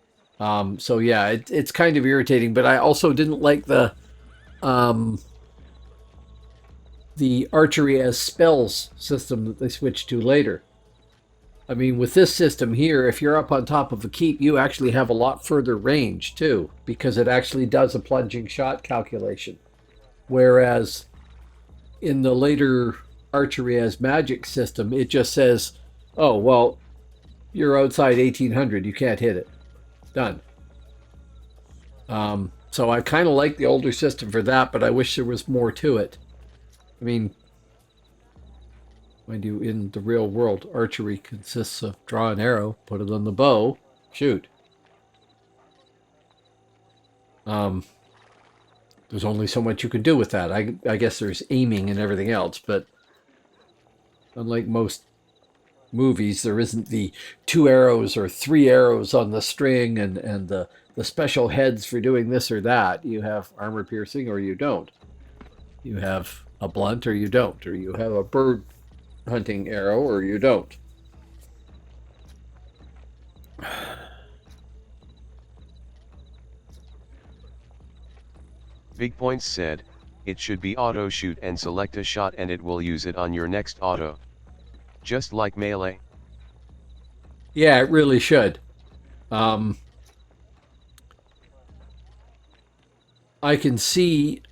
So yeah, it's kind of irritating, but I also didn't like the archery as spells system that they switched to later. I mean, with this system here, if you're up on top of a keep, you actually have a lot further range too, because it actually does a plunging shot calculation. Whereas in the later archery as magic system, it just says, oh, well, you're outside 1800, you can't hit it. Done. So I kind of like the older system for that, but I wish there was more to it. I mean, mind you, in the real world, archery consists of draw an arrow, put it on the bow, shoot. There's only so much you can do with that. I guess there's aiming and everything else, but unlike most movies, there isn't the 2 arrows or 3 arrows on the string and the special heads for doing this or that. You have armor piercing or you don't. You have a blunt or you don't. Or you have a bird hunting arrow or you don't. Big Points said, it should be auto shoot and select a shot and it will use it on your next auto. Just like melee. Yeah, it really should. I can see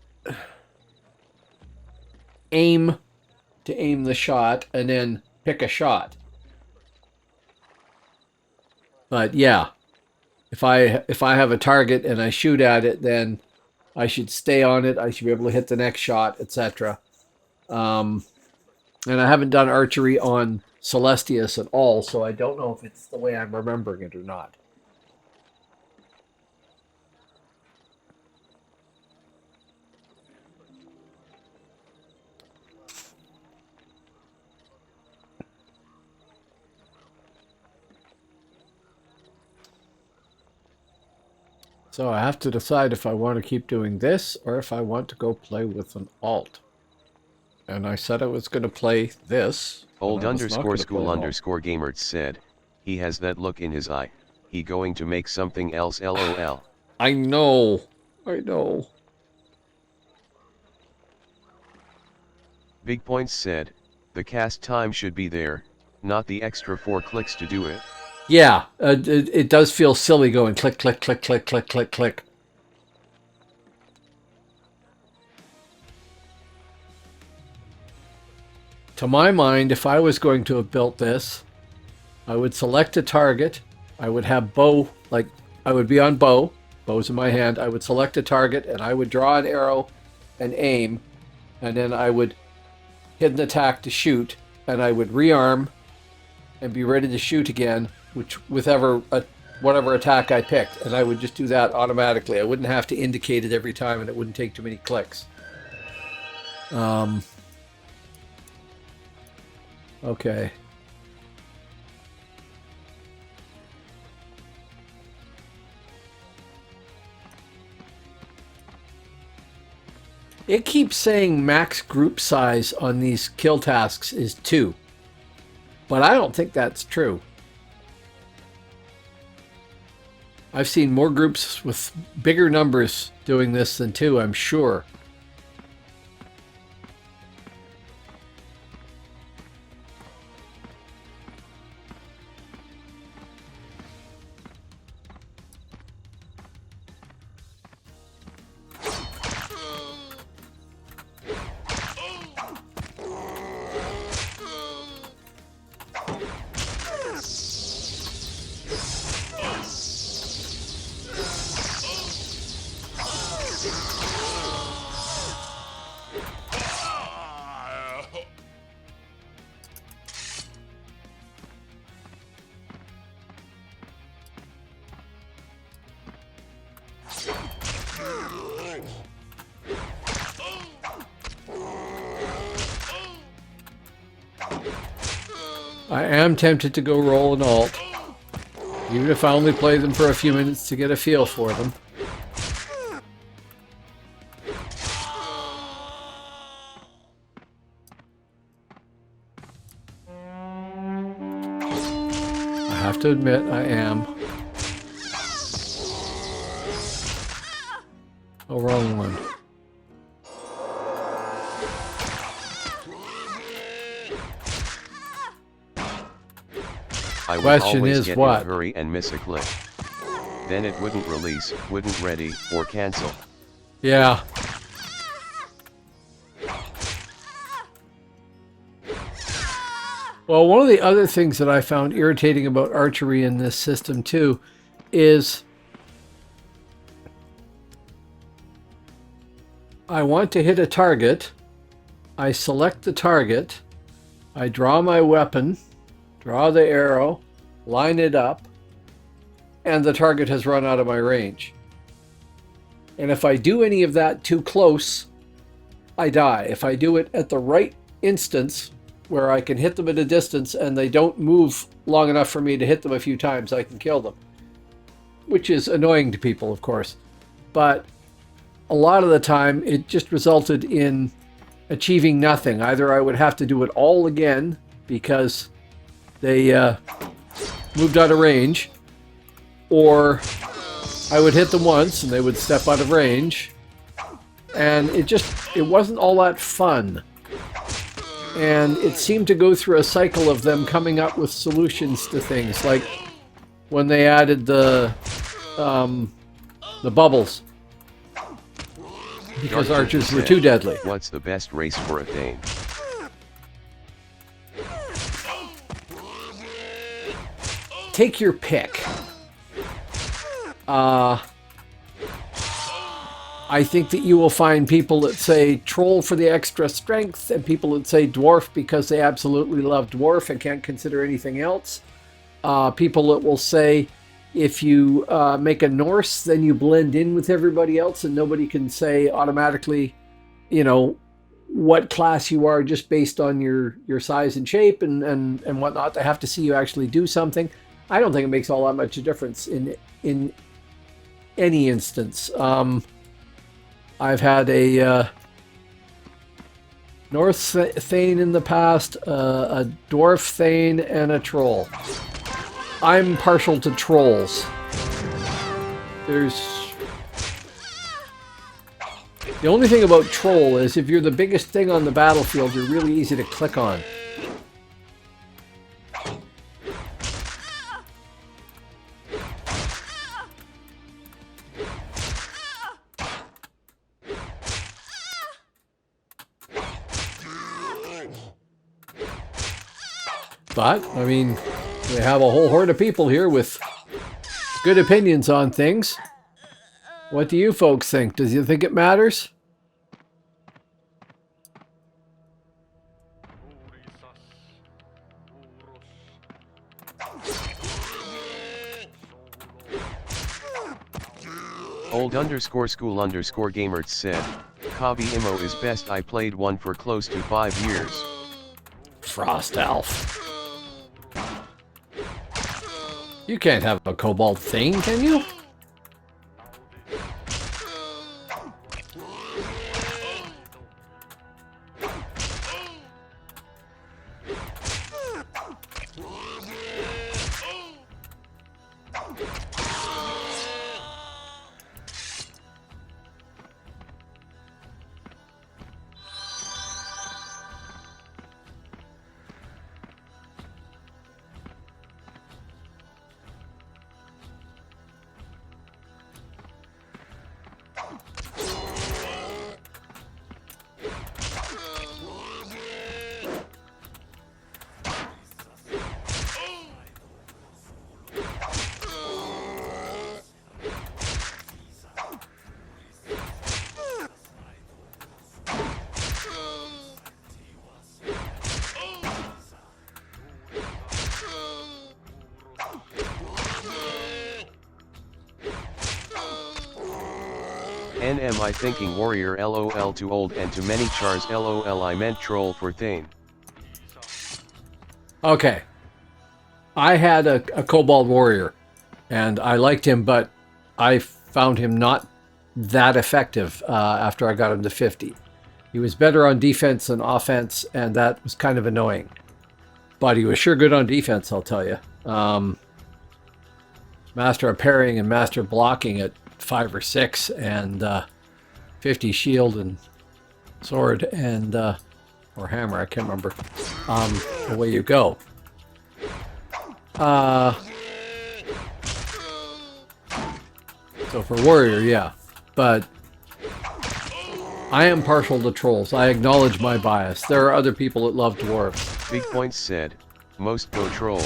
aim to aim the shot and then pick a shot. But yeah, if I have a target and I shoot at it, then I should stay on it. I should be able to hit the next shot, etc. And I haven't done archery on Celestius at all, so I don't know if it's the way I'm remembering it or not. So I have to decide if I want to keep doing this or if I want to go play with an alt. And I said I was going to play this. Old but I was not underscore gonna school play an alt. underscore gamers said, he has that look in his eye, he going to make something else lol. I know. I know. Big Points said, the cast time should be there, not the extra 4 clicks to do it. Yeah, it does feel silly going click, click, click, click, click, click, click. To my mind, if I was going to have built this, I would select a target. I would have bow, like I would be on bow, bow's in my hand. I would select a target and I would draw an arrow and aim, and then I would hit an attack to shoot, and I would rearm and be ready to shoot again, whatever attack I picked, and I would just do that automatically. I wouldn't have to indicate it every time, and it wouldn't take too many clicks. Okay. It keeps saying max group size on these kill tasks is 2. But I don't think that's true. I've seen more groups with bigger numbers doing this than 2, I'm sure. I am tempted to go roll an alt, even if I only play them for a few minutes to get a feel for them. I have to admit, I am. Oh, wrong one. I would Question always is get what? in a hurry and miss a click. Then it wouldn't release, wouldn't ready, or cancel. Yeah. Well, one of the other things that I found irritating about archery in this system too is I want to hit a target, I select the target, I draw my weapon, draw the arrow, line it up, and the target has run out of my range. And if I do any of that too close, I die. If I do it at the right instance, where I can hit them at a distance and they don't move long enough for me to hit them a few times, I can kill them. Which is annoying to people, of course. But a lot of the time, it just resulted in achieving nothing. Either I would have to do it all again because they moved out of range, or I would hit them once and they would step out of range, and it wasn't all that fun. And it seemed to go through a cycle of them coming up with solutions to things, like when they added the bubbles, because archers were too deadly. What's the best race for a Thane? Take your pick. I think that you will find people that say troll for the extra strength, and people that say dwarf because they absolutely love dwarf and can't consider anything else. People that will say if you make a Norse, then you blend in with everybody else and nobody can say automatically, you know, what class you are just based on your size and shape and whatnot. They have to see you actually do something. I don't think it makes all that much a difference in any instance. I've had a North Thane in the past, a Dwarf Thane, and a Troll. I'm partial to Trolls. The only thing about Troll is if you're the biggest thing on the battlefield, you're really easy to click on. But, I mean, we have a whole horde of people here with good opinions on things. What do you folks think? Does you think it matters? Old_school_gamer said, Kabi Imo is best. I played one for close to 5 years. Frost Elf. You can't have a Kobold Thane, can you? NM I thinking warrior lol too old and too many chars lol I meant troll for Thane. Okay. I had a Kobold Warrior, and I liked him, but I found him not that effective after I got him to 50. He was better on defense than offense, and that was kind of annoying. But he was sure good on defense, I'll tell you. Master of Parrying and Master of Blocking at 5 or 6, and 50 shield and sword and or hammer, I can't remember. Away you go. So for warrior, yeah, but I am partial to trolls. I acknowledge my bias. There are other people that love dwarves. Big Points said, most go troll.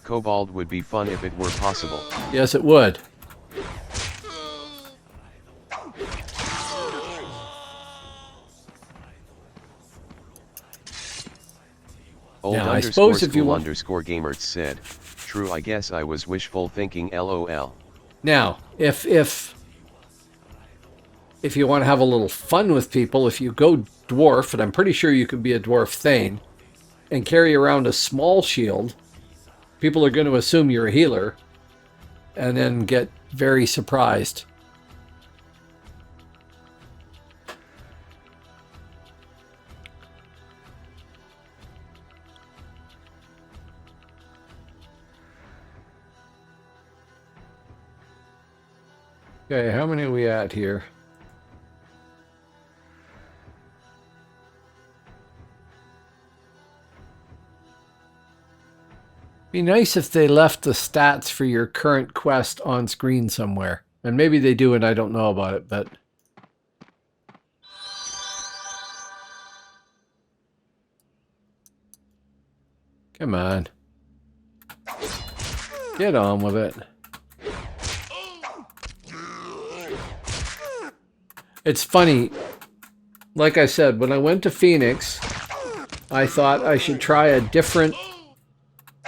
Kobold would be fun if it were possible. Yes, it would. Old I suppose if you _school_gamer said, true, I guess I was wishful thinking lol. Now, if you want to have a little fun with people, if you go dwarf, and I'm pretty sure you could be a dwarf Thane, and carry around a small shield, people are going to assume you're a healer, and then get very surprised. Okay, how many are we at here? Be nice if they left the stats for your current quest on screen somewhere. And maybe they do and I don't know about it, but... Come on. Get on with it. It's funny, like I said, when I went to Phoenix, I thought I should try a different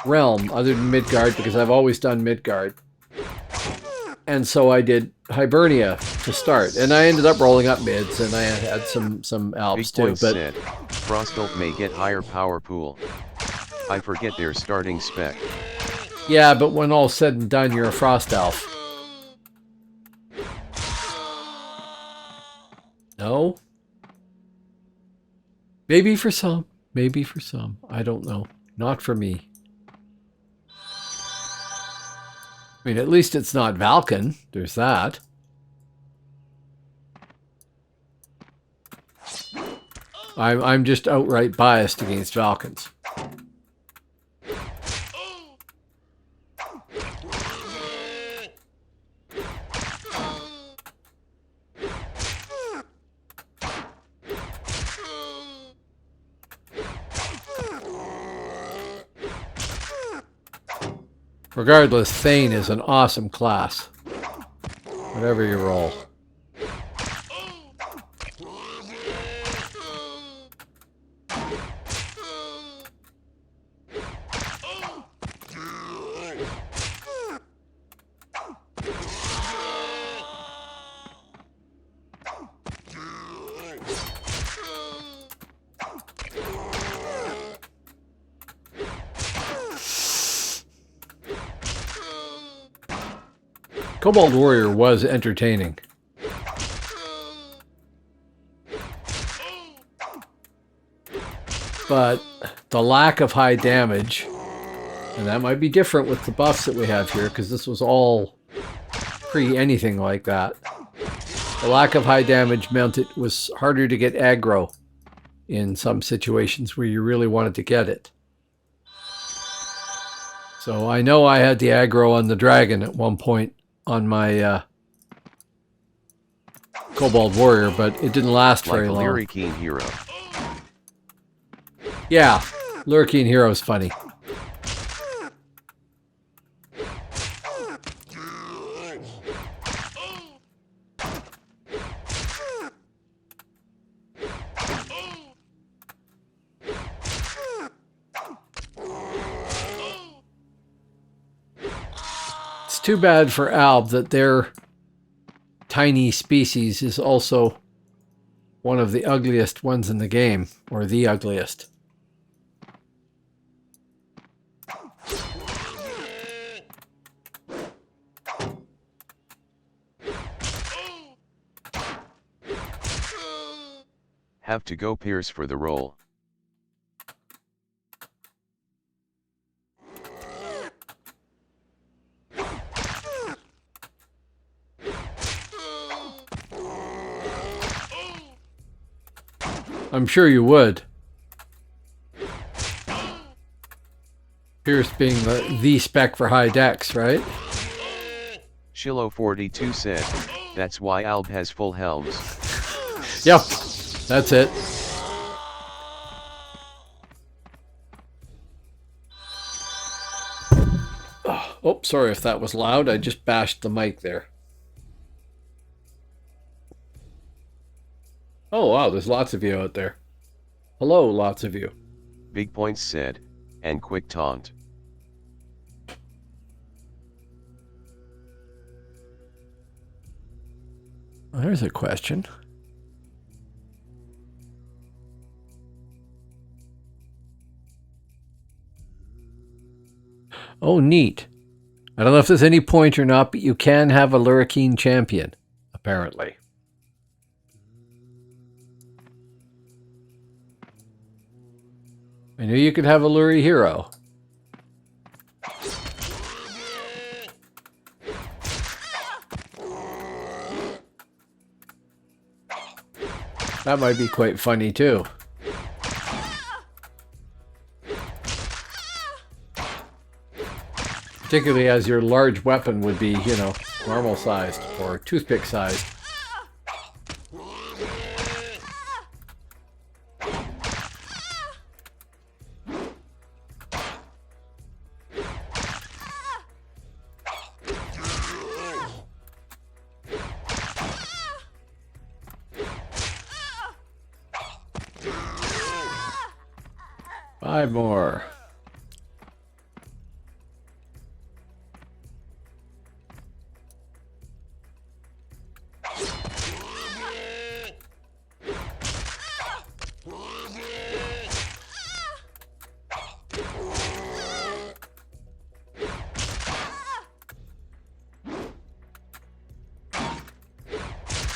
realm other than Midgard, because I've always done Midgard. And so I did Hibernia to start, and I ended up rolling up mids, and I had some Alps too. But said, Frostelf may get higher power pool. I forget their starting spec. Yeah, but when all's said and done, you're a Frost Elf. Maybe for some. Maybe for some. I don't know. Not for me. I mean, at least it's not Valken. There's that. I'm just outright biased against Valkens. Regardless, Thane is an awesome class. Whatever you roll. Kobold Warrior was entertaining. But the lack of high damage, and that might be different with the buffs that we have here, because this was all pre-anything like that. The lack of high damage meant it was harder to get aggro in some situations where you really wanted to get it. So I know I had the aggro on the dragon at one point on my Kobold Warrior, but it didn't last very long. Like a Lurikeen hero. Yeah, Lurikeen hero is funny. It's too bad for Alb that their tiny species is also one of the ugliest ones in the game, or the ugliest. Have to go Pierce for the role. I'm sure you would. Pierce being the spec for high dex, right? Shilo42 said, that's why Alb has full helms. Yep, that's it. Oh, sorry if that was loud. I just bashed the mic there. Oh, wow, there's lots of you out there. Hello, lots of you. Big Points said, and quick taunt. There's a question. Oh, neat. I don't know if there's any point or not, but you can have a Lurikeen champion, apparently. I knew you could have a Luri hero. That might be quite funny too. Particularly as your large weapon would be, you know, normal sized or toothpick sized. Five more.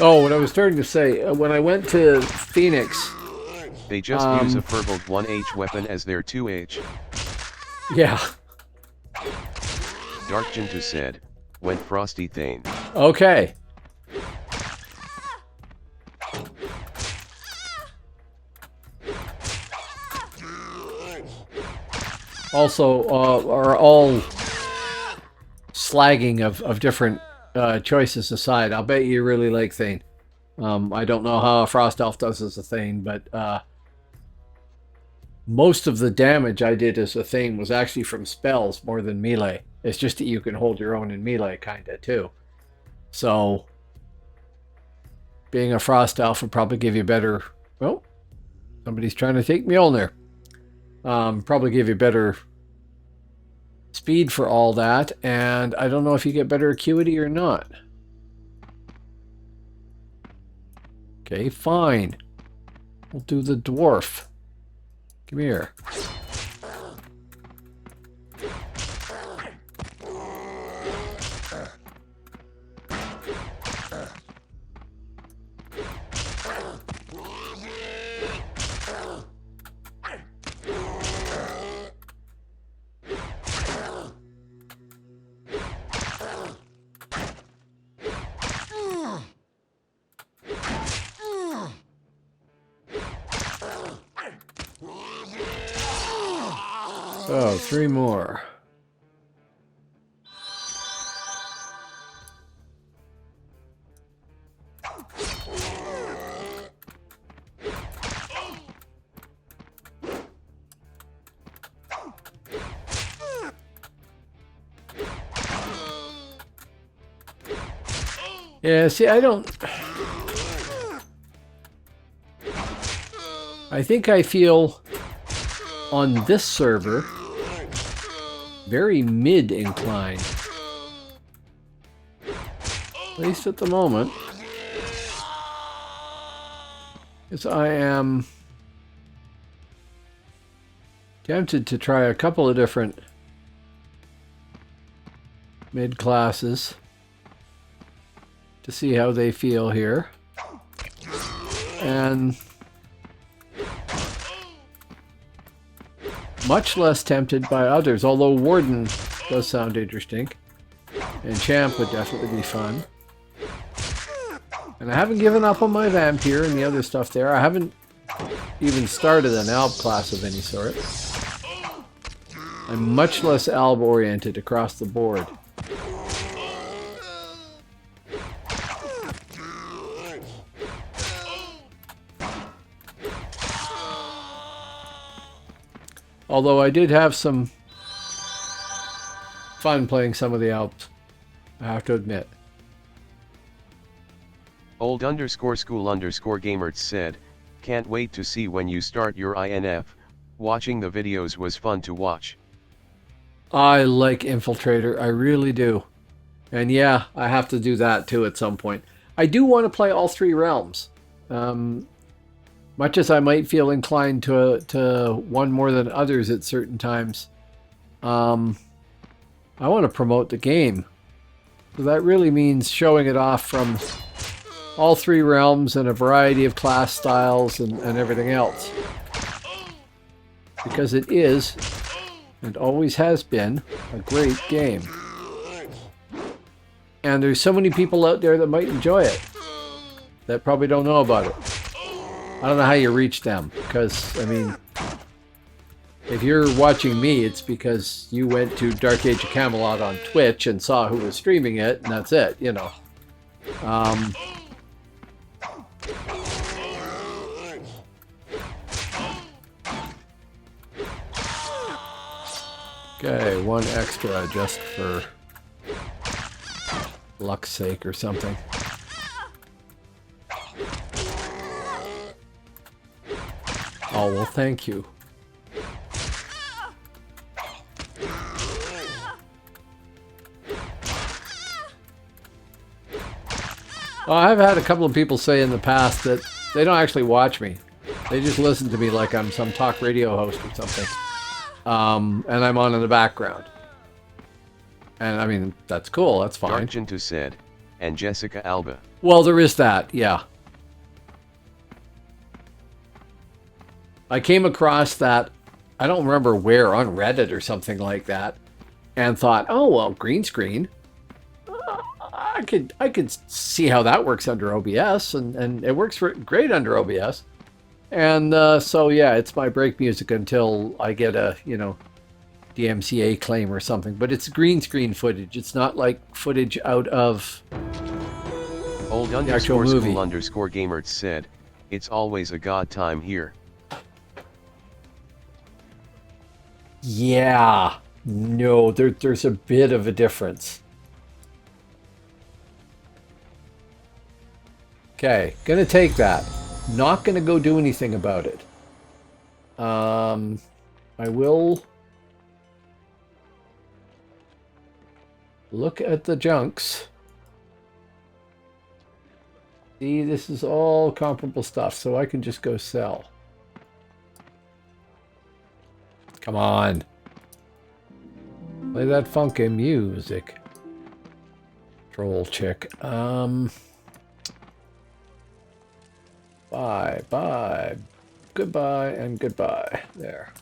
Oh, what I was starting to say, when I went to Phoenix They just use a purbled 1H weapon as their 2H. Yeah. Dark Jintu said, went Frosty Thane. Okay. Also, are all slagging of different choices aside, I'll bet you really like Thane. I don't know how a Frost Elf does as a Thane, but most of the damage I did as a Thane was actually from spells more than melee. It's just that you can hold your own in melee, kinda, too. So, being a Frost Elf would probably give you better... Well, somebody's trying to take Mjolnir. Probably give you better speed for all that, and I don't know if you get better acuity or not. Okay, fine. We'll do the dwarf. Come here. So, 3 more. Yeah, see, I think I feel on this server very mid-inclined. At least at the moment. Because I am tempted to try a couple of different mid-classes to see how they feel here. And much less tempted by others, although Warden does sound interesting. And Champ would definitely be fun. And I haven't given up on my Vampire and the other stuff there. I haven't even started an Alb class of any sort. I'm much less Alb oriented across the board. Although I did have some fun playing some of the Alps, I have to admit. Old_school_gamers said, can't wait to see when you start your INF, watching the videos was fun to watch. I like Infiltrator, I really do. And yeah, I have to do that too at some point. I do want to play all 3 realms. Much as I might feel inclined to one more than others at certain times, I want to promote the game. So that really means showing it off from all 3 realms and a variety of class styles and everything else. Because it is, and always has been, a great game. And there's so many people out there that might enjoy it that probably don't know about it. I don't know how you reach them, because, I mean, if you're watching me, it's because you went to Dark Age of Camelot on Twitch and saw who was streaming it, and that's it, you know. Okay, 1 extra just for luck's sake or something. Oh, well, thank you. Well, I've had a couple of people say in the past that they don't actually watch me. They just listen to me like I'm some talk radio host or something. And I'm on in the background. And, I mean, that's cool. That's fine. Dark Jintu said, and Jessica Alba. Well, there is that, yeah. I came across that, I don't remember where, on Reddit or something like that, and thought, oh well, green screen. I could see how that works under OBS, and it works great under OBS. And so yeah, it's my break music until I get a DMCA claim or something. But it's green screen footage. It's not like footage out of Old the actual movie. _school _ gamerts said, it's always a god time here. Yeah, no, there's a bit of a difference. Okay, gonna take that. Not gonna go do anything about it. I will look at the junks. See, this is all comparable stuff, so I can just go sell. Come on. Play that funky music. Troll chick. Bye, bye, goodbye, and goodbye. There.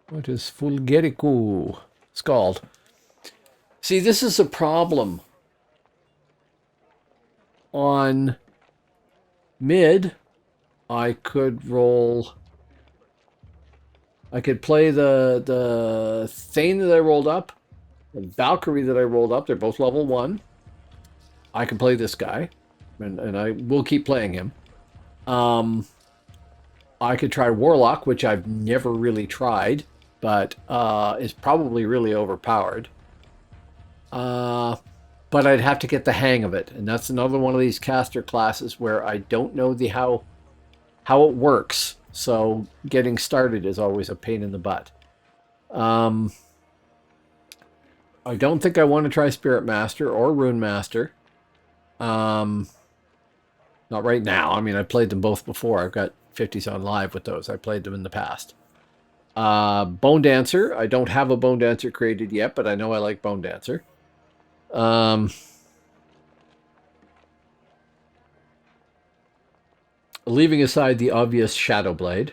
What is Fulgerico? Scald. See, this is a problem. On mid, I could roll... I could play the Thane that I rolled up, the Valkyrie that I rolled up. They're both level 1. I can play this guy, and I will keep playing him. I could try Warlock, which I've never really tried, but is probably really overpowered. But I'd have to get the hang of it, and that's another one of these caster classes where I don't know how it works. So getting started is always a pain in the butt. I don't think I want to try Spirit Master or Rune Master. Not right now. I mean, I played them both before. I've got 50s on live with those. I played them in the past. Bone Dancer. I don't have a Bone Dancer created yet, but I know I like Bone Dancer. Leaving aside the obvious Shadow Blade.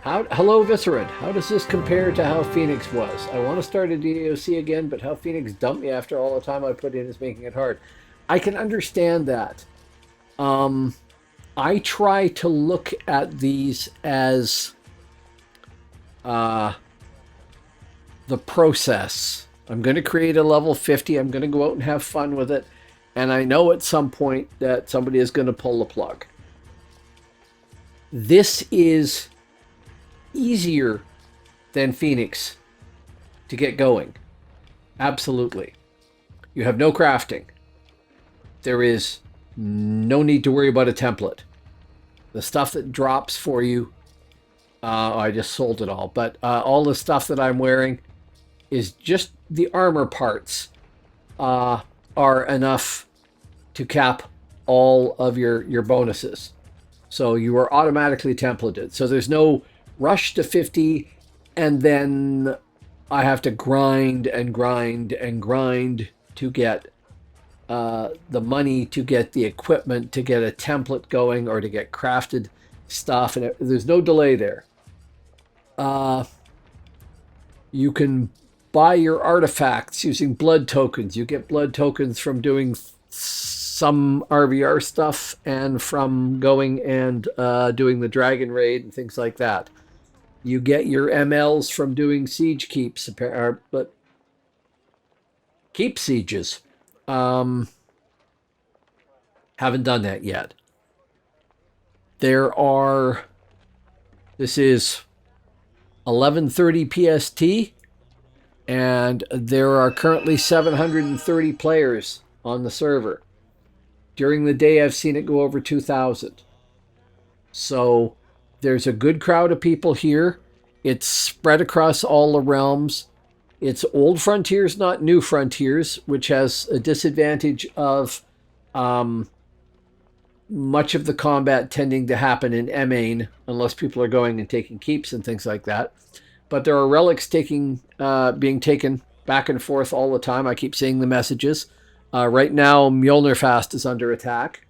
Hello, Viscerid. How does this compare to how Phoenix was? I want to start a DAOC again, but how Phoenix dumped me after all the time I put in is making it hard. I can understand that. I try to look at these as the process. I'm going to create a level 50. I'm going to go out and have fun with it. And I know at some point that somebody is going to pull the plug. This is easier than Phoenix to get going. Absolutely. You have no crafting. There is no need to worry about a template. The stuff that drops for you, I just sold it all. But all the stuff that I'm wearing is just the armor parts are enough to cap all of your bonuses. So you are automatically templated. So there's no rush to 50 and then I have to grind and grind and grind to get the money, to get the equipment, to get a template going, or to get crafted stuff. And there's no delay there. You can buy your artifacts using blood tokens. You get blood tokens from doing some RVR stuff and from going and doing the dragon raid and things like that. You get your MLs from doing siege keeps, but keep sieges. Haven't done that yet. This is 11:30 PST. And there are currently 730 players on the server. During the day, I've seen it go over 2,000. So there's a good crowd of people here. It's spread across all the realms. It's old frontiers, not new frontiers, which has a disadvantage of much of the combat tending to happen in Emain, unless people are going and taking keeps and things like that. But there are relics being taken back and forth all the time. I keep seeing the messages. Right now, Mjolnirfast is under attack.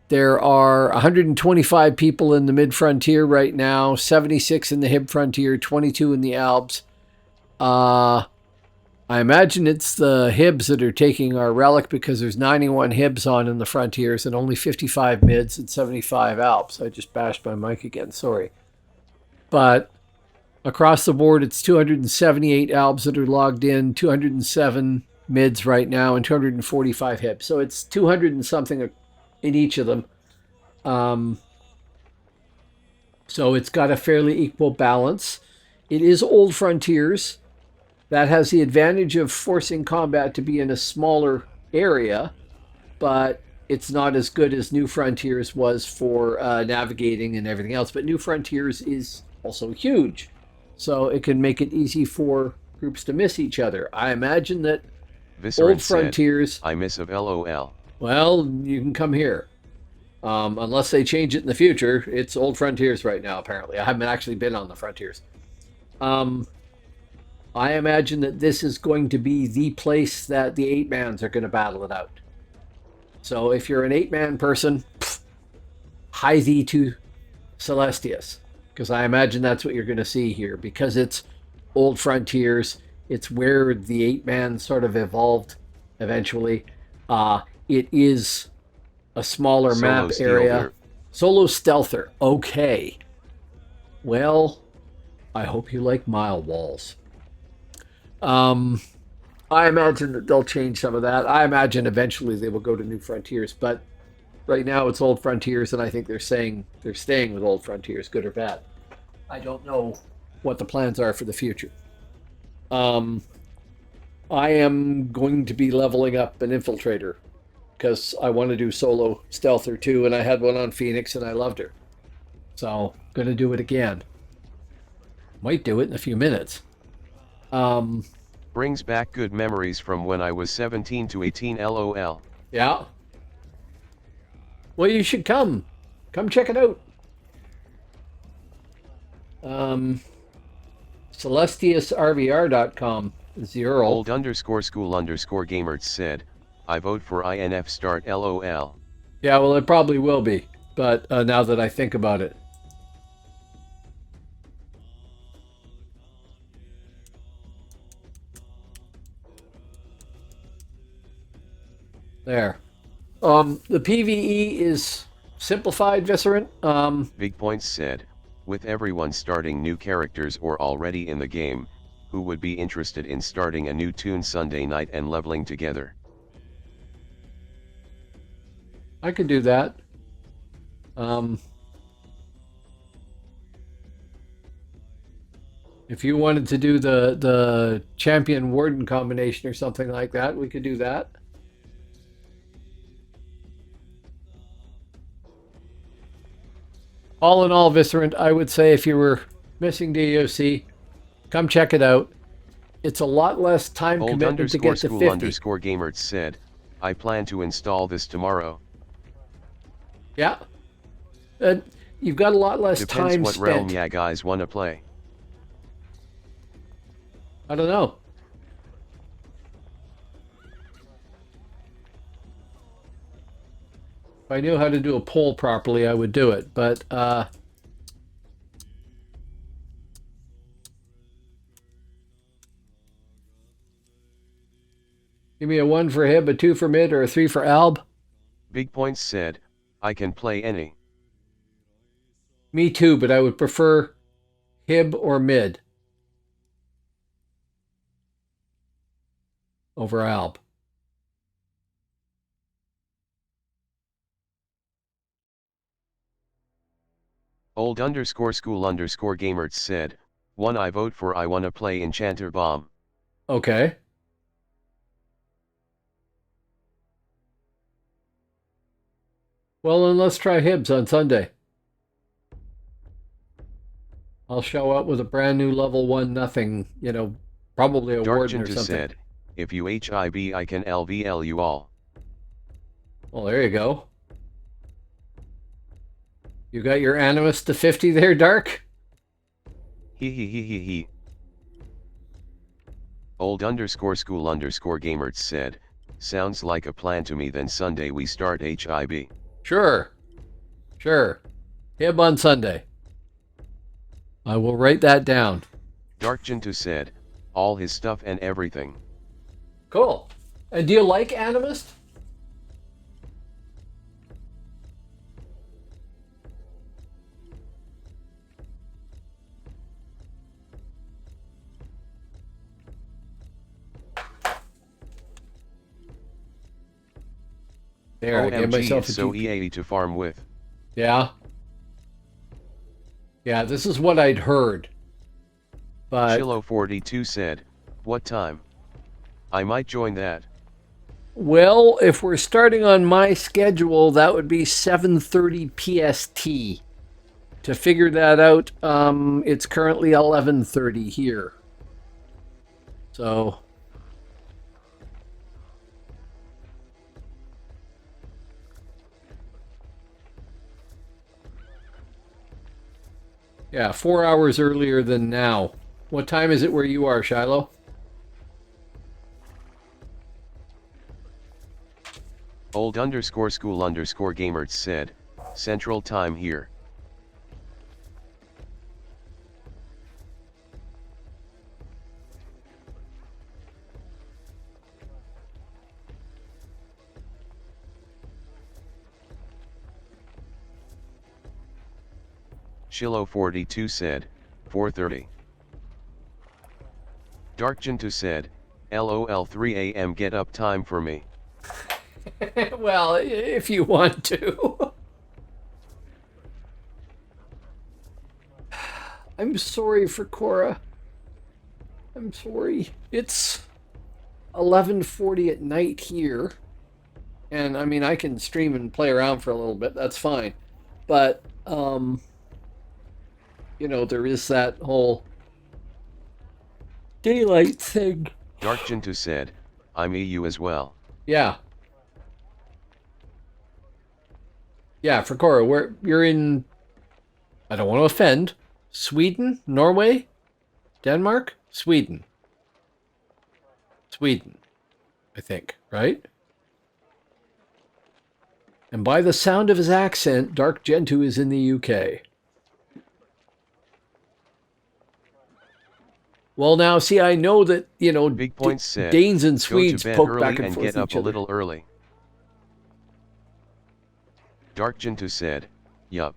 There are 125 people in the mid-frontier right now, 76 in the Hib frontier, 22 in the Alps. I imagine it's the Hibs that are taking our relic because there's 91 Hibs on in the frontiers and only 55 mids and 75 Alps. I just bashed my mic again, sorry. But across the board, it's 278 Alps that are logged in, 207 mids right now, and 245 Hibs. So it's 200 and something in each of them. So it's got a fairly equal balance. It is Old Frontiers. That has the advantage of forcing combat to be in a smaller area, but it's not as good as New Frontiers was for navigating and everything else. But New Frontiers is also huge, so it can make it easy for groups to miss each other. I imagine that Old Frontiers... Said, I miss of LOL. Well, you can come here. Unless they change it in the future, it's Old Frontiers right now, apparently. I haven't actually been on the Frontiers. I imagine that this is going to be the place that the 8-mans are going to battle it out. So if you're an 8-man person, hie thee to Celestius, because I imagine that's what you're going to see here, because it's Old Frontiers. It's where the 8-man sort of evolved eventually. It is a smaller map area. Solo stealther. Okay. Well, I hope you like mile walls. I imagine that they'll change some of that. I imagine eventually they will go to New Frontiers, but right now it's Old Frontiers, and I think they're staying with Old Frontiers, good or bad. I don't know what the plans are for the future. I am going to be leveling up an Infiltrator because I want to do solo stealther too, and I had one on Phoenix and I loved her. So, going to do it again. Might do it in a few minutes. Brings back good memories from when I was 17 to 18 LOL. Yeah. Well, you should come. Come check it out. CELESTIUSRVR.com is the URL. Old_school_gamers said, I vote for INF start LOL. Yeah, well, it probably will be, but now that I think about it. There. The PvE is simplified, Viscerant. Big Points said, with everyone starting new characters or already in the game, who would be interested in starting a new Toon Sunday night and leveling together? I could do that. If you wanted to do the champion warden combination or something like that, we could do that. All in all, Viscerant, I would say if you were missing DAOC, come check it out. It's a lot less time commitment to get to 50. Old_school_gamers said, I plan to install this tomorrow. Yeah. You've got a lot less Depends time what spent. realm ya guys wanna play. I don't know. If I knew how to do a poll properly, I would do it, but give me a 1 for Hib, a 2 for Mid, or a 3 for Alb. Big Points said, I can play any. Me too, but I would prefer Hib or Mid over Alb. Old_school_gamers said, one I vote for I wanna play Enchanter Bomb. Okay. Well, then let's try Hibs on Sunday. I'll show up with a brand new level 1 nothing, you know, probably a warden or something. Said, if you HIB I can LVL you all. Well, there you go. You got your Animus to 50 there, Dark? He. Old_school_gamerts said, sounds like a plan to me. Then Sunday we start HIB. Sure. Sure. Him on Sunday. I will write that down. Dark Gentoo said, all his stuff and everything. Cool. And do you like Animist? There, I gave OMG, myself it's so EA to farm with. Yeah. Yeah, this is what I'd heard. But Chillo42 said, what time? I might join that. well, if we're starting on my schedule, that would be 7:30 PST. To figure that out, it's currently 11:30 here. So yeah, 4 hours earlier than now. What time is it where you are, Shiloh? Old_school_gamerts said, Central Time here. Chillo42 said, 4:30. Dark Gentoo said, LOL 3 AM get up time for me. Well, if you want to. I'm sorry for Cora. I'm sorry. It's 11:40 at night here. And I mean, I can stream and play around for a little bit. That's fine. But you know, there is that whole daylight thing. Dark Gentoo said, I'm EU as well. Yeah. Yeah, for Cora, where you're in, I don't want to offend, Sweden, Norway, Denmark, Sweden, I think, right? And by the sound of his accent, Dark Gentoo is in the UK. Well, now, see, I know that, you know, Big Points said, Danes and go to Swedes bed poke early back and and forth get at up each a other. little early. Dark Gentoo said, yup.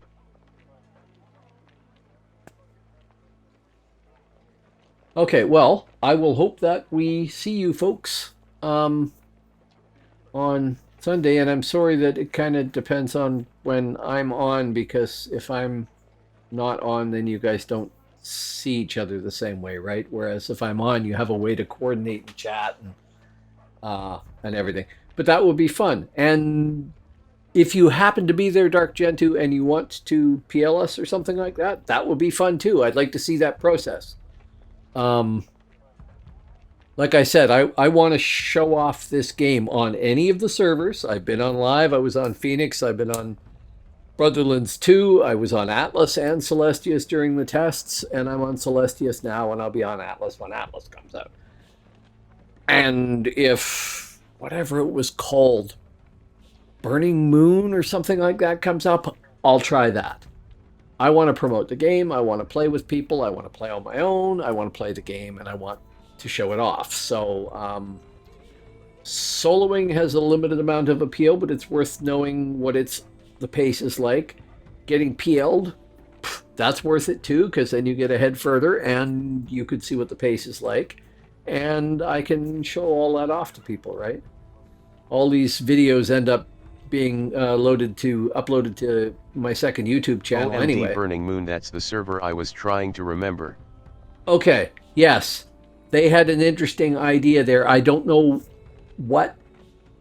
Okay, well, I will hope that we see you folks on Sunday, and I'm sorry that it kind of depends on when I'm on, because if I'm not on, then you guys don't see each other the same way, right? Whereas if I'm on, you have a way to coordinate and chat and everything. But that would be fun. And if you happen to be there, Dark Gentoo, and you want to PL us or something like that, that would be fun too. I'd like to see that process. Like I said, I want to show off this game on any of the servers. I've been on live. I was on Phoenix. I've been on Brotherlands 2. I was on Atlas and Celestius during the tests, and I'm on Celestius now, and I'll be on Atlas when Atlas comes out. And if whatever it was called, Burning Moon or something like that comes up, I'll try that. I want to promote the game. I want to play with people. I want to play on my own. I want to play the game, and I want to show it off. So soloing has a limited amount of appeal, but it's worth knowing what the pace is like. Getting PL'd, that's worth it too, because then you get ahead further and you could see what the pace is like. And I can show all that off to people, right? All these videos end up being uploaded to my second YouTube channel OMD anyway. Burning Moon, that's the server I was trying to remember. Okay, yes. They had an interesting idea there. I don't know what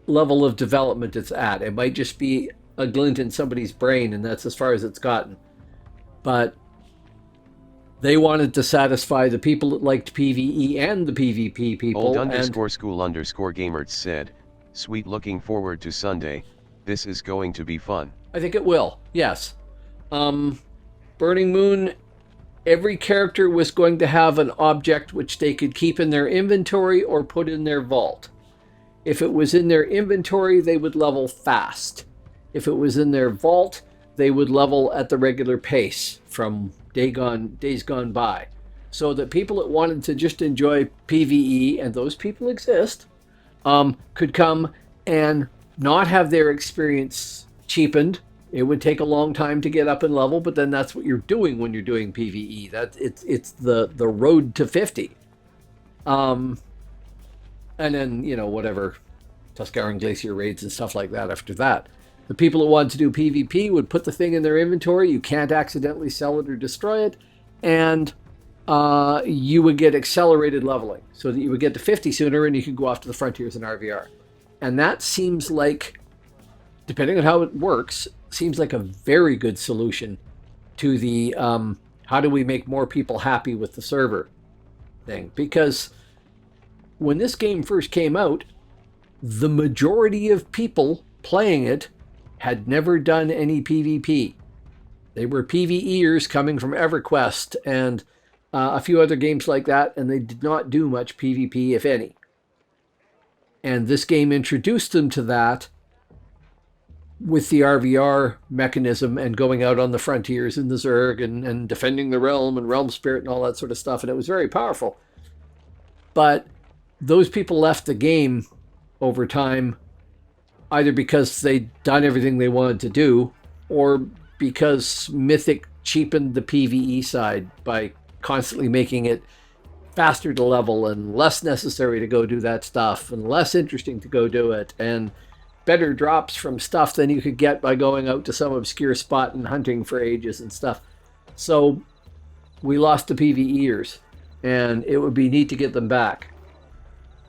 level of development it's at. It might just be a glint in somebody's brain, and that's as far as it's gotten. But they wanted to satisfy the people that liked PvE and the PvP people. Old_school_gamerts said, sweet, looking forward to Sunday. This is going to be fun. I think it will, yes. Burning Moon, every character was going to have an object which they could keep in their inventory or put in their vault. If it was in their inventory, they would level fast. If it was in their vault, they would level at the regular pace from days gone by. So that people that wanted to just enjoy PvE, and those people exist, could come and not have their experience cheapened. It would take a long time to get up in level, but then that's what you're doing when you're doing PvE. It's the road to 50. And then, whatever, Tuscaran Glacier raids and stuff like that after that. The people that wanted to do PvP would put the thing in their inventory. You can't accidentally sell it or destroy it. And you would get accelerated leveling so that you would get to 50 sooner and you could go off to the frontiers in RVR. And that seems like, depending on how it works, seems like a very good solution to the how do we make more people happy with the server thing. Because when this game first came out, the majority of people playing it had never done any PvP. They were PvEers coming from EverQuest and a few other games like that, and they did not do much PvP, if any. And this game introduced them to that with the RVR mechanism and going out on the frontiers in the Zerg and defending the realm and realm spirit and all that sort of stuff. And it was very powerful. But those people left the game over time, either because they'd done everything they wanted to do, or because Mythic cheapened the PvE side by constantly making it faster to level and less necessary to go do that stuff and less interesting to go do it, and better drops from stuff than you could get by going out to some obscure spot and hunting for ages and stuff. So we lost the PvEers, and it would be neat to get them back.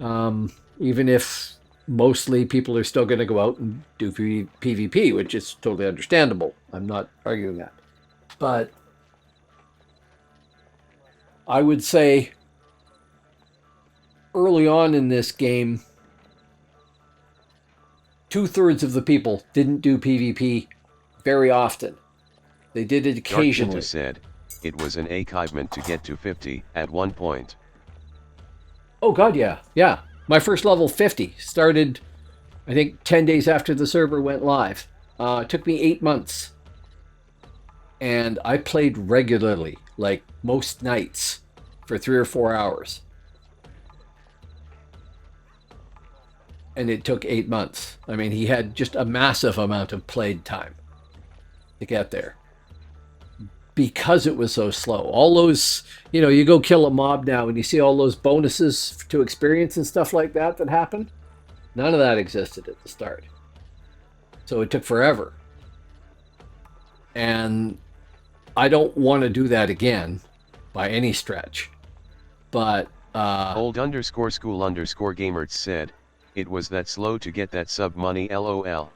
Even if mostly people are still going to go out and do PvP, which is totally understandable. I'm not arguing that. But I would say early on in this game, 2/3 of the people didn't do PvP very often. They did it occasionally. Dark said, it was an achievement to get to 50 at one point. Oh god, yeah. Yeah. My first level 50 started, I think, 10 days after the server went live. It took me 8 months. And I played regularly, like most nights, for 3 or 4 hours. And it took 8 months. I mean, he had just a massive amount of played time to get there. Because it was so slow. All those, you go kill a mob now and you see all those bonuses to experience and stuff like that happen. None of that existed at the start. So it took forever. And I don't want to do that again by any stretch. But Old_school_gamer said, it was that slow to get that sub money, LOL.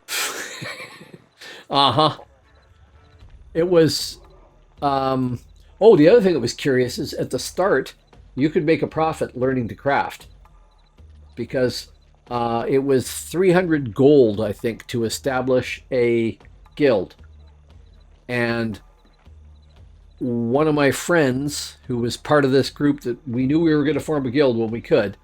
Uh-huh. It was the other thing that was curious is at the start you could make a profit learning to craft, because it was 300 gold, I think, to establish a guild. And one of my friends who was part of this group that we knew we were going to form a guild when we could,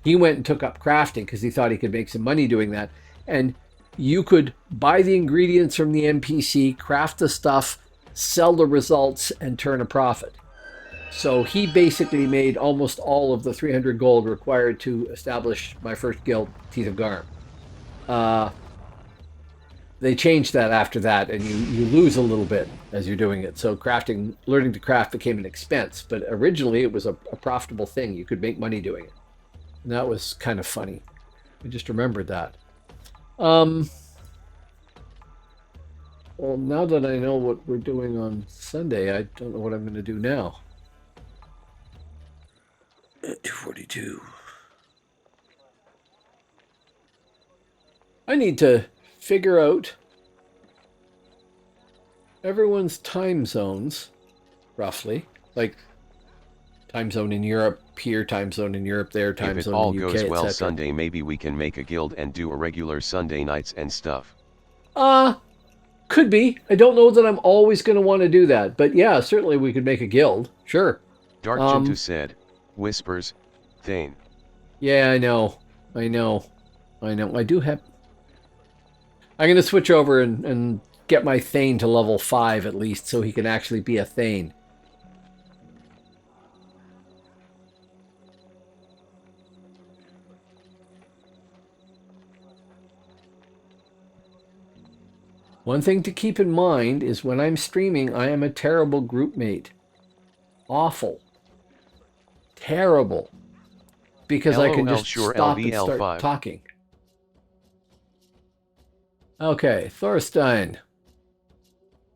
he went and took up crafting because he thought he could make some money doing that. And you could buy the ingredients from the NPC, craft the stuff, sell the results, and turn a profit. So he basically made almost all of the 300 gold required to establish my first guild, Teeth of Garm. They changed that after that, and you lose a little bit as you're doing it. So learning to craft became an expense, but originally it was a profitable thing. You could make money doing it. And that was kind of funny. I just remembered that. Well, now that I know what we're doing on Sunday, I don't know what I'm going to do now. 2:42. I need to figure out everyone's time zones, roughly. Like, time zone in Europe, here time zone in Europe, there time If it zone all in UK, goes well etc. Sunday, maybe we can make a guild and do a regular Sunday nights and stuff. Could be. I don't know that I'm always going to want to do that, but yeah, certainly we could make a guild. Sure. Dark Jintu said, whispers, Thane. Yeah, I know. I do have... I'm going to switch over and get my Thane to level 5 at least, so he can actually be a Thane. One thing to keep in mind is when I'm streaming, I am a terrible group mate. Awful. Terrible. Because I can just stop and start talking. Okay, Thorstein.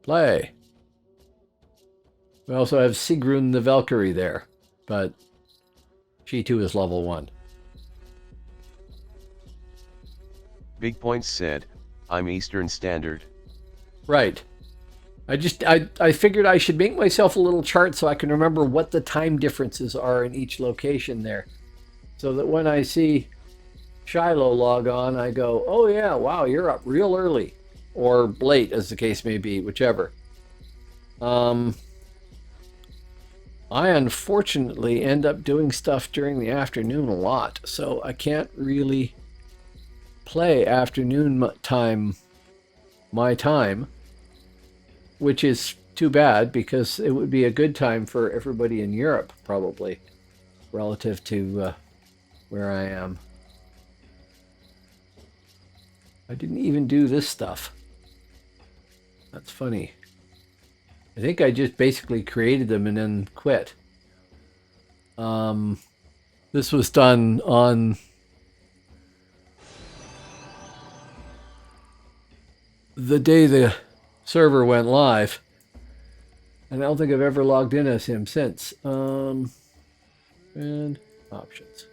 Play. We also have Sigrun the Valkyrie there, but she too is level 1. Big Points said, I'm Eastern Standard. Right. I figured I should make myself a little chart so I can remember what the time differences are in each location there. So that when I see Shiloh log on, I go, oh yeah, wow, you're up real early. Or late, as the case may be, whichever. I unfortunately end up doing stuff during the afternoon a lot, so I can't really play afternoon time, my time, which is too bad because it would be a good time for everybody in Europe, probably, relative to where I am. I didn't even do this stuff. That's funny. I think I just basically created them and then quit. This was done on the day the server went live, and I don't think I've ever logged in as him since. And options.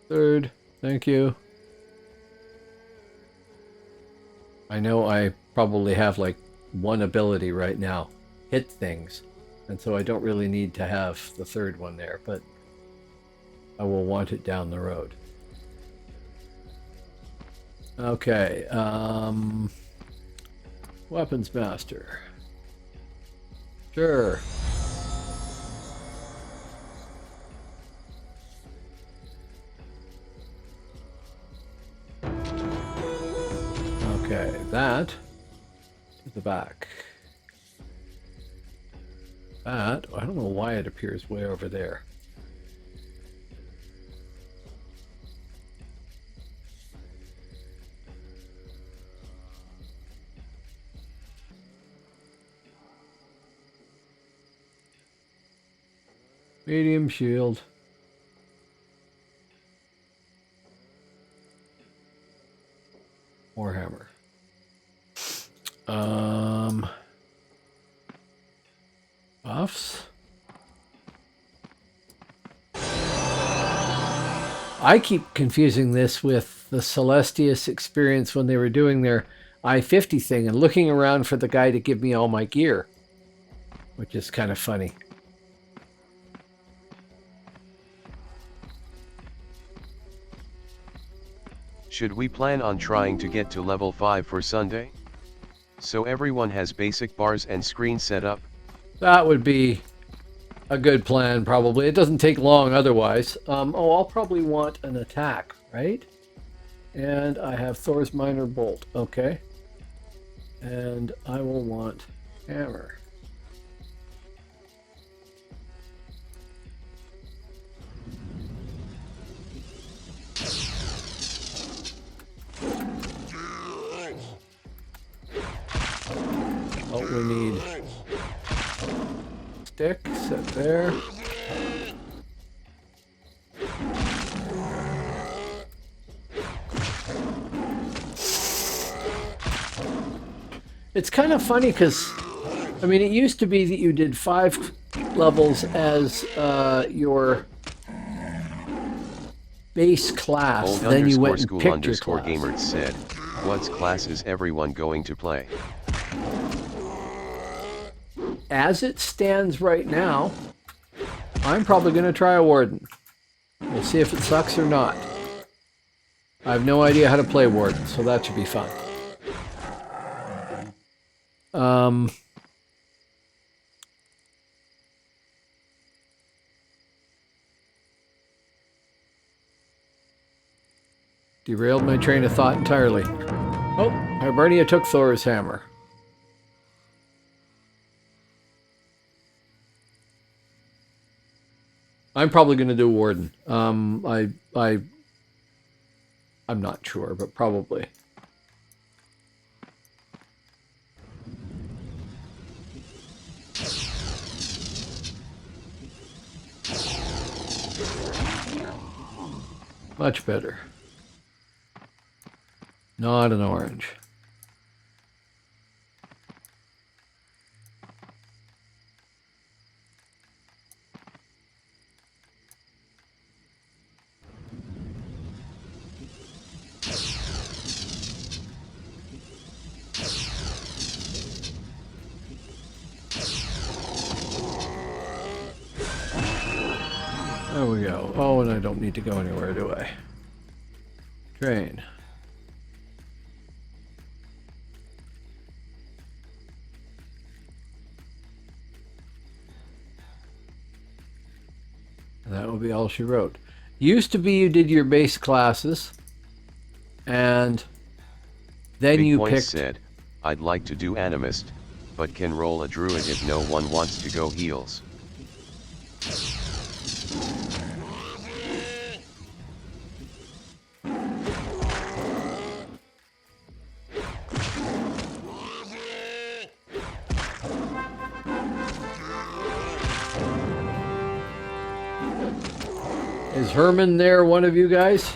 Third, thank you. I know I probably have like one ability right now, hit things, and so I don't really need to have the third one there, but I will want it down the road. Okay, Weapons Master. Sure. Okay, that to the back. That, I don't know why it appears way over there. Medium shield. Warhammer. Buffs. I keep confusing this with the Celestius experience when they were doing their I-50 thing and looking around for the guy to give me all my gear, which is kind of funny. Should we plan on trying to get to level 5 for Sunday? So everyone has basic bars and screen set up? That would be a good plan, probably. It doesn't take long otherwise. Oh, I'll probably want an attack, right? And I have Thor's Minor Bolt. Okay. And I will want hammer. Oh, we need stick, set there. It's kind of funny because, I mean, it used to be that you did 5 levels as your base class, Old then you went and school picked your underscore class. gamers said, what class is everyone going to play? As it stands right now, I'm probably going to try a Warden. We'll see if it sucks or not. I have no idea how to play Warden, so that should be fun. Derailed my train of thought entirely. Oh, Hibernia took Thor's hammer. I'm probably going to do Warden. I'm not sure, but probably. Much better. Not an orange. There we go. Oh, and I don't need to go anywhere, do I? Train. And that will be all she wrote. Used to be you did your base classes, and then Big you Point picked... said, I'd like to do Animist, but can roll a Druid if no one wants to go heals. Is Herman there, one of you guys?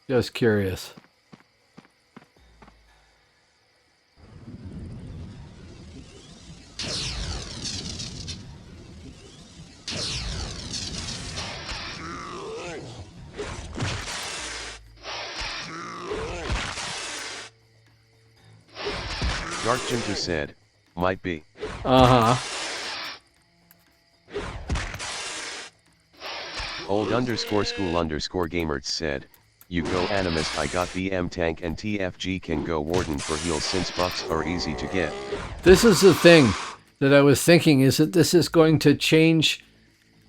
Just curious. Dark Jinta said, might be. Uh-huh. Old_school_gamerts said, you go Animist, I got BM tank and TFG can go Warden for heals since buffs are easy to get. This is the thing that I was thinking, is that this is going to change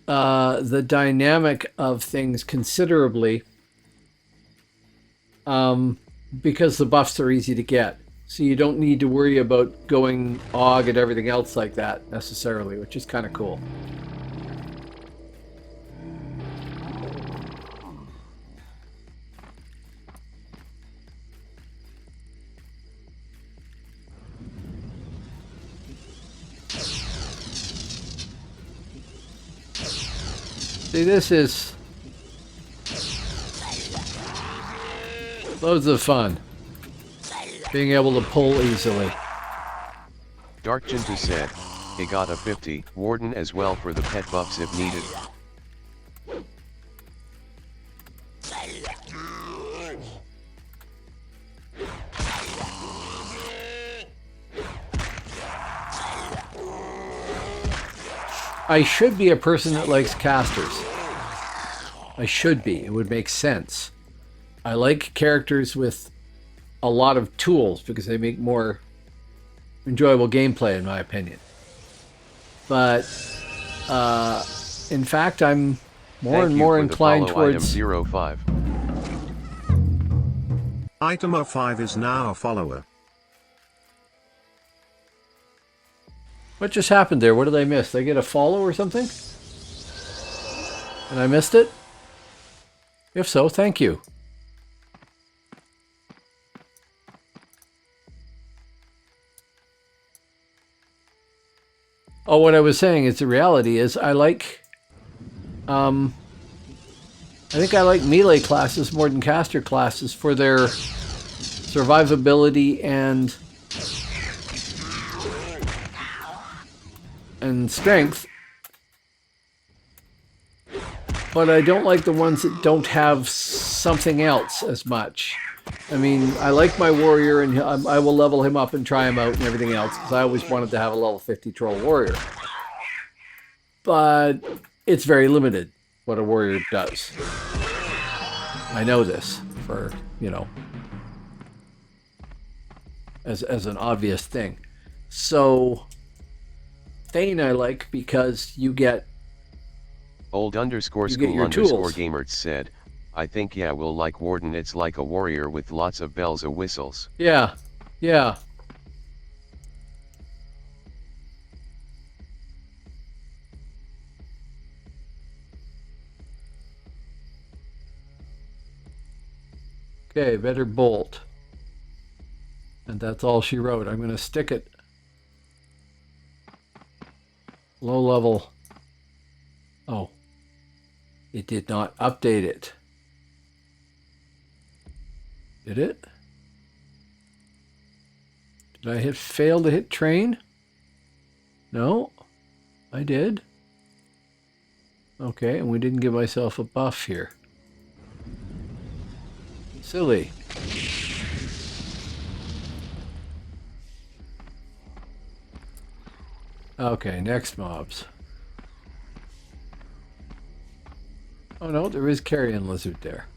the dynamic of things considerably because the buffs are easy to get. So you don't need to worry about going AUG and everything else like that necessarily, which is kind of cool. See, this is loads of fun. Being able to pull easily. Dark Jinta said, he got a 50 Warden as well for the pet buffs if needed. I should be a person that likes casters. I should be. It would make sense. I like characters with a lot of tools because they make more enjoyable gameplay, in my opinion. But in fact, I'm more and more inclined towards item 05. Item 05 is now a follower. What just happened there? What did I miss? Did I get a follow or something? And I missed it? If so, thank you. Oh, what I was saying is the reality is I think I like melee classes more than caster classes for their survivability and strength. But I don't like the ones that don't have something else as much. I mean, I like my warrior, and I will level him up and try him out and everything else, because I always wanted to have a level 50 troll warrior. But it's very limited what a warrior does. I know this for, you know, as an obvious thing. So Thane I like because you get Old underscore you get school your underscore tools. gamers said, I think yeah we'll like Warden, it's like a warrior with lots of bells and whistles. Yeah, yeah. Okay, better bolt. And that's all she wrote. I'm going to stick it. Low level. Oh. It did not update it. Did it? Did I fail to hit train? No. I did. Okay, and we didn't give myself a buff here. Silly. Okay, next mobs. Oh no, there is carrion lizard there.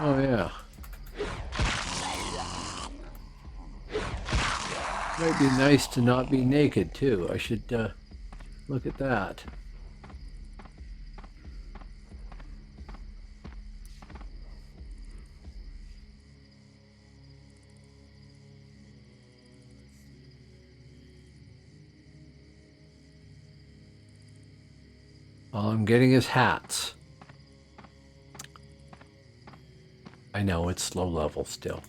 Oh yeah. Might be nice to not be naked too. I should look at that. All I'm getting is hats. I know it's low level still.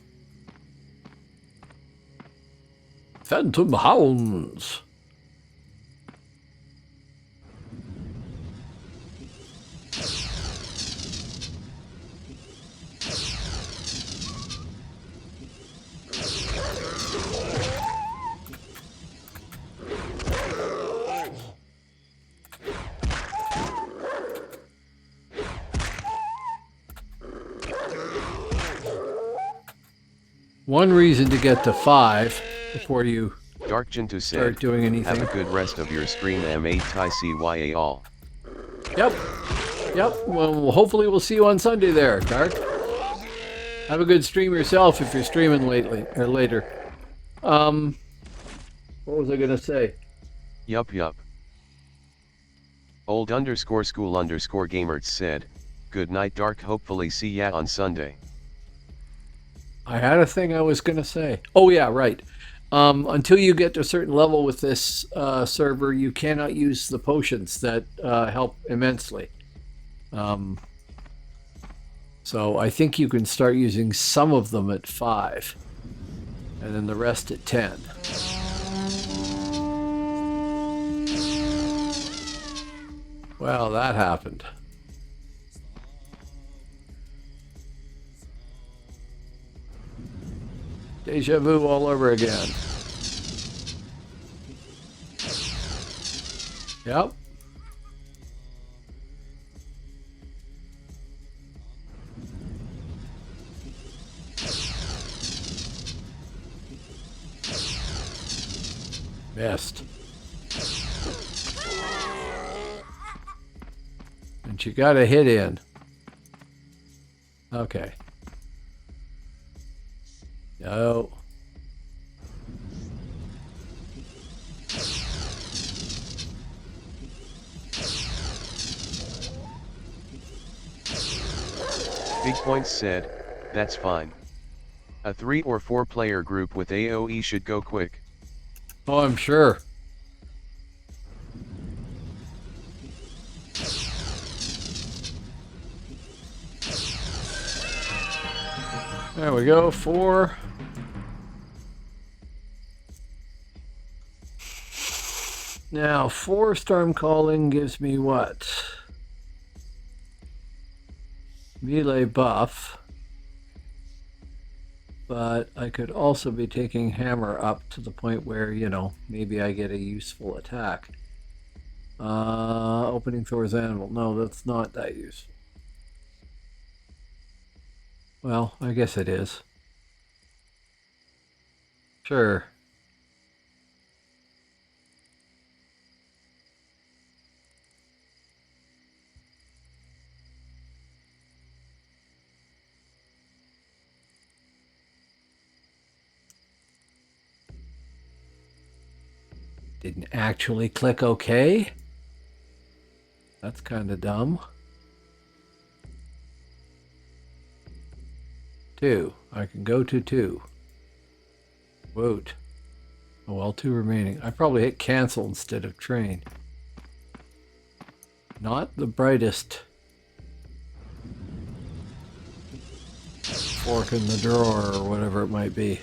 Phantom Hounds. One reason to get to 5 before you Darkjintu start said, doing anything. have a good rest of your stream M8 Tai CYA all. Yep. Yep. Well, hopefully we'll see you on Sunday there, Dark. Have a good stream yourself if you're streaming lately or later. What was I gonna say? Yup. Old underscore school underscore gamers said, good night Dark, hopefully see ya on Sunday. I had a thing I was gonna say. Oh yeah, right. Until you get to a certain level with this server, you cannot use the potions that help immensely. So I think you can start using some of them at 5, and then the rest at 10. Well, that happened. Deja vu all over again. Yep. Missed. And you got a hit in. Okay. No. Big Points said, that's fine. A 3 or 4 player group with AoE should go quick. Oh, I'm sure. There we go, 4. Now, 4 storm calling gives me what? Melee buff. But I could also be taking hammer up to the point where, you know, maybe I get a useful attack. Opening Thor's animal. No, that's not that useful. Well, I guess it is. Sure. Didn't actually click OK. That's kind of dumb. 2. I can go to 2. Woot. Oh well, 2 remaining. I probably hit cancel instead of train. Not the brightest fork in the drawer or whatever it might be.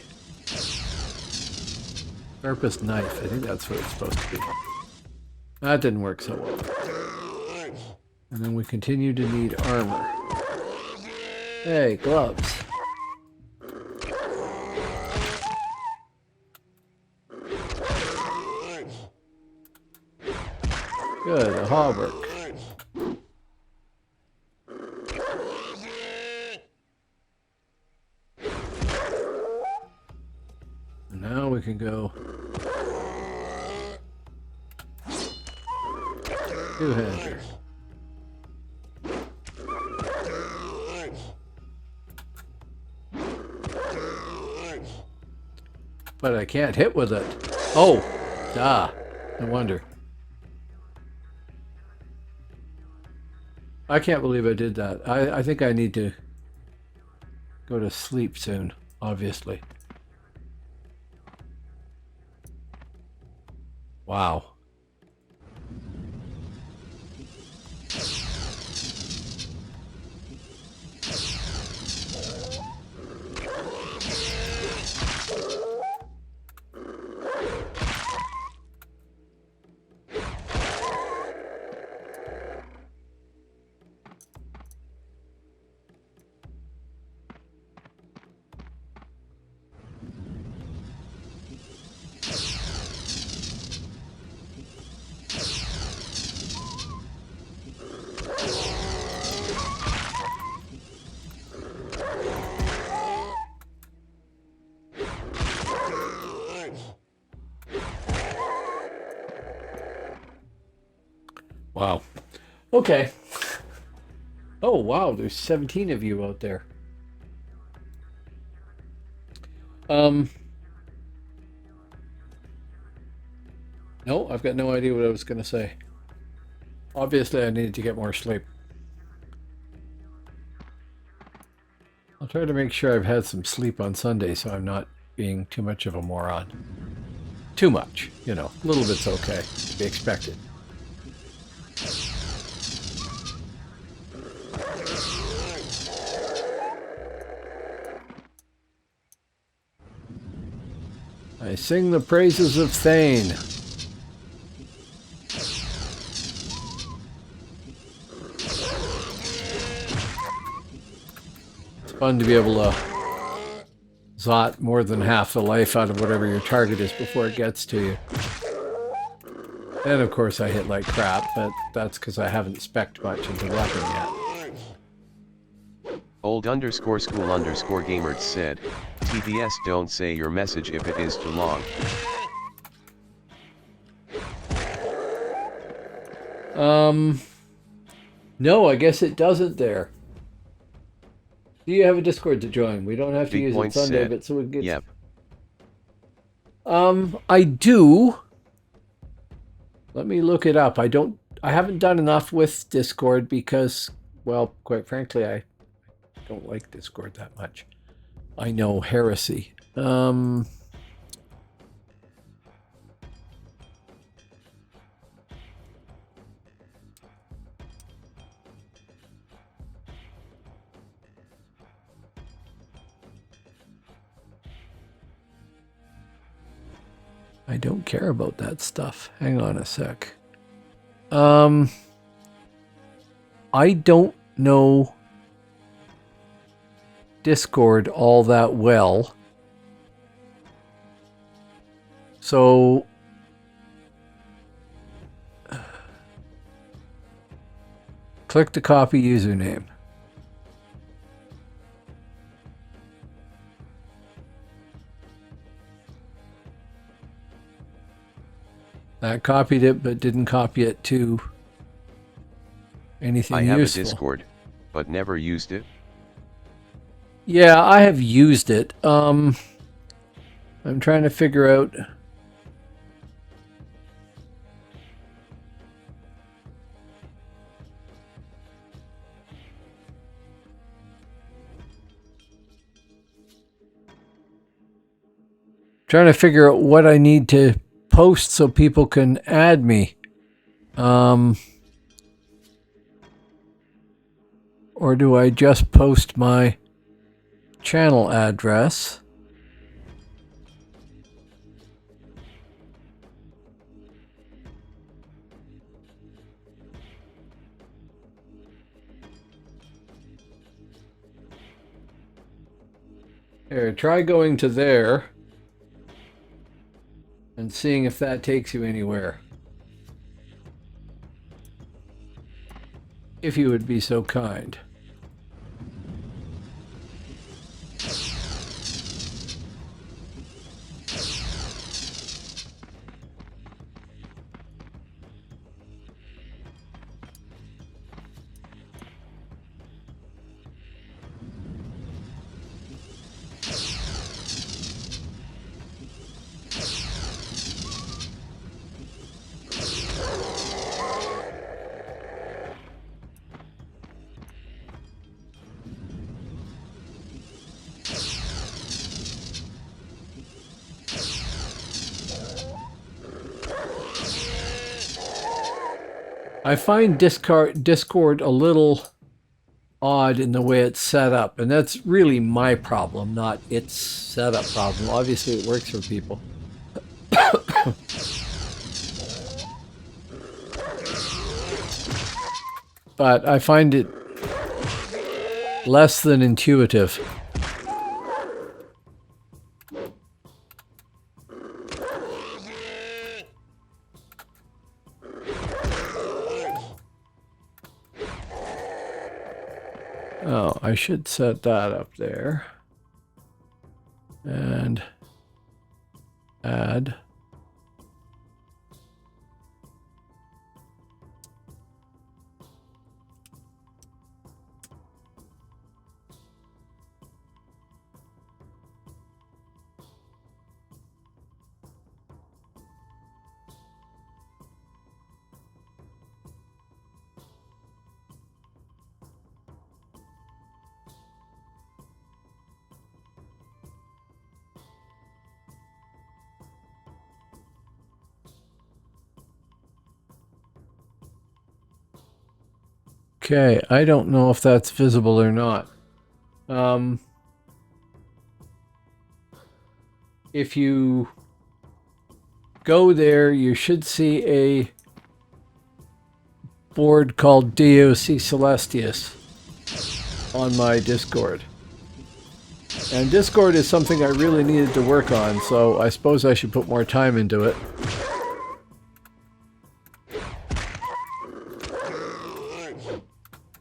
Sharpest knife. I think that's what it's supposed to be. That didn't work so well. And then we continue to need armor. Hey, gloves. Good, a hauberk. And now we can go two-hander. But I can't hit with it. Oh, no wonder. I can't believe I did that. I think I need to go to sleep soon, obviously. Wow. Wow. Okay. Oh, wow. There's 17 of you out there. No, I've got no idea what I was going to say. Obviously, I needed to get more sleep. I'll try to make sure I've had some sleep on Sunday so I'm not being too much of a moron. Too much, you know. A little bit's okay. To be expected. I sing the praises of Thane. It's fun to be able to zot more than half the life out of whatever your target is before it gets to you. And of course I hit like crap, but that's because I haven't spec'd much into the weapon yet. Old_school_gamer said, TBS don't say your message if it is too long. No, I guess it doesn't there. Do you have a Discord to join? We don't have to use it Sunday, but so we can get... Yep. I do. Let me look it up. I haven't done enough with Discord because, well, quite frankly, I don't like Discord that much. I know, heresy. I don't care about that stuff. Hang on a sec. I don't know Discord all that well. So click the copy username. That copied it, but didn't copy it to anything I have useful. a Discord, but never used it. Yeah, I have used it. I'm trying to figure out. Trying to figure out what I need to post so people can add me. Or do I just post my channel address? Here, try going to there and seeing if that takes you anywhere. If you would be so kind. I find Discord a little odd in the way it's set up, and that's really my problem, not its setup problem. Obviously, it works for people. But I find it less than intuitive. Oh, I should set that up there. And add. Okay, I don't know if that's visible or not. If you go there, you should see a board called DAOC CELESTIUS on my Discord. And Discord is something I really needed to work on, so I suppose I should put more time into it.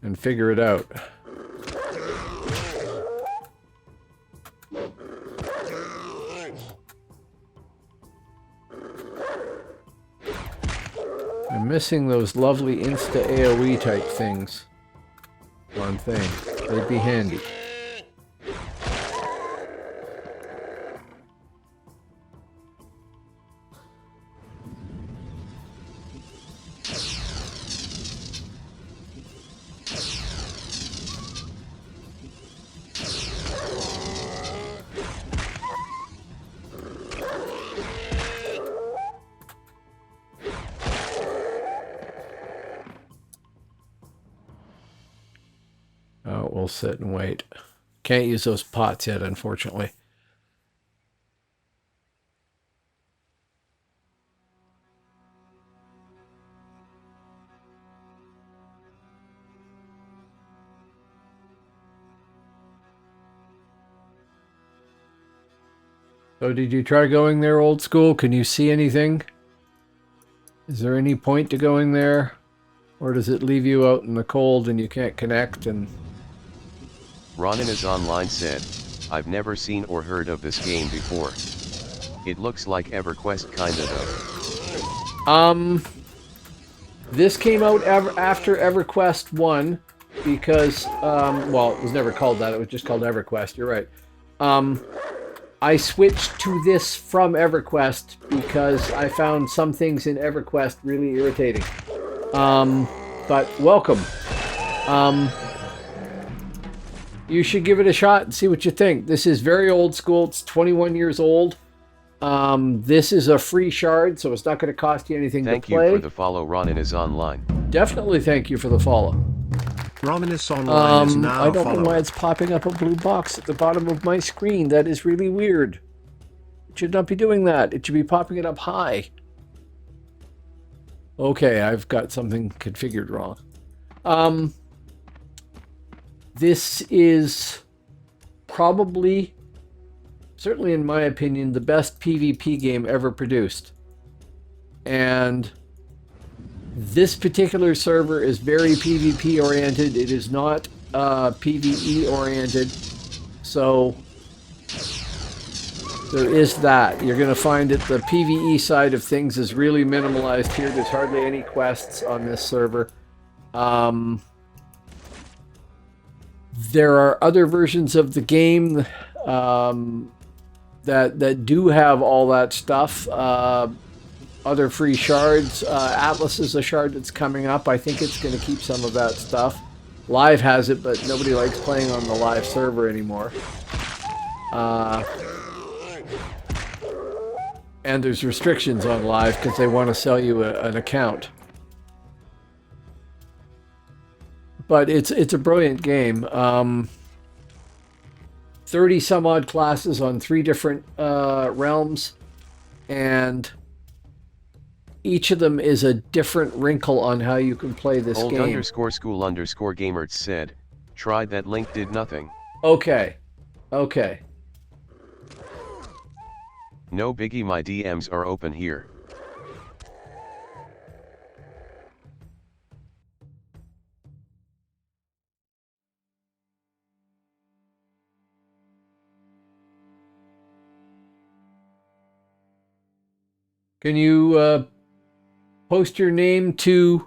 And figure it out. I'm missing those lovely Insta AoE type things on things. They'd be handy. Oh, we'll sit and wait. Can't use those pots yet, unfortunately. So did you try going there, old school? Can you see anything? Is there any point to going there? Or does it leave you out in the cold and you can't connect? And Ronan is online said, I've never seen or heard of this game before. It looks like EverQuest kinda though. This came out after EverQuest 1 because, well, it was never called that. It was just called EverQuest. You're right. I switched to this from EverQuest because I found some things in EverQuest really irritating. But welcome. You should give it a shot and see what you think. This is very old school. It's 21 years old. This is a free shard, so it's not going to cost you anything to play. Thank you for the follow. Ronan is online. Definitely thank you for the follow. Rominus Online is now I don't know followed. why it's popping up a blue box at the bottom of my screen. That is really weird. It should not be doing that. It should be popping it up high. Okay, I've got something configured wrong. This is probably, certainly in my opinion, the best PvP game ever produced. And this particular server is very PvP oriented. It is not PvE oriented. So there is that. You're going to find that the PvE side of things is really minimalized here. There's hardly any quests on this server. There are other versions of the game that do have all that stuff. Other free shards. Atlas is a shard that's coming up. I think it's going to keep some of that stuff. Live has it, but nobody likes playing on the live server anymore. And there's restrictions on live because they want to sell you an account. But it's a brilliant game. 30 some odd classes on 3 different realms, and each of them is a different wrinkle on how you can play this game. Old_school_gamerts said, tried that link, did nothing. Okay. Okay. No biggie, my DMs are open here. Can you post your name to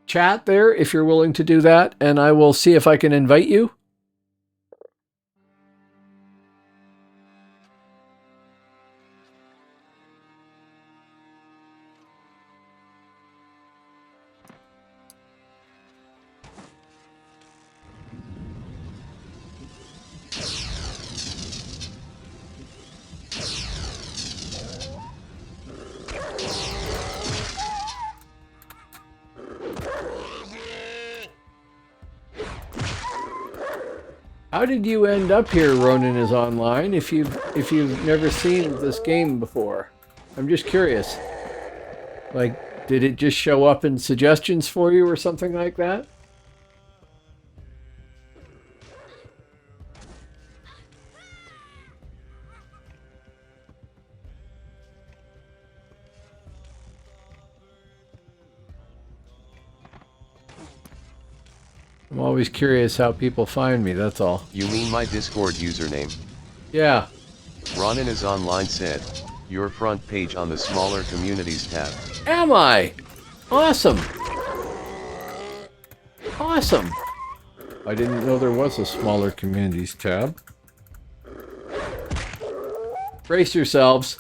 chat there if you're willing to do that, and I will see if I can invite you. How did you end up here, Ronan is online, if you've never seen this game before? I'm just curious. Like, did it just show up in suggestions for you or something like that? I'm always curious how people find me, that's all. You mean my Discord username? Yeah. Ronan is online said, your front page on the smaller communities tab. Am I? Awesome. Awesome. I didn't know there was a smaller communities tab. Brace yourselves.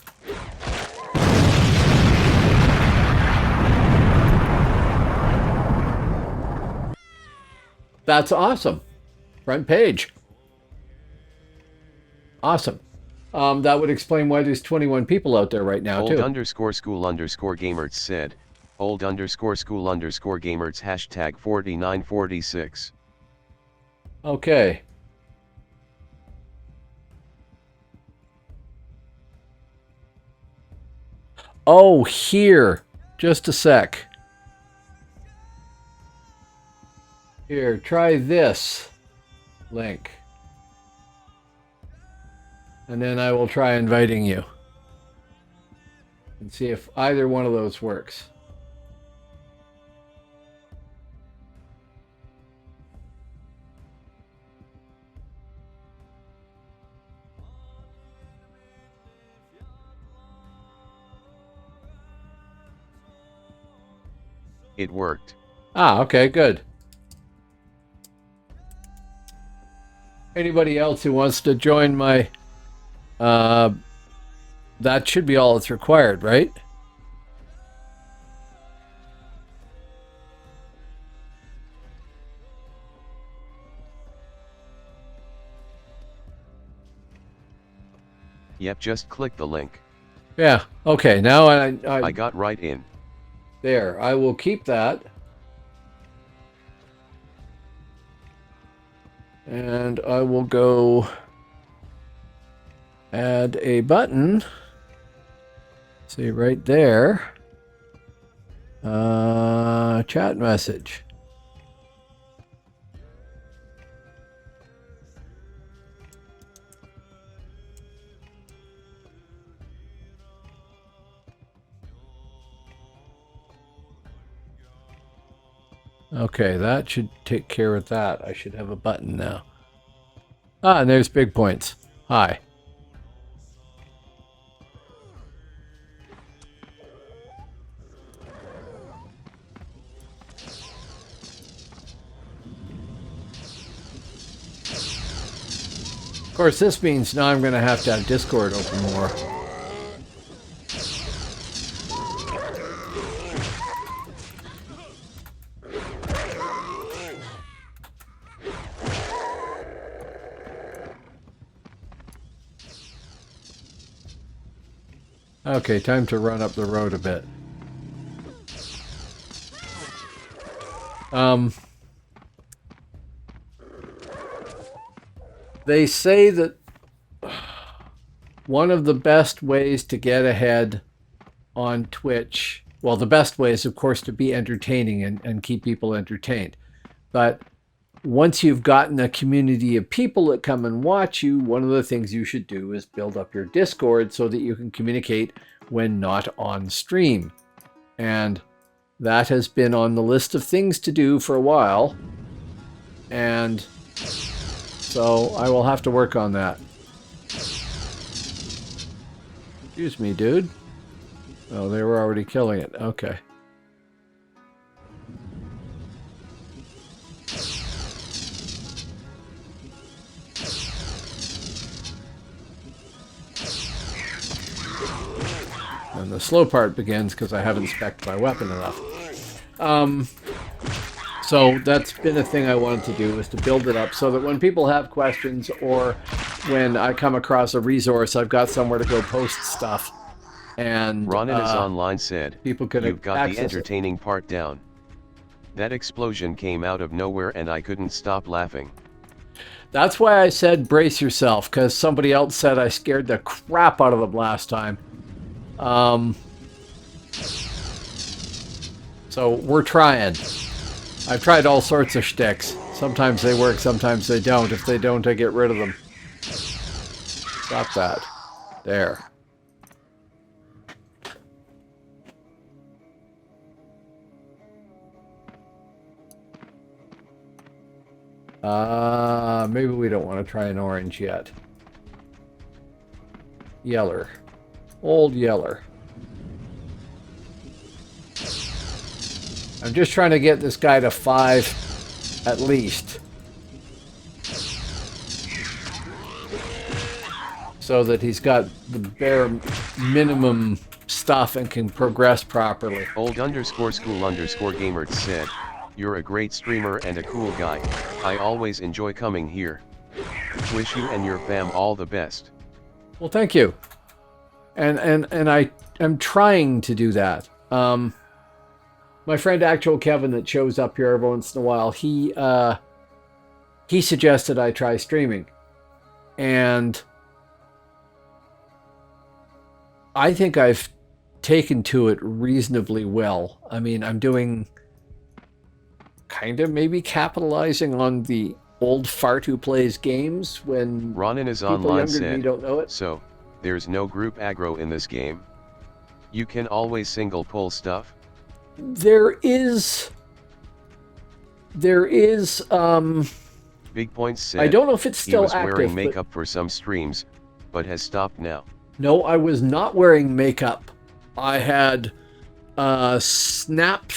That's awesome. Front page. Awesome. That would explain why there's 21 people out there right now, too. Old_school_gamerts said, old_school_gamerts hashtag 4946. Okay. Oh, here. Just a sec. Here, try this link. And then I will try inviting you. And see if either one of those works. It worked. Ah, okay, good. Anybody else who wants to join my... that should be all that's required, right? Yep, just click the link. Yeah, okay, now I got right in. There, I will keep that. And I will go add a button. See right there. Chat message. Okay, that should take care of that. I should have a button now. Ah, and there's Big Points. Hi. Of course, this means now I'm going to have Discord open more. Okay, time to run up the road a bit. They say that one of the best ways to get ahead on Twitch, well, the best way is, of course, to be entertaining and keep people entertained. But once you've gotten a community of people that come and watch you, one of the things you should do is build up your Discord so that you can communicate when not on stream. And that has been on the list of things to do for a while. And so I will have to work on that. Excuse me, dude. Oh, they were already killing it. Okay. And the slow part begins because I haven't spec'd my weapon enough. So that's been a thing I wanted to do, is to build it up so that when people have questions or when I come across a resource, I've got somewhere to go post stuff. And Ronan is online said, people could you've got the access entertaining part down. That explosion came out of nowhere and I couldn't stop laughing. That's why I said brace yourself, because somebody else said I scared the crap out of them last time. So we're trying. I've tried all sorts of shticks. Sometimes they work, sometimes they don't. If they don't, I get rid of them. Stop that. There. Maybe we don't want to try an orange yet. Yeller. Old Yeller. I'm just trying to get this guy to 5 at least. So that he's got the bare minimum stuff and can progress properly. Old_school_gamer said, you're a great streamer and a cool guy. I always enjoy coming here. Wish you and your fam all the best. Well, thank you. And I am trying to do that. My friend Actual Kevin that shows up here every once in a while, he suggested I try streaming. And I think I've taken to it reasonably well. I mean, I'm doing kind of maybe capitalizing on the old fart who plays games when Ronan is people online younger than me said, don't know it. so, there's no group aggro in this game? You can always single pull stuff? There is, Big Points said, I don't know if it's he still was active. wearing but- makeup for some streams, but has stopped now. No, I was not wearing makeup. I had snap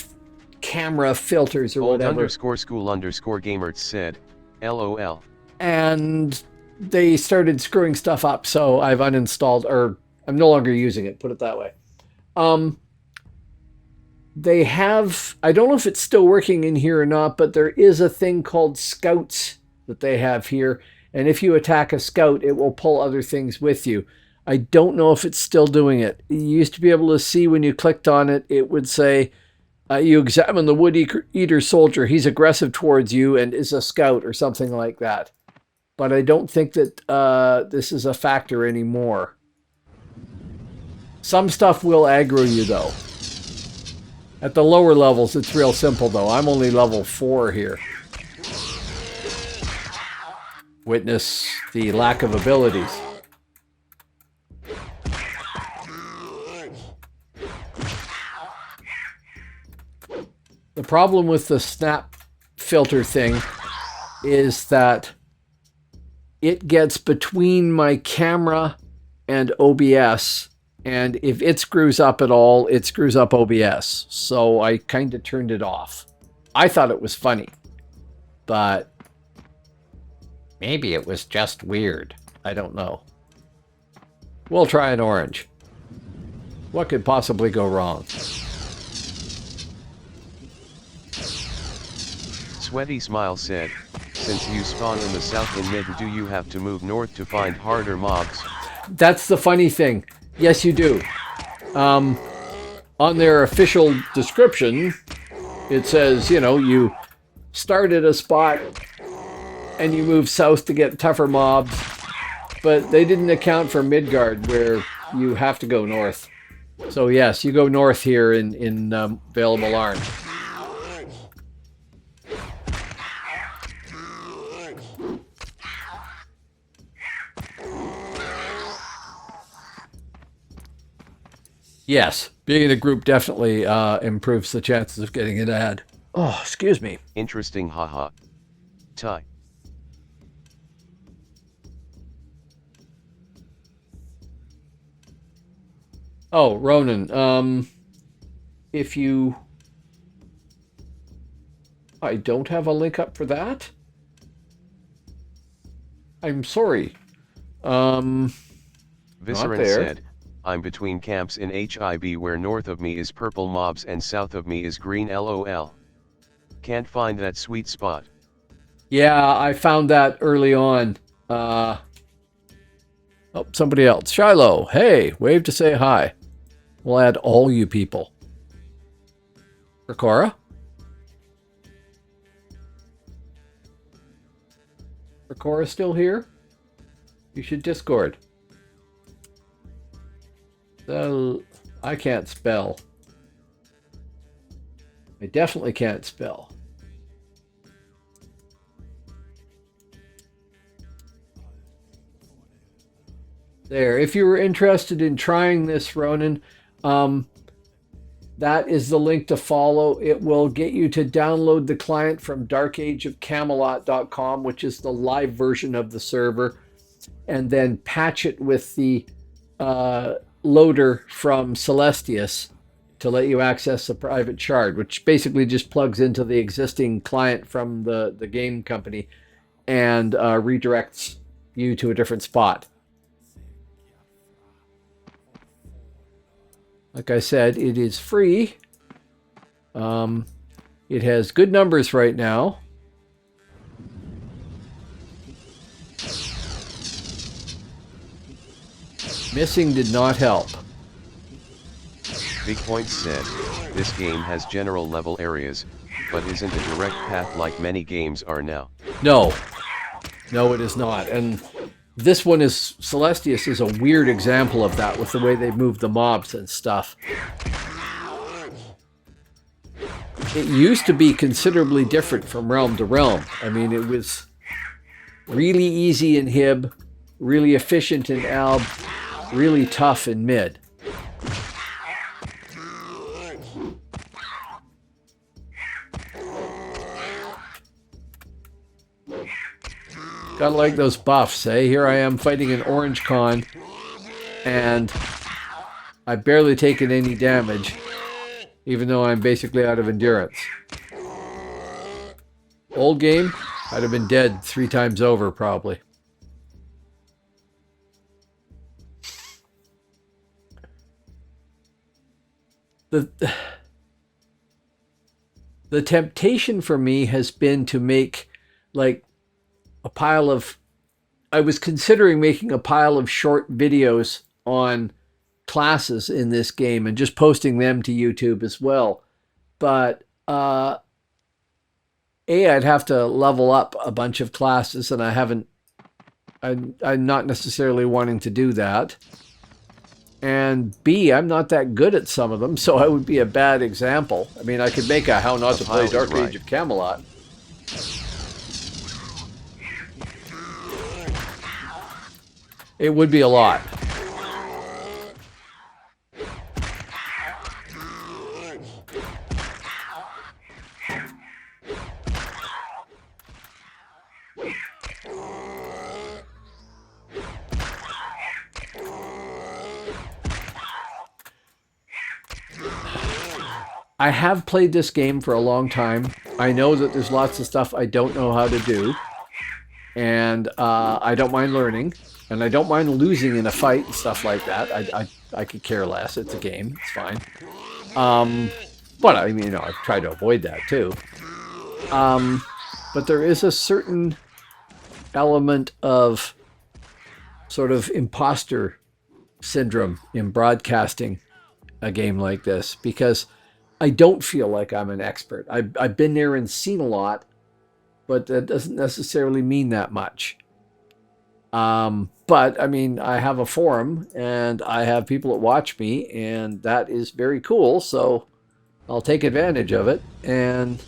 camera filters or Old whatever. underscore school underscore gamers said, LOL. And they started screwing stuff up, so I've uninstalled, or I'm no longer using it, put it that way. They have, I don't know if it's still working in here or not, but there is a thing called scouts that they have here. And if you attack a scout, it will pull other things with you. I don't know if it's still doing it. You used to be able to see when you clicked on it, it would say, you examine the wood eater soldier. He's aggressive towards you and is a scout or something like that. But I don't think that this is a factor anymore. Some stuff will aggro you, though. At the lower levels, it's real simple, though. I'm only level 4 here. Witness the lack of abilities. The problem with the snap filter thing is that it gets between my camera and OBS, and if it screws up at all, it screws up OBS. So I kind of turned it off. I thought it was funny, but maybe it was just weird. I don't know. We'll try an orange. What could possibly go wrong? Sweaty Smile said, since you spawn in the south in mid, do you have to move north to find harder mobs? That's the funny thing. Yes, you do. On their official description, it says, you know, you start at a spot and you move south to get tougher mobs, but they didn't account for Midgard, where you have to go north. So yes, you go north here in Vale of Alarn. Yes, being in a group definitely improves the chances of getting an ad. Oh, excuse me. Interesting, haha. Ty. Oh, Ronan, if you... I don't have a link up for that? I'm sorry. Viscerin there. said, I'm between camps in HIB where north of me is purple mobs and south of me is green LOL. Can't find that sweet spot. Yeah, I found that early on. Oh, somebody else. Shiloh, hey, wave to say hi. We'll add all you people. Ricora? Ricora still here? You should Discord. I can't spell. I definitely can't spell. There. If you were interested in trying this, Ronan, that is the link to follow. It will get you to download the client from darkageofcamelot.com, which is the live version of the server, and then patch it with the loader from Celestius to let you access a private shard, which basically just plugs into the existing client from the game company and redirects you to a different spot. Like I said, it is free. It has good numbers right now. Missing did not help. Big Point said, this game has general level areas, but isn't a direct path like many games are now. No. No, it is not. And this one is, Celestius is a weird example of that with the way they move the mobs and stuff. It used to be considerably different from realm to realm. I mean, it was really easy in Hib, really efficient in Alb, really tough in Mid. Gotta like those buffs, eh? Here I am fighting an orange con, and I've barely taken any damage, even though I'm basically out of endurance. Old game, I'd have been dead 3 times over, probably. The temptation for me has been to make, like, a pile of... I was considering making a pile of short videos on classes in this game and just posting them to YouTube as well. But, I'd have to level up a bunch of classes, and I haven't... I'm not necessarily wanting to do that. And B, I'm not that good at some of them, so I would be a bad example. I mean, I could make a How Not to Play Dark Age of Camelot. It would be a lot. I have played this game for a long time. I know that there's lots of stuff I don't know how to do. And I don't mind learning. And I don't mind losing in a fight and stuff like that. I could care less. It's a game. It's fine. But I mean, I've tried to avoid that too. But there is a certain element of sort of imposter syndrome in broadcasting a game like this, because I don't feel like I'm an expert. I've been there and seen a lot, but that doesn't necessarily mean that much. But I mean, I have a forum and I have people that watch me, and that is very cool. So I'll take advantage of it, and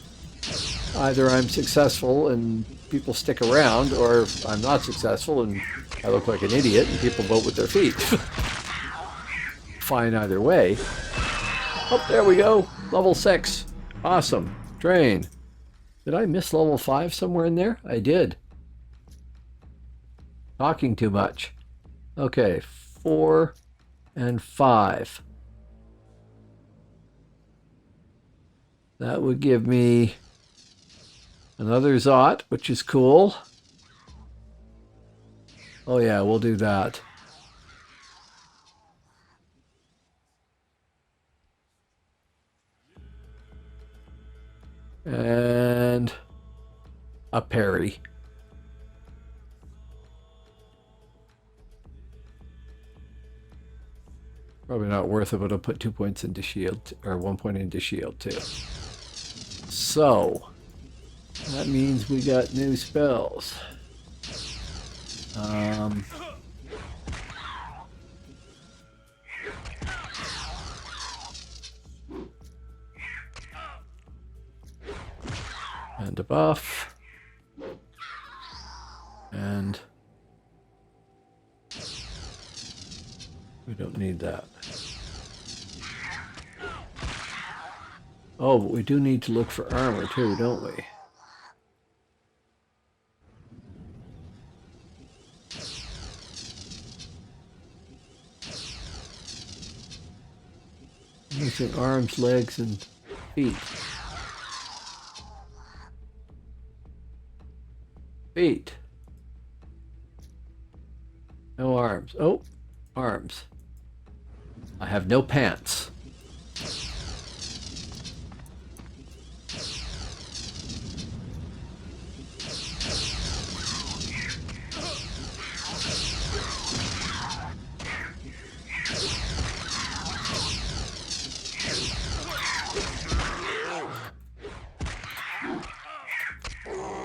either I'm successful and people stick around, or I'm not successful and I look like an idiot and people vote with their feet. Fine either way. Oh, there we go. Level 6. Awesome. Drain. Did I miss level 5 somewhere in there? I did. Talking too much. Okay, 4 and 5. That would give me another Zot, which is cool. Oh yeah, we'll do that. And a parry. Probably not worth it, but I'll put 2 points into shield, or 1 point into shield too. So that means we got new spells. And a buff. And we don't need that. Oh, but we do need to look for armor too, don't we? Missing arms, legs, and feet. Feet. No arms. Oh, arms. I have no pants.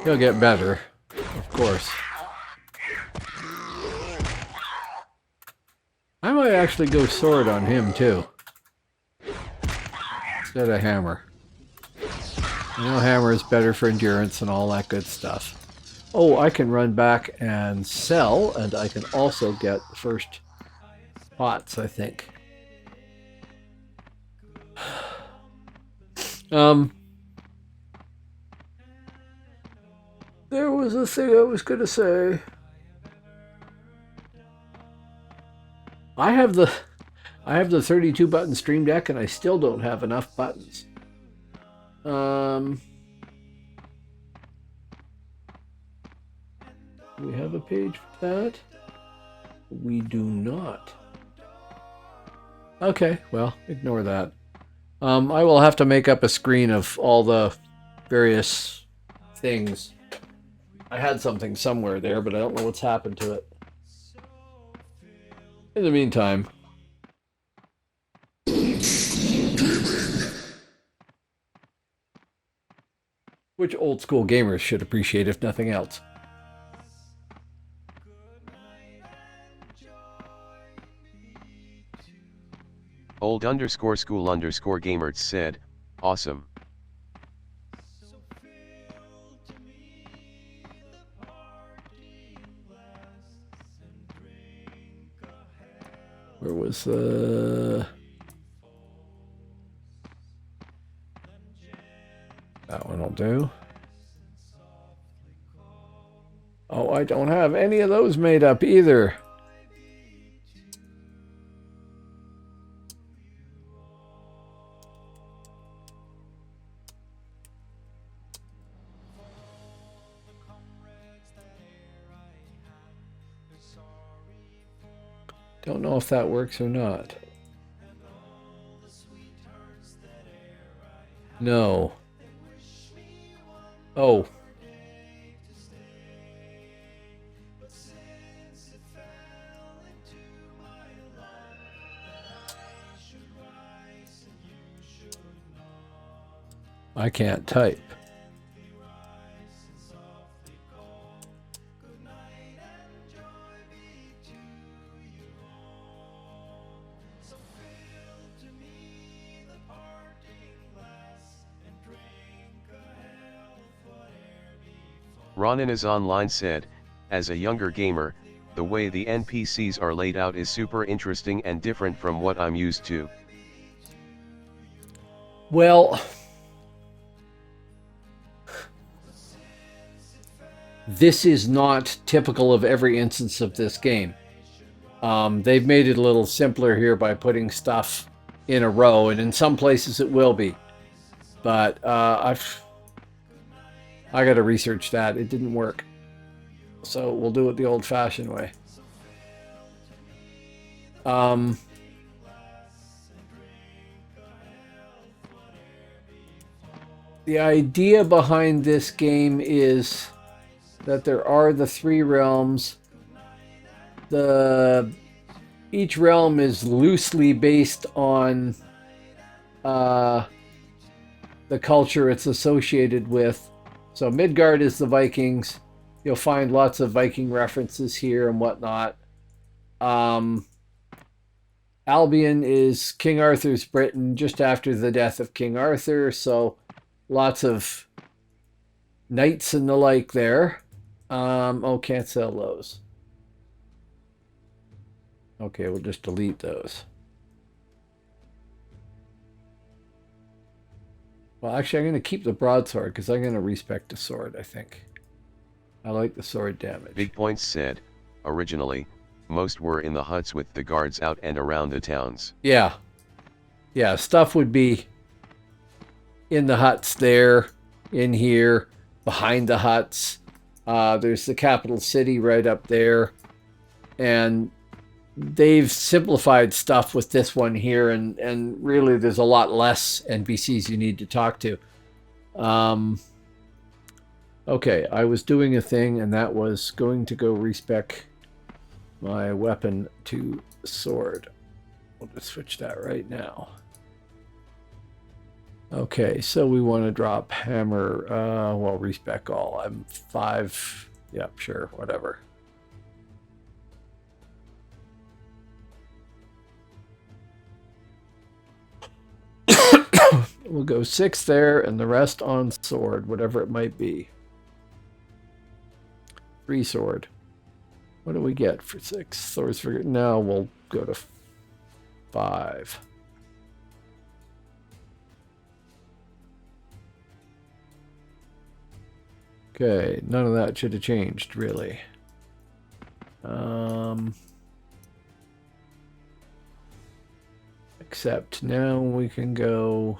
He'll get better, of course. I might actually go sword on him too, instead of hammer. I know hammer is better for endurance and all that good stuff. Oh, I can run back and sell, and I can also get the first pots, I think. There was a thing I was gonna say. I have the 32 button Stream Deck, and I still don't have enough buttons. Do we have a page for that? We do not. Okay, well, ignore that. I will have to make up a screen of all the various things. I had something somewhere there, but I don't know what's happened to it. In the meantime, which old school gamers should appreciate if nothing else. Old_school_gamerts said, awesome. Where was the... That one will do. Oh, I don't have any of those made up either. Don't know if that works or not. No. Oh. I can't type. Ronan is online said, as a younger gamer, the way the NPCs are laid out is super interesting and different from what I'm used to. Well, this is not typical of every instance of this game. They've made it a little simpler here by putting stuff in a row, and in some places it will be. But I got to research that. It didn't work. So we'll do it the old-fashioned way. The idea behind this game is that there are the 3 realms. Each realm is loosely based on the culture it's associated with. So Midgard is the Vikings. You'll find lots of Viking references here and whatnot. Albion is King Arthur's Britain just after the death of King Arthur. So lots of knights and the like there. Oh, can't sell those. Okay, we'll just delete those. Well, actually, I'm going to keep the broadsword because I'm going to respec the sword, I think. I like the sword damage. Big Points said, originally, most were in the huts with the guards out and around the towns. Yeah. Yeah, stuff would be in the huts there, in here, behind the huts. There's the capital city right up there. And they've simplified stuff with this one here, and really there's a lot less NPCs you need to talk to. Okay, I was doing a thing, and that was going to go respec my weapon to sword. We'll just switch that right now. Okay, so we want to drop hammer, well, respec all. I'm 5, yep, sure, whatever. We'll go 6 there, and the rest on sword, whatever it might be. 3 sword. What do we get for 6 swords? For now we'll go to 5. Okay, none of that should have changed really. Except now we can go.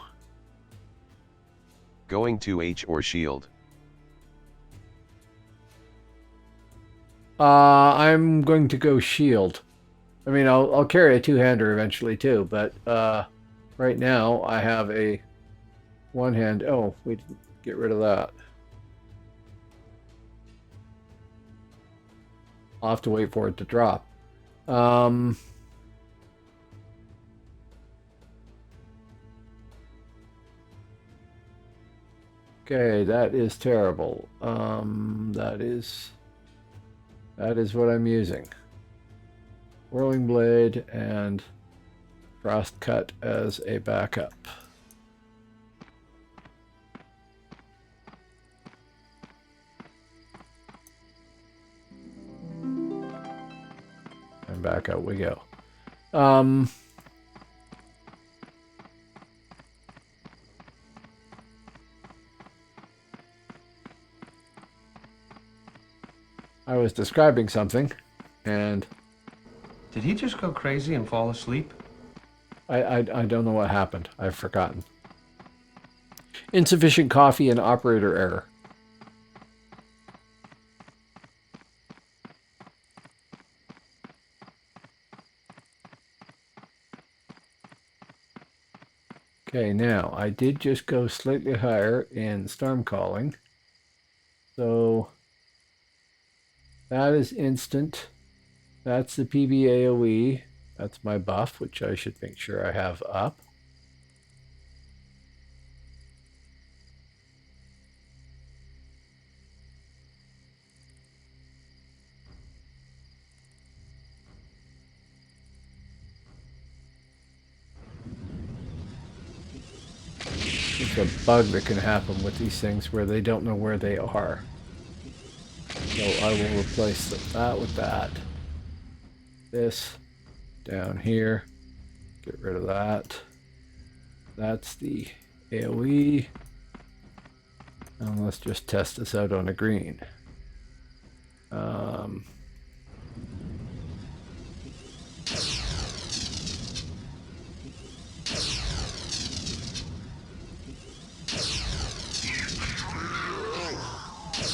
Going to H or shield. I'm going to go shield. I mean, I'll carry a 2-hander eventually too, but right now I have a 1-hand. Oh, we didn't get rid of that. I'll have to wait for it to drop. Okay, that is terrible. That is what I'm using. Whirling blade and frost cut as a backup. And back out we go. I was describing something, and Did he just go crazy and fall asleep? I don't know what happened. I've forgotten. Insufficient coffee and operator error. Okay, now I did just go slightly higher in storm calling. So that is instant. That's the PBAOE. That's my buff, which I should make sure I have up. It's a bug that can happen with these things where they don't know where they are. So I will replace that with that. This down here. Get rid of that. That's the AoE. And let's just test this out on a green.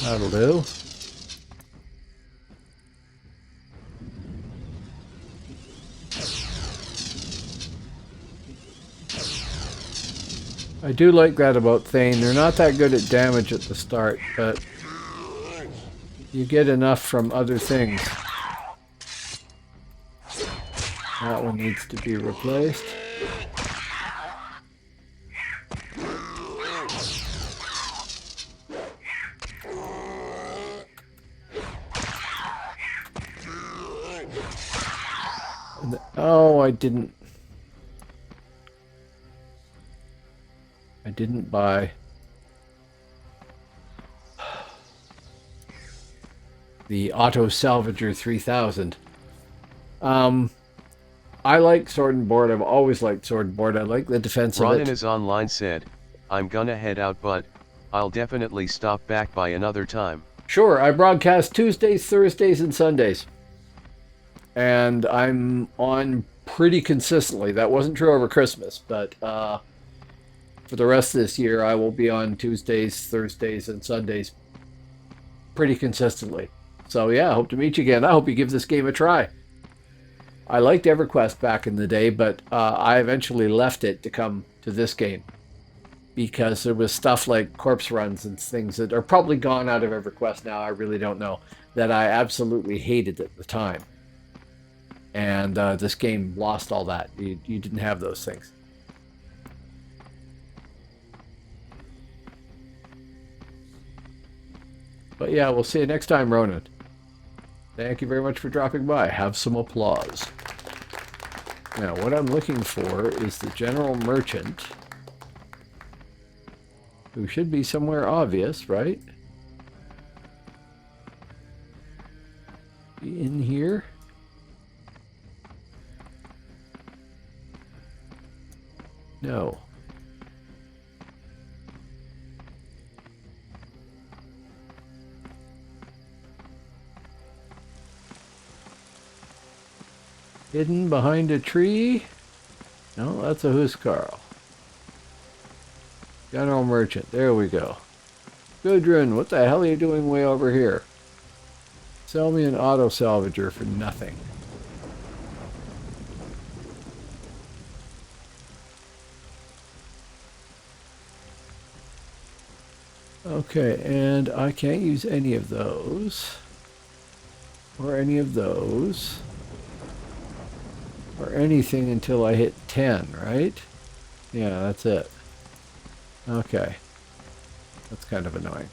That'll do. I do like that about Thane. They're not that good at damage at the start, but you get enough from other things. That one needs to be replaced. Oh, I didn't buy the Auto Salvager 3000. I like Sword and Board. I've always liked Sword and Board. I like the defense of Ronan it. is online said, I'm gonna head out but, I'll definitely stop back by another time. Sure, I broadcast Tuesdays, Thursdays, and Sundays. And I'm on pretty consistently. That wasn't true over Christmas, but for the rest of this year, I will be on Tuesdays, Thursdays, and Sundays pretty consistently. So yeah, I hope to meet you again. I hope you give this game a try. I liked EverQuest back in the day, but I eventually left it to come to this game because there was stuff like corpse runs and things that are probably gone out of EverQuest now, I really don't know, that I absolutely hated at the time. And this game lost all that. You didn't have those things. But yeah, we'll see you next time, Ronan. Thank you very much for dropping by. Have some applause. Now, what I'm looking for is the General Merchant, who should be somewhere obvious, right? In here? No. Hidden behind a tree? No, that's a Huskarl. General Merchant. There we go. Gudrun, what the hell are you doing way over here? Sell me an auto salvager for nothing. Okay, and I can't use any of those. Or any of those. Or anything until I hit 10, right? Yeah, that's it. Okay. That's kind of annoying.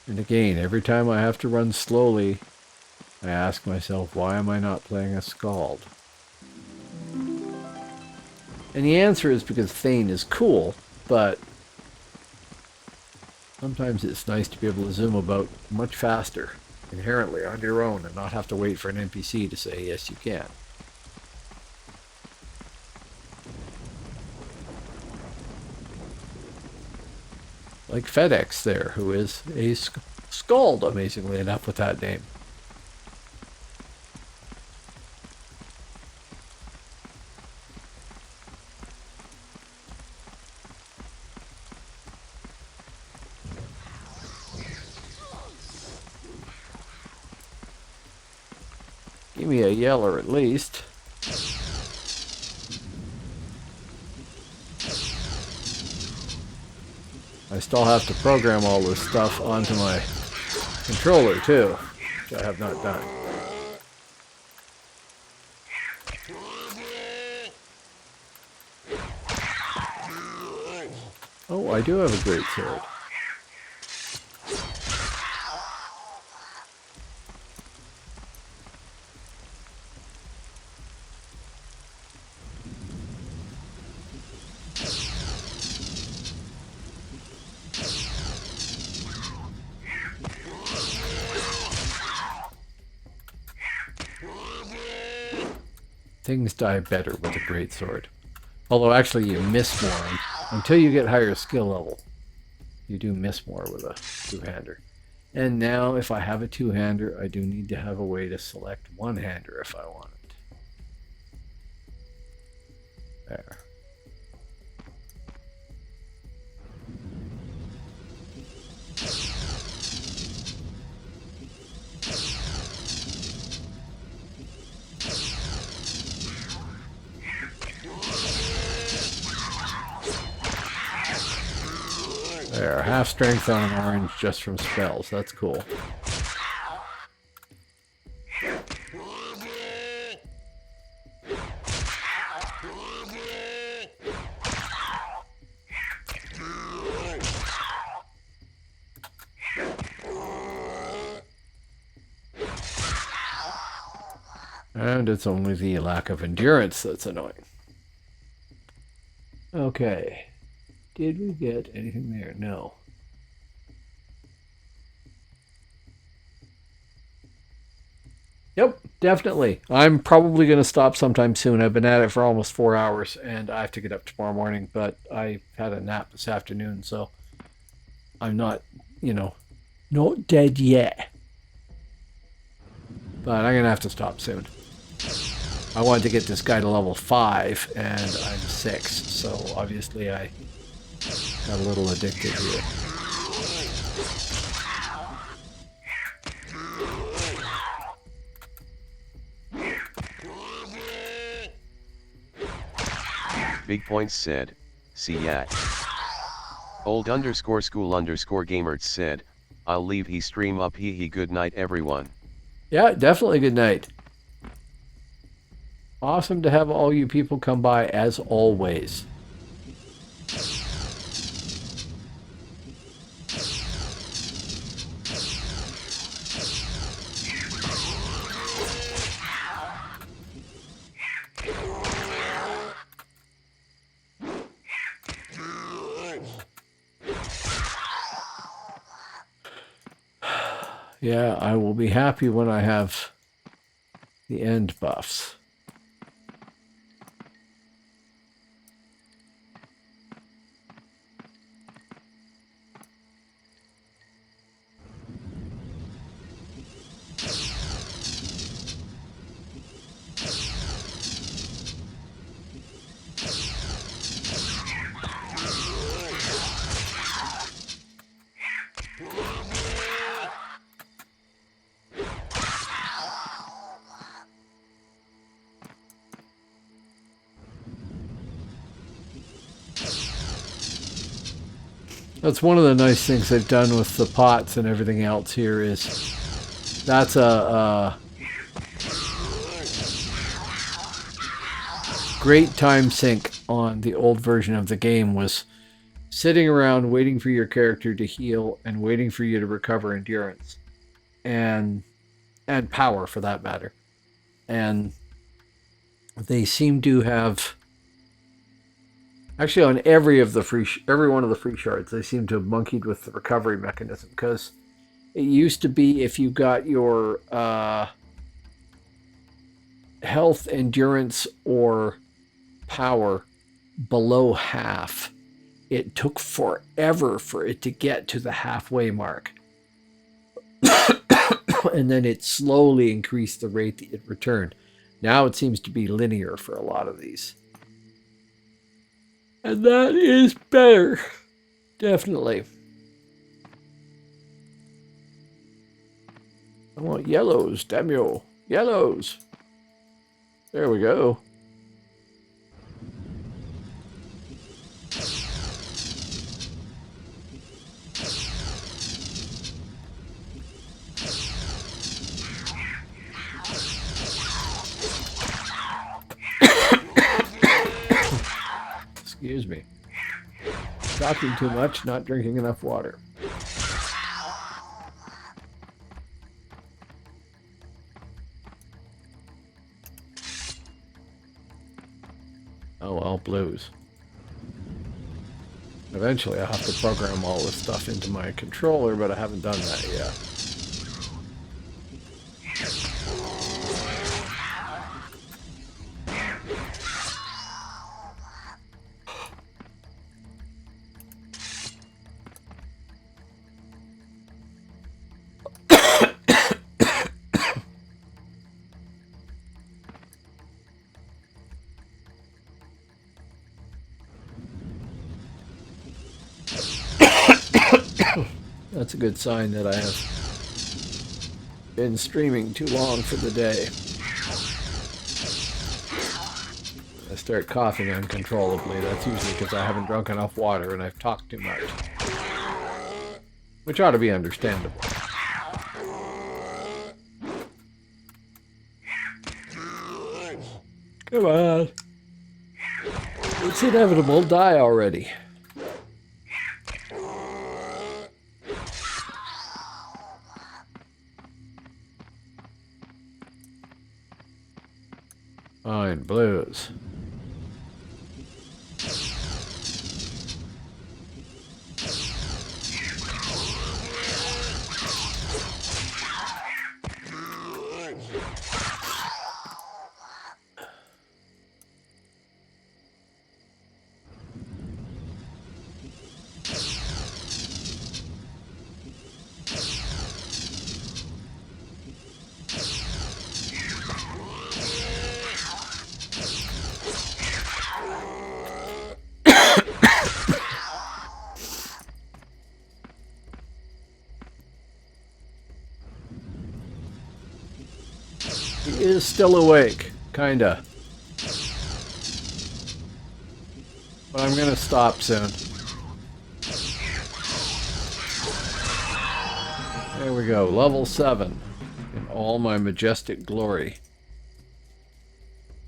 And again, every time I have to run slowly, I ask myself, why am I not playing a Scald? And the answer is because Thane is cool, but sometimes it's nice to be able to zoom about much faster, inherently, on your own, and not have to wait for an NPC to say, yes, you can. Like FedEx there, who is a Scald, amazingly enough, with that name. Give me a yeller at least. I still have to program all this stuff onto my controller too, which I have not done. Oh, I do have a great sword. Things die better with a greatsword. Although actually you miss more. Until you get higher skill level, you do miss more with a two-hander. And now if I have a two-hander, I do need to have a way to select one-hander if I want it. There. There, half strength on an orange just from spells. That's cool. And it's only the lack of endurance that's annoying. Okay. Did we get anything there? No. Yep, definitely. I'm probably going to stop sometime soon. I've been at it for almost 4 hours, and I have to get up tomorrow morning, but I had a nap this afternoon, so I'm not, not dead yet. But I'm going to have to stop soon. I wanted to get this guy to level 5, and I'm 6, so obviously I got a little addicted here. Big Points said, see ya. Old_school_gamers said, I'll leave he stream up he good night everyone. Yeah, definitely good night. Awesome to have all you people come by as always. Yeah, I will be happy when I have the end buffs. That's one of the nice things they've done with the pots and everything else here is that's a great time sink on the old version of the game was sitting around waiting for your character to heal and waiting for you to recover endurance and power for that matter. And they seem to have actually on every one of the free shards they seem to have monkeyed with the recovery mechanism, because it used to be if you got your health, endurance, or power below half, it took forever for it to get to the halfway mark. And then it slowly increased the rate that it returned. Now it seems to be linear for a lot of these. And that is better. Definitely. I want yellows, damn you. Yellows. There we go. Excuse me. Talking too much, not drinking enough water. Oh well, blues. Eventually I'll have to program all this stuff into my controller, but I haven't done that yet. That's a good sign that I have been streaming too long for the day. I start coughing uncontrollably. That's usually because I haven't drunk enough water and I've talked too much. Which ought to be understandable. Come on. It's inevitable. Die already. Fine, blues. He is still awake, kinda. But I'm gonna stop soon. There we go, level 7 in all my majestic glory.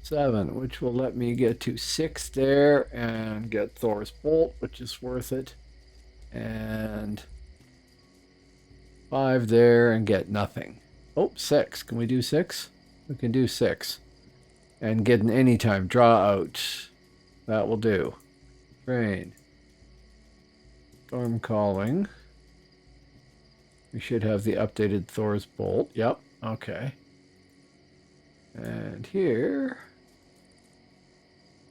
7, which will let me get to 6 there and get Thor's Bolt, which is worth it. And 5 there and get nothing. Oh, 6. Can we do 6? We can do 6. And get an anytime draw out. That will do. Rain. Storm calling. We should have the updated Thor's bolt. Yep. Okay. And here,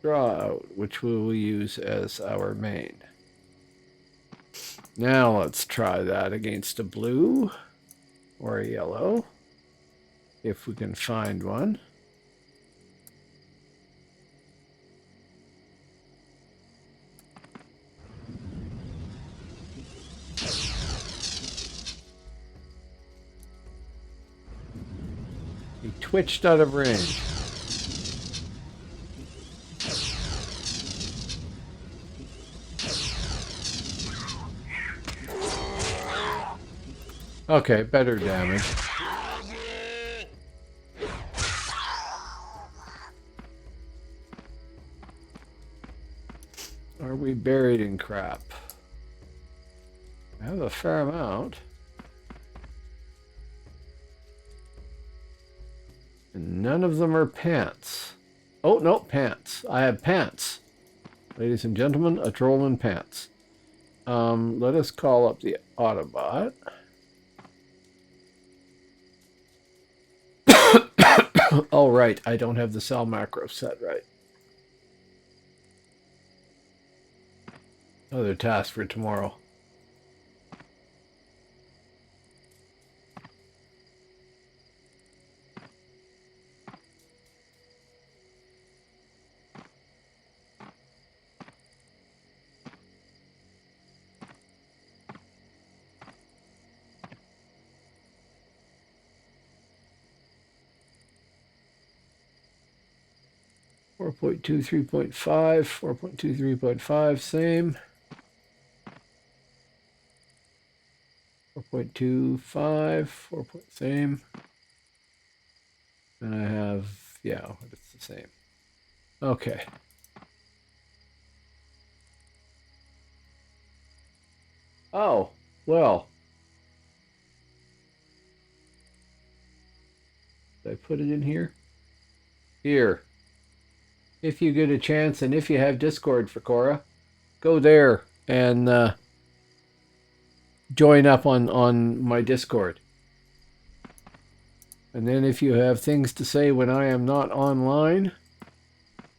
draw out, which we will use as our main. Now let's try that against a blue or a yellow, if we can find one. He twitched out of range. Okay, better damage. Are we buried in crap? I have a fair amount. And none of them are pants. Oh, no, pants. I have pants. Ladies and gentlemen, a troll in pants. Let us call up the Autobot. Oh, right. I don't have the cell macro set right. Another task for tomorrow. Four point two, 3.5, 4.2, 3.5, same. 4.25, 4. Same. And I have, yeah, it's the same. Okay. Oh, well. Did I put it in here? Here. If you get a chance and if you have Discord for Cora, go there and join up on my Discord. And then if you have things to say when I am not online,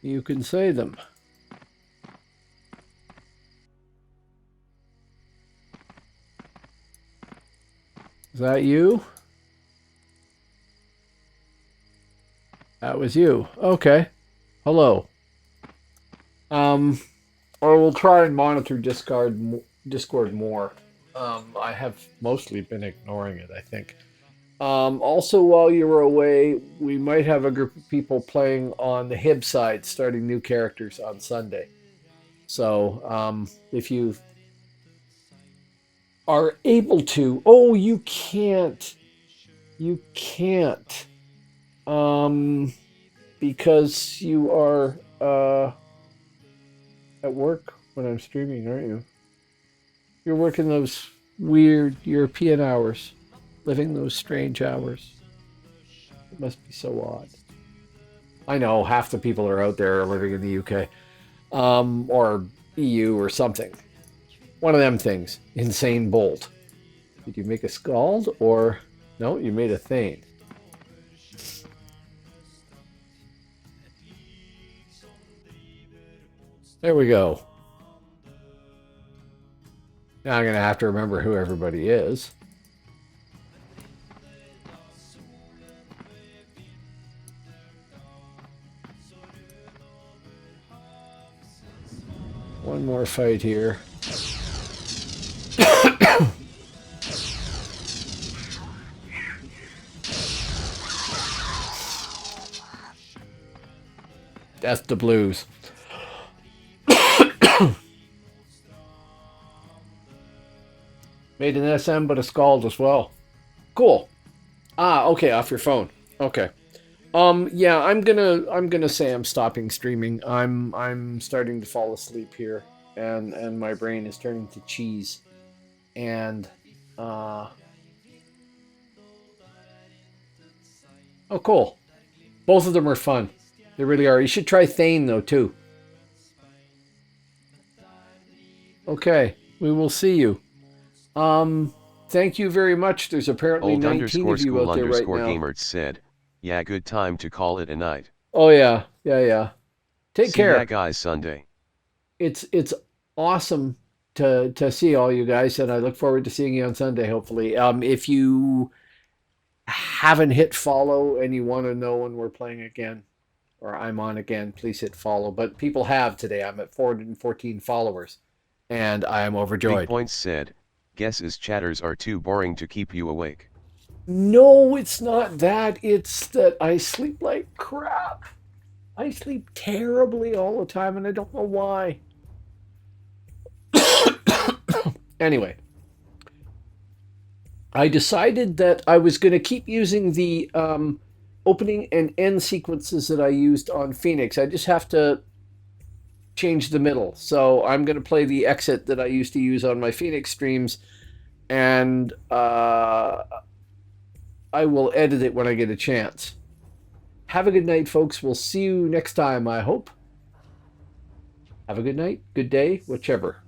you can say them. Is that you? That was you. Okay. Hello. Or we'll try and monitor Discord more. I have mostly been ignoring it, I think. Also, while you were away, we might have a group of people playing on the Hib side, starting new characters on Sunday. So, if you are able to... Oh, you can't. You can't. Because you are at work when I'm streaming, aren't you? You're working those weird European hours, living those strange hours. It must be so odd. I know half the people are out there are living in the UK, or EU or something. One of them things. Insane Bolt. Did you make a Scald or no? You made a Thane. There we go. Now I'm going to have to remember who everybody is. One more fight here. Death to blues. Made an SM, but a Scald as well. Cool. Ah, okay, off your phone. Okay. Yeah, I'm gonna say I'm stopping streaming. I'm starting to fall asleep here, and my brain is turning to cheese. And oh, cool. Both of them are fun. They really are. You should try Thane though too. Okay, we will see you. thank you very much. There's apparently Old 19 underscore of you school out there right underscore now. gamerts said, yeah, good time to call it a night. Oh yeah, yeah. Take See care. ya guys Sunday. It's awesome to see all you guys, and I look forward to seeing you on Sunday, hopefully. If you haven't hit follow and you want to know when we're playing again, or I'm on again, please hit follow. But people have today. I'm at 414 followers, and I am Big overjoyed. Points said, guesses chatters are too boring to keep you awake. No, it's not that. It's that I sleep like crap. I sleep terribly all the time, and I don't know why. Anyway, I decided that I was going to keep using the opening and end sequences that I used on Phoenix. I just have to change the middle. So I'm going to play the exit that I used to use on my Phoenix streams, and I will edit it when I get a chance. Have a good night, folks. We'll see you next time, I hope. Have a good night, good day, whichever.